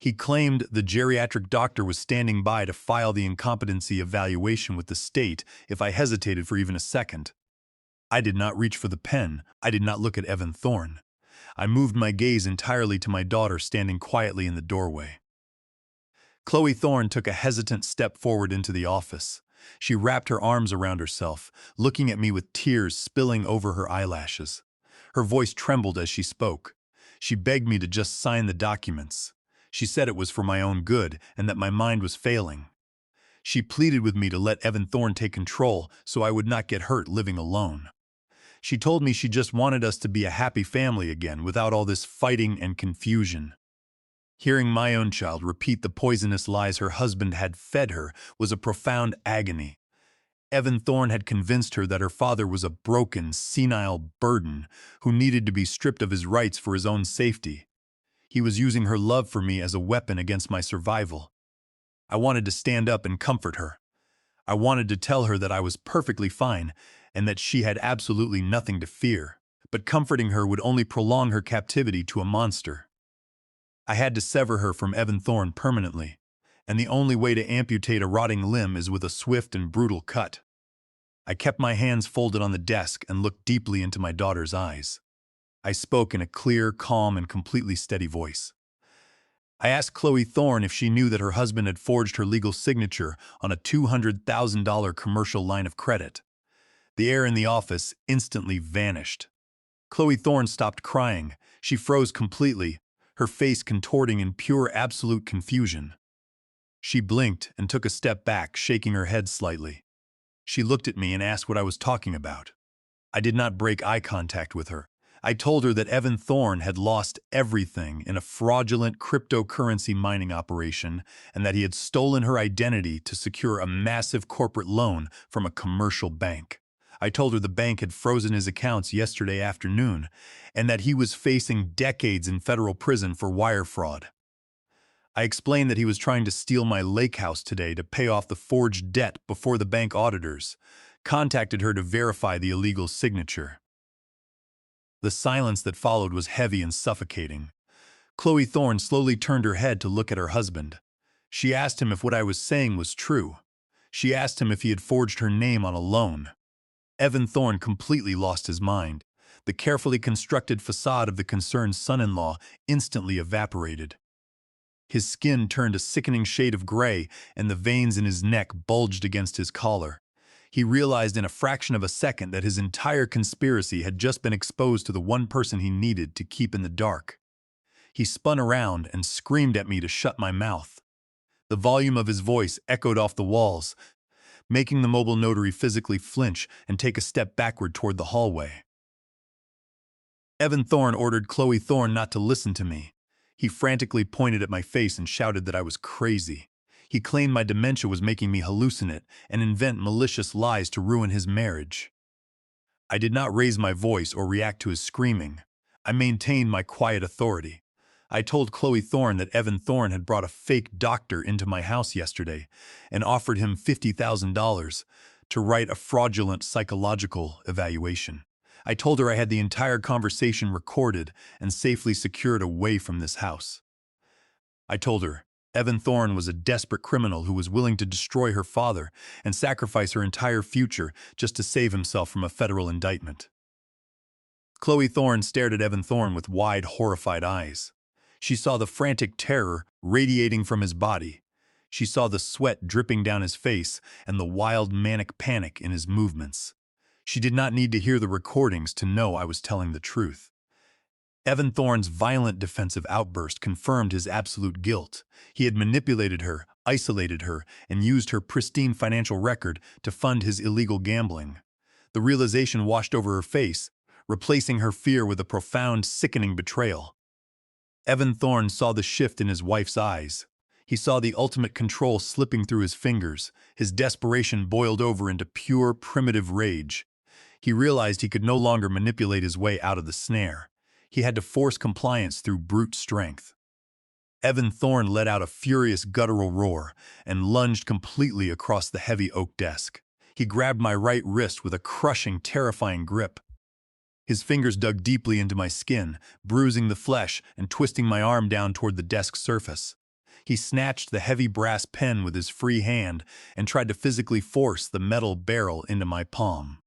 He claimed the geriatric doctor was standing by to file the incompetency evaluation with the state if I hesitated for even a second. I did not reach for the pen. I did not look at Evan Thorne. I moved my gaze entirely to my daughter standing quietly in the doorway. Chloe Thorne took a hesitant step forward into the office. She wrapped her arms around herself, looking at me with tears spilling over her eyelashes. Her voice trembled as she spoke. She begged me to just sign the documents. She said it was for my own good and that my mind was failing. She pleaded with me to let Evan Thorne take control so I would not get hurt living alone. She told me she just wanted us to be a happy family again without all this fighting and confusion. Hearing my own child repeat the poisonous lies her husband had fed her was a profound agony. Evan Thorne had convinced her that her father was a broken, senile burden who needed to be stripped of his rights for his own safety. He was using her love for me as a weapon against my survival. I wanted to stand up and comfort her. I wanted to tell her that I was perfectly fine and that she had absolutely nothing to fear. But comforting her would only prolong her captivity to a monster. I had to sever her from Evan Thorne permanently, and the only way to amputate a rotting limb is with a swift and brutal cut. I kept my hands folded on the desk and looked deeply into my daughter's eyes. I spoke in a clear, calm, and completely steady voice. I asked Chloe Thorne if she knew that her husband had forged her legal signature on a $200,000 commercial line of credit. The air in the office instantly vanished. Chloe Thorne stopped crying. She froze completely, her face contorting in pure absolute confusion. She blinked and took a step back, shaking her head slightly. She looked at me and asked what I was talking about. I did not break eye contact with her. I told her that Evan Thorne had lost everything in a fraudulent cryptocurrency mining operation and that he had stolen her identity to secure a massive corporate loan from a commercial bank. I told her the bank had frozen his accounts yesterday afternoon and that he was facing decades in federal prison for wire fraud. I explained that he was trying to steal my lake house today to pay off the forged debt before the bank auditors contacted her to verify the illegal signature. The silence that followed was heavy and suffocating. Chloe Thorne slowly turned her head to look at her husband. She asked him if what I was saying was true. She asked him if he had forged her name on a loan. Evan Thorne completely lost his mind. The carefully constructed facade of the concerned son-in-law instantly evaporated. His skin turned a sickening shade of gray, and the veins in his neck bulged against his collar. He realized in a fraction of a second that his entire conspiracy had just been exposed to the one person he needed to keep in the dark. He spun around and screamed at me to shut my mouth. The volume of his voice echoed off the walls, making the mobile notary physically flinch and take a step backward toward the hallway. Evan Thorne ordered Chloe Thorne not to listen to me. He frantically pointed at my face and shouted that I was crazy. He claimed my dementia was making me hallucinate and invent malicious lies to ruin his marriage. I did not raise my voice or react to his screaming. I maintained my quiet authority. I told Chloe Thorne that Evan Thorne had brought a fake doctor into my house yesterday and offered him $50,000 to write a fraudulent psychological evaluation. I told her I had the entire conversation recorded and safely secured away from this house. I told her Evan Thorne was a desperate criminal who was willing to destroy her father and sacrifice her entire future just to save himself from a federal indictment. Chloe Thorne stared at Evan Thorne with wide, horrified eyes. She saw the frantic terror radiating from his body. She saw the sweat dripping down his face and the wild, manic panic in his movements. She did not need to hear the recordings to know I was telling the truth. Evan Thorne's violent defensive outburst confirmed his absolute guilt. He had manipulated her, isolated her, and used her pristine financial record to fund his illegal gambling. The realization washed over her face, replacing her fear with a profound, sickening betrayal. Evan Thorne saw the shift in his wife's eyes. He saw the ultimate control slipping through his fingers. His desperation boiled over into pure, primitive rage. He realized he could no longer manipulate his way out of the snare. He had to force compliance through brute strength. Evan Thorne let out a furious guttural roar and lunged completely across the heavy oak desk. He grabbed my right wrist with a crushing, terrifying grip. His fingers dug deeply into my skin, bruising the flesh and twisting my arm down toward the desk surface. He snatched the heavy brass pen with his free hand and tried to physically force the metal barrel into my palm.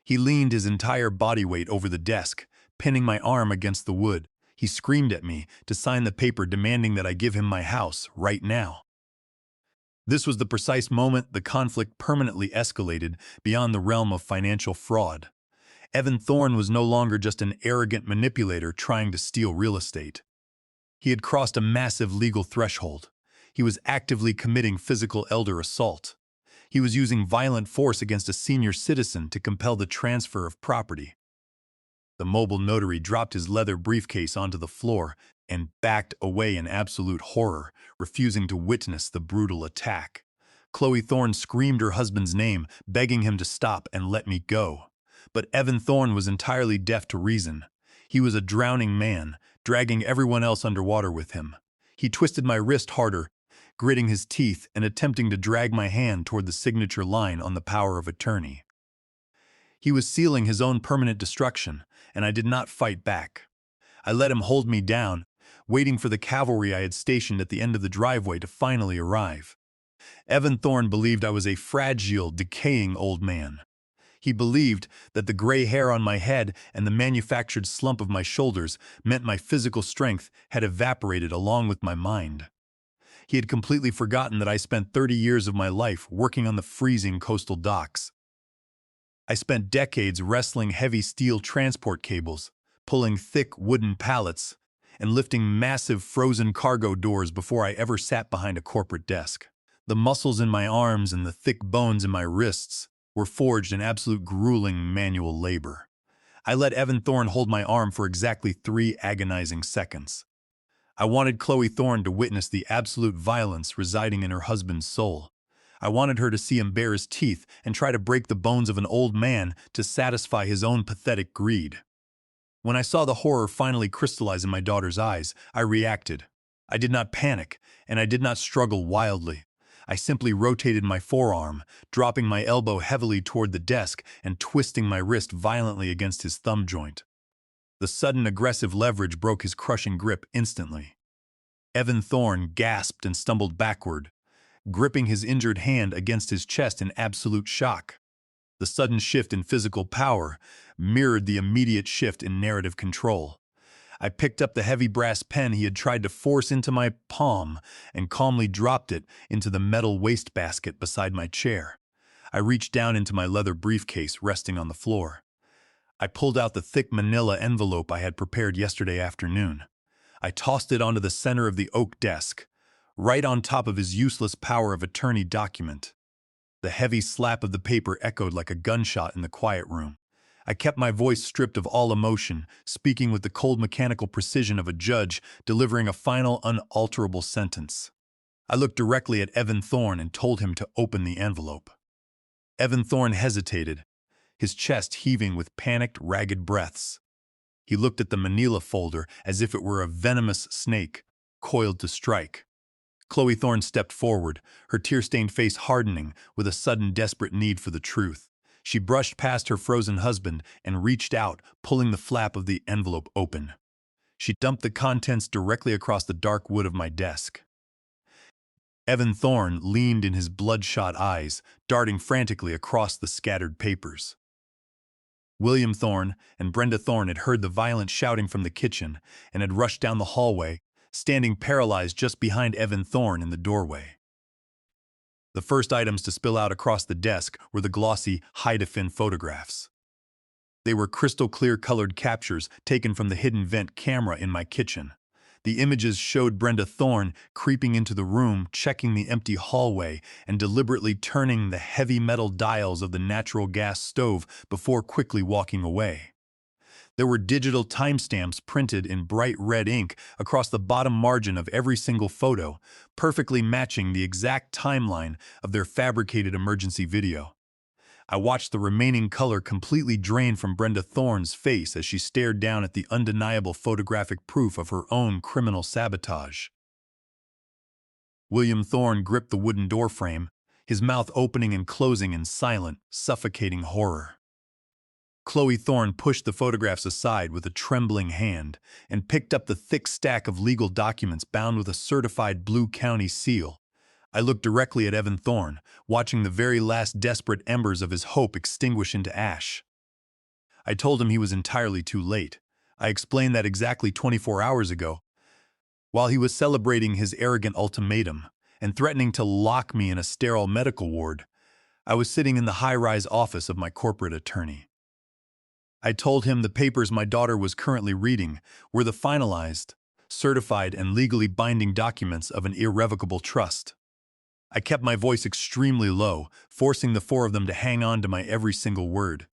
He leaned his entire body weight over the desk, pinning my arm against the wood. He screamed at me to sign the paper demanding that I give him my house right now. This was the precise moment the conflict permanently escalated beyond the realm of financial fraud. Evan Thorne was no longer just an arrogant manipulator trying to steal real estate. He had crossed a massive legal threshold. He was actively committing physical elder assault. He was using violent force against a senior citizen to compel the transfer of property. The mobile notary dropped his leather briefcase onto the floor and backed away in absolute horror, refusing to witness the brutal attack. Chloe Thorne screamed her husband's name, begging him to stop and let me go. But Evan Thorne was entirely deaf to reason. He was a drowning man, dragging everyone else underwater with him. He twisted my wrist harder, gritting his teeth and attempting to drag my hand toward the signature line on the power of attorney. He was sealing his own permanent destruction, and I did not fight back. I let him hold me down, waiting for the cavalry I had stationed at the end of the driveway to finally arrive. Evan Thorne believed I was a fragile, decaying old man. He believed that the gray hair on my head and the manufactured slump of my shoulders meant my physical strength had evaporated along with my mind. He had completely forgotten that I spent 30 years of my life working on the freezing coastal docks. I spent decades wrestling heavy steel transport cables, pulling thick wooden pallets, and lifting massive frozen cargo doors before I ever sat behind a corporate desk. The muscles in my arms and the thick bones in my wrists were forged in absolute grueling manual labor. I let Evan Thorne hold my arm for exactly 3 agonizing seconds. I wanted Chloe Thorne to witness the absolute violence residing in her husband's soul. I wanted her to see him bare his teeth and try to break the bones of an old man to satisfy his own pathetic greed. When I saw the horror finally crystallize in my daughter's eyes, I reacted. I did not panic, and I did not struggle wildly. I simply rotated my forearm, dropping my elbow heavily toward the desk and twisting my wrist violently against his thumb joint. The sudden aggressive leverage broke his crushing grip instantly. Evan Thorne gasped and stumbled backward, gripping his injured hand against his chest in absolute shock. The sudden shift in physical power mirrored the immediate shift in narrative control. I picked up the heavy brass pen he had tried to force into my palm and calmly dropped it into the metal wastebasket beside my chair. I reached down into my leather briefcase resting on the floor. I pulled out the thick manila envelope I had prepared yesterday afternoon. I tossed it onto the center of the oak desk, right on top of his useless power of attorney document. The heavy slap of the paper echoed like a gunshot in the quiet room. I kept my voice stripped of all emotion, speaking with the cold mechanical precision of a judge delivering a final, unalterable sentence. I looked directly at Evan Thorne and told him to open the envelope. Evan Thorne hesitated, his chest heaving with panicked, ragged breaths. He looked at the manila folder as if it were a venomous snake, coiled to strike. Chloe Thorne stepped forward, her tear-stained face hardening with a sudden desperate need for the truth. She brushed past her frozen husband and reached out, pulling the flap of the envelope open. She dumped the contents directly across the dark wood of my desk. Evan Thorne leaned in his bloodshot eyes, darting frantically across the scattered papers. William Thorne and Brenda Thorne had heard the violent shouting from the kitchen and had rushed down the hallway, standing paralyzed just behind Evan Thorne in the doorway. The first items to spill out across the desk were the glossy, high-defin photographs. They were crystal-clear colored captures taken from the hidden vent camera in my kitchen. The images showed Brenda Thorne creeping into the room, checking the empty hallway, and deliberately turning the heavy metal dials of the natural gas stove before quickly walking away. There were digital timestamps printed in bright red ink across the bottom margin of every single photo, perfectly matching the exact timeline of their fabricated emergency video. I watched the remaining color completely drain from Brenda Thorne's face as she stared down at the undeniable photographic proof of her own criminal sabotage. William Thorne gripped the wooden doorframe, his mouth opening and closing in silent, suffocating horror. Chloe Thorne pushed the photographs aside with a trembling hand and picked up the thick stack of legal documents bound with a certified Blue County seal. I looked directly at Evan Thorne, watching the very last desperate embers of his hope extinguish into ash. I told him he was entirely too late. I explained that exactly 24 hours ago, while he was celebrating his arrogant ultimatum and threatening to lock me in a sterile medical ward, I was sitting in the high-rise office of my corporate attorney. I told him the papers my daughter was currently reading were the finalized, certified, and legally binding documents of an irrevocable trust. I kept my voice extremely low, forcing the four of them to hang on to my every single word.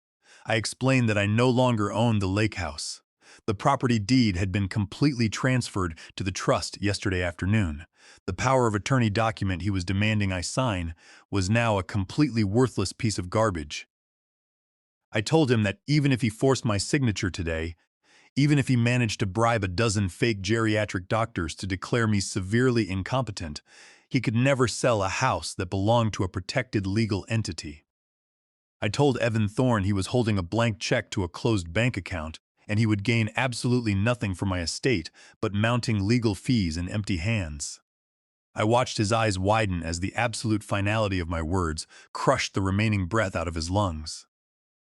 I explained that I no longer owned the lake house. The property deed had been completely transferred to the trust yesterday afternoon. The power of attorney document he was demanding I sign was now a completely worthless piece of garbage. I told him that even if he forced my signature today, even if he managed to bribe a dozen fake geriatric doctors to declare me severely incompetent, he could never sell a house that belonged to a protected legal entity. I told Evan Thorne he was holding a blank check to a closed bank account, and he would gain absolutely nothing from my estate but mounting legal fees and empty hands. I watched his eyes widen as the absolute finality of my words crushed the remaining breath out of his lungs.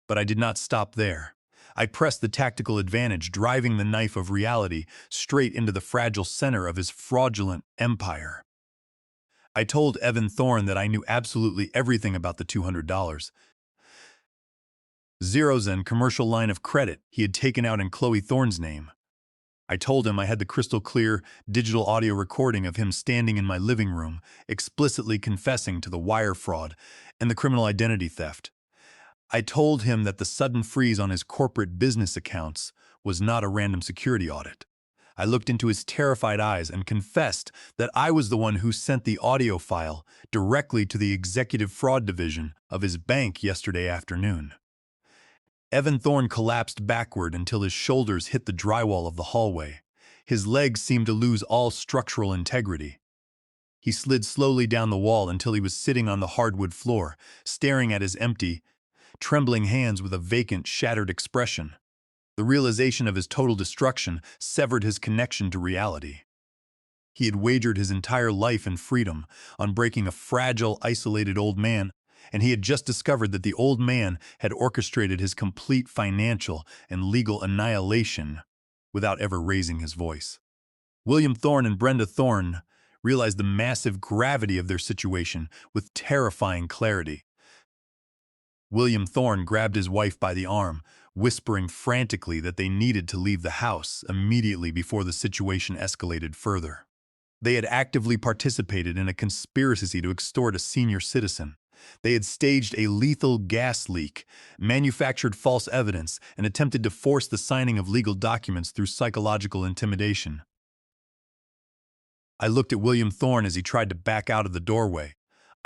But I did not stop there. I pressed the tactical advantage, driving the knife of reality straight into the fragile center of his fraudulent empire. I told Evan Thorne that I knew absolutely everything about the $200. Zeros and commercial line of credit he had taken out in Chloe Thorne's name. I told him I had the crystal-clear digital audio recording of him standing in my living room, explicitly confessing to the wire fraud and the criminal identity theft. I told him that the sudden freeze on his corporate business accounts was not a random security audit. I looked into his terrified eyes and confessed that I was the one who sent the audio file directly to the executive fraud division of his bank yesterday afternoon. Evan Thorne collapsed backward until his shoulders hit the drywall of the hallway. His legs seemed to lose all structural integrity. He slid slowly down the wall until he was sitting on the hardwood floor, staring at his empty, trembling hands with a vacant, shattered expression. The realization of his total destruction severed his connection to reality. He had wagered his entire life and freedom on breaking a fragile, isolated old man, and he had just discovered that the old man had orchestrated his complete financial and legal annihilation without ever raising his voice. William Thorne and Brenda Thorne realized the massive gravity of their situation with terrifying clarity. William Thorne grabbed his wife by the arm, whispering frantically that they needed to leave the house immediately before the situation escalated further. They had actively participated in a conspiracy to extort a senior citizen. They had staged a lethal gas leak, manufactured false evidence, and attempted to force the signing of legal documents through psychological intimidation. I looked at William Thorne as he tried to back out of the doorway.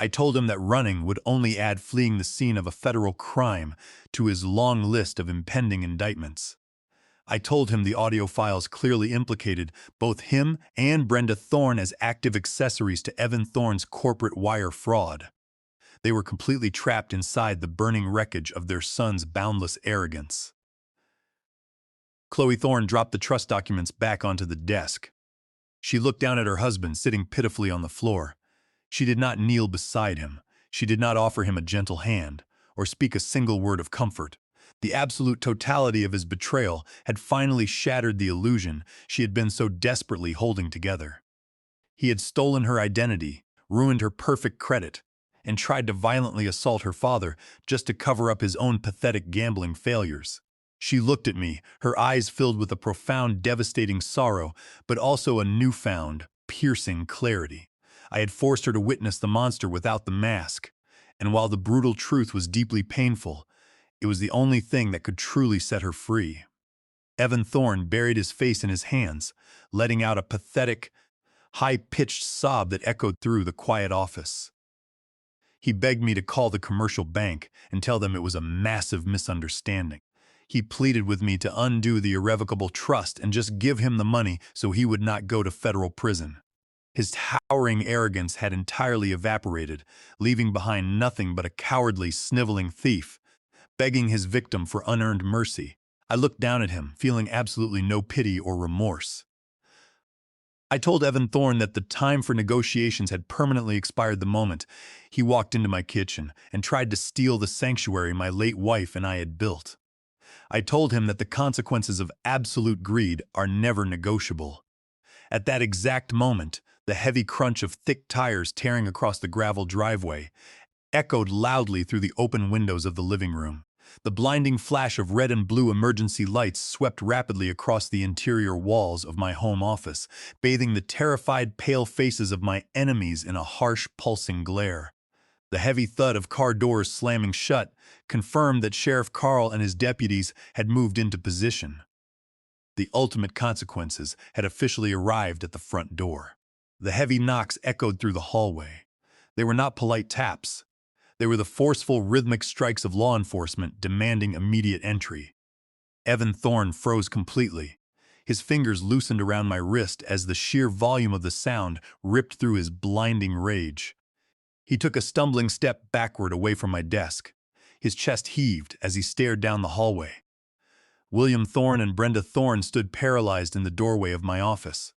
I told him that running would only add fleeing the scene of a federal crime to his long list of impending indictments. I told him the audio files clearly implicated both him and Brenda Thorne as active accessories to Evan Thorne's corporate wire fraud. They were completely trapped inside the burning wreckage of their son's boundless arrogance. Chloe Thorne dropped the trust documents back onto the desk. She looked down at her husband sitting pitifully on the floor. She did not kneel beside him. She did not offer him a gentle hand or speak a single word of comfort. The absolute totality of his betrayal had finally shattered the illusion she had been so desperately holding together. He had stolen her identity, ruined her perfect credit, and tried to violently assault her father just to cover up his own pathetic gambling failures. She looked at me, her eyes filled with a profound, devastating sorrow, but also a newfound, piercing clarity. I had forced her to witness the monster without the mask, and while the brutal truth was deeply painful, it was the only thing that could truly set her free. Evan Thorne buried his face in his hands, letting out a pathetic, high-pitched sob that echoed through the quiet office. He begged me to call the commercial bank and tell them it was a massive misunderstanding. He pleaded with me to undo the irrevocable trust and just give him the money so he would not go to federal prison. His towering arrogance had entirely evaporated, leaving behind nothing but a cowardly, sniveling thief, begging his victim for unearned mercy. I looked down at him, feeling absolutely no pity or remorse. I told Evan Thorne that the time for negotiations had permanently expired the moment he walked into my kitchen and tried to steal the sanctuary my late wife and I had built. I told him that the consequences of absolute greed are never negotiable. At that exact moment, the heavy crunch of thick tires tearing across the gravel driveway echoed loudly through the open windows of the living room. The blinding flash of red and blue emergency lights swept rapidly across the interior walls of my home office, bathing the terrified, pale faces of my enemies in a harsh, pulsing glare. The heavy thud of car doors slamming shut confirmed that Sheriff Carl and his deputies had moved into position. The ultimate consequences had officially arrived at the front door. The heavy knocks echoed through the hallway. They were not polite taps. They were the forceful, rhythmic strikes of law enforcement demanding immediate entry. Evan Thorne froze completely. His fingers loosened around my wrist as the sheer volume of the sound ripped through his blinding rage. He took a stumbling step backward away from my desk. His chest heaved as he stared down the hallway. William Thorne and Brenda Thorne stood paralyzed in the doorway of my office.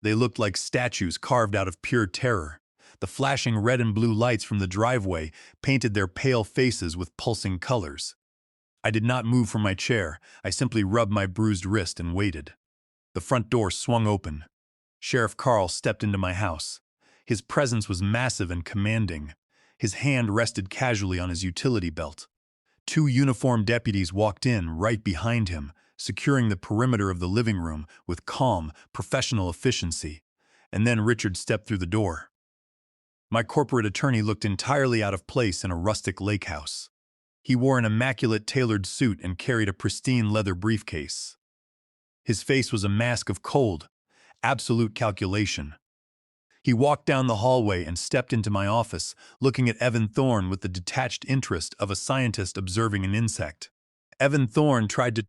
They looked like statues carved out of pure terror. The flashing red and blue lights from the driveway painted their pale faces with pulsing colors. I did not move from my chair. I simply rubbed my bruised wrist and waited. The front door swung open. Sheriff Carl stepped into my house. His presence was massive and commanding. His hand rested casually on his utility belt. Two uniformed deputies walked in right behind him, securing the perimeter of the living room with calm, professional efficiency. And then Richard stepped through the door. My corporate attorney looked entirely out of place in a rustic lake house. He wore an immaculate tailored suit and carried a pristine leather briefcase. His face was a mask of cold, absolute calculation. He walked down the hallway and stepped into my office, looking at Evan Thorne with the detached interest of a scientist observing an insect. Evan Thorne tried to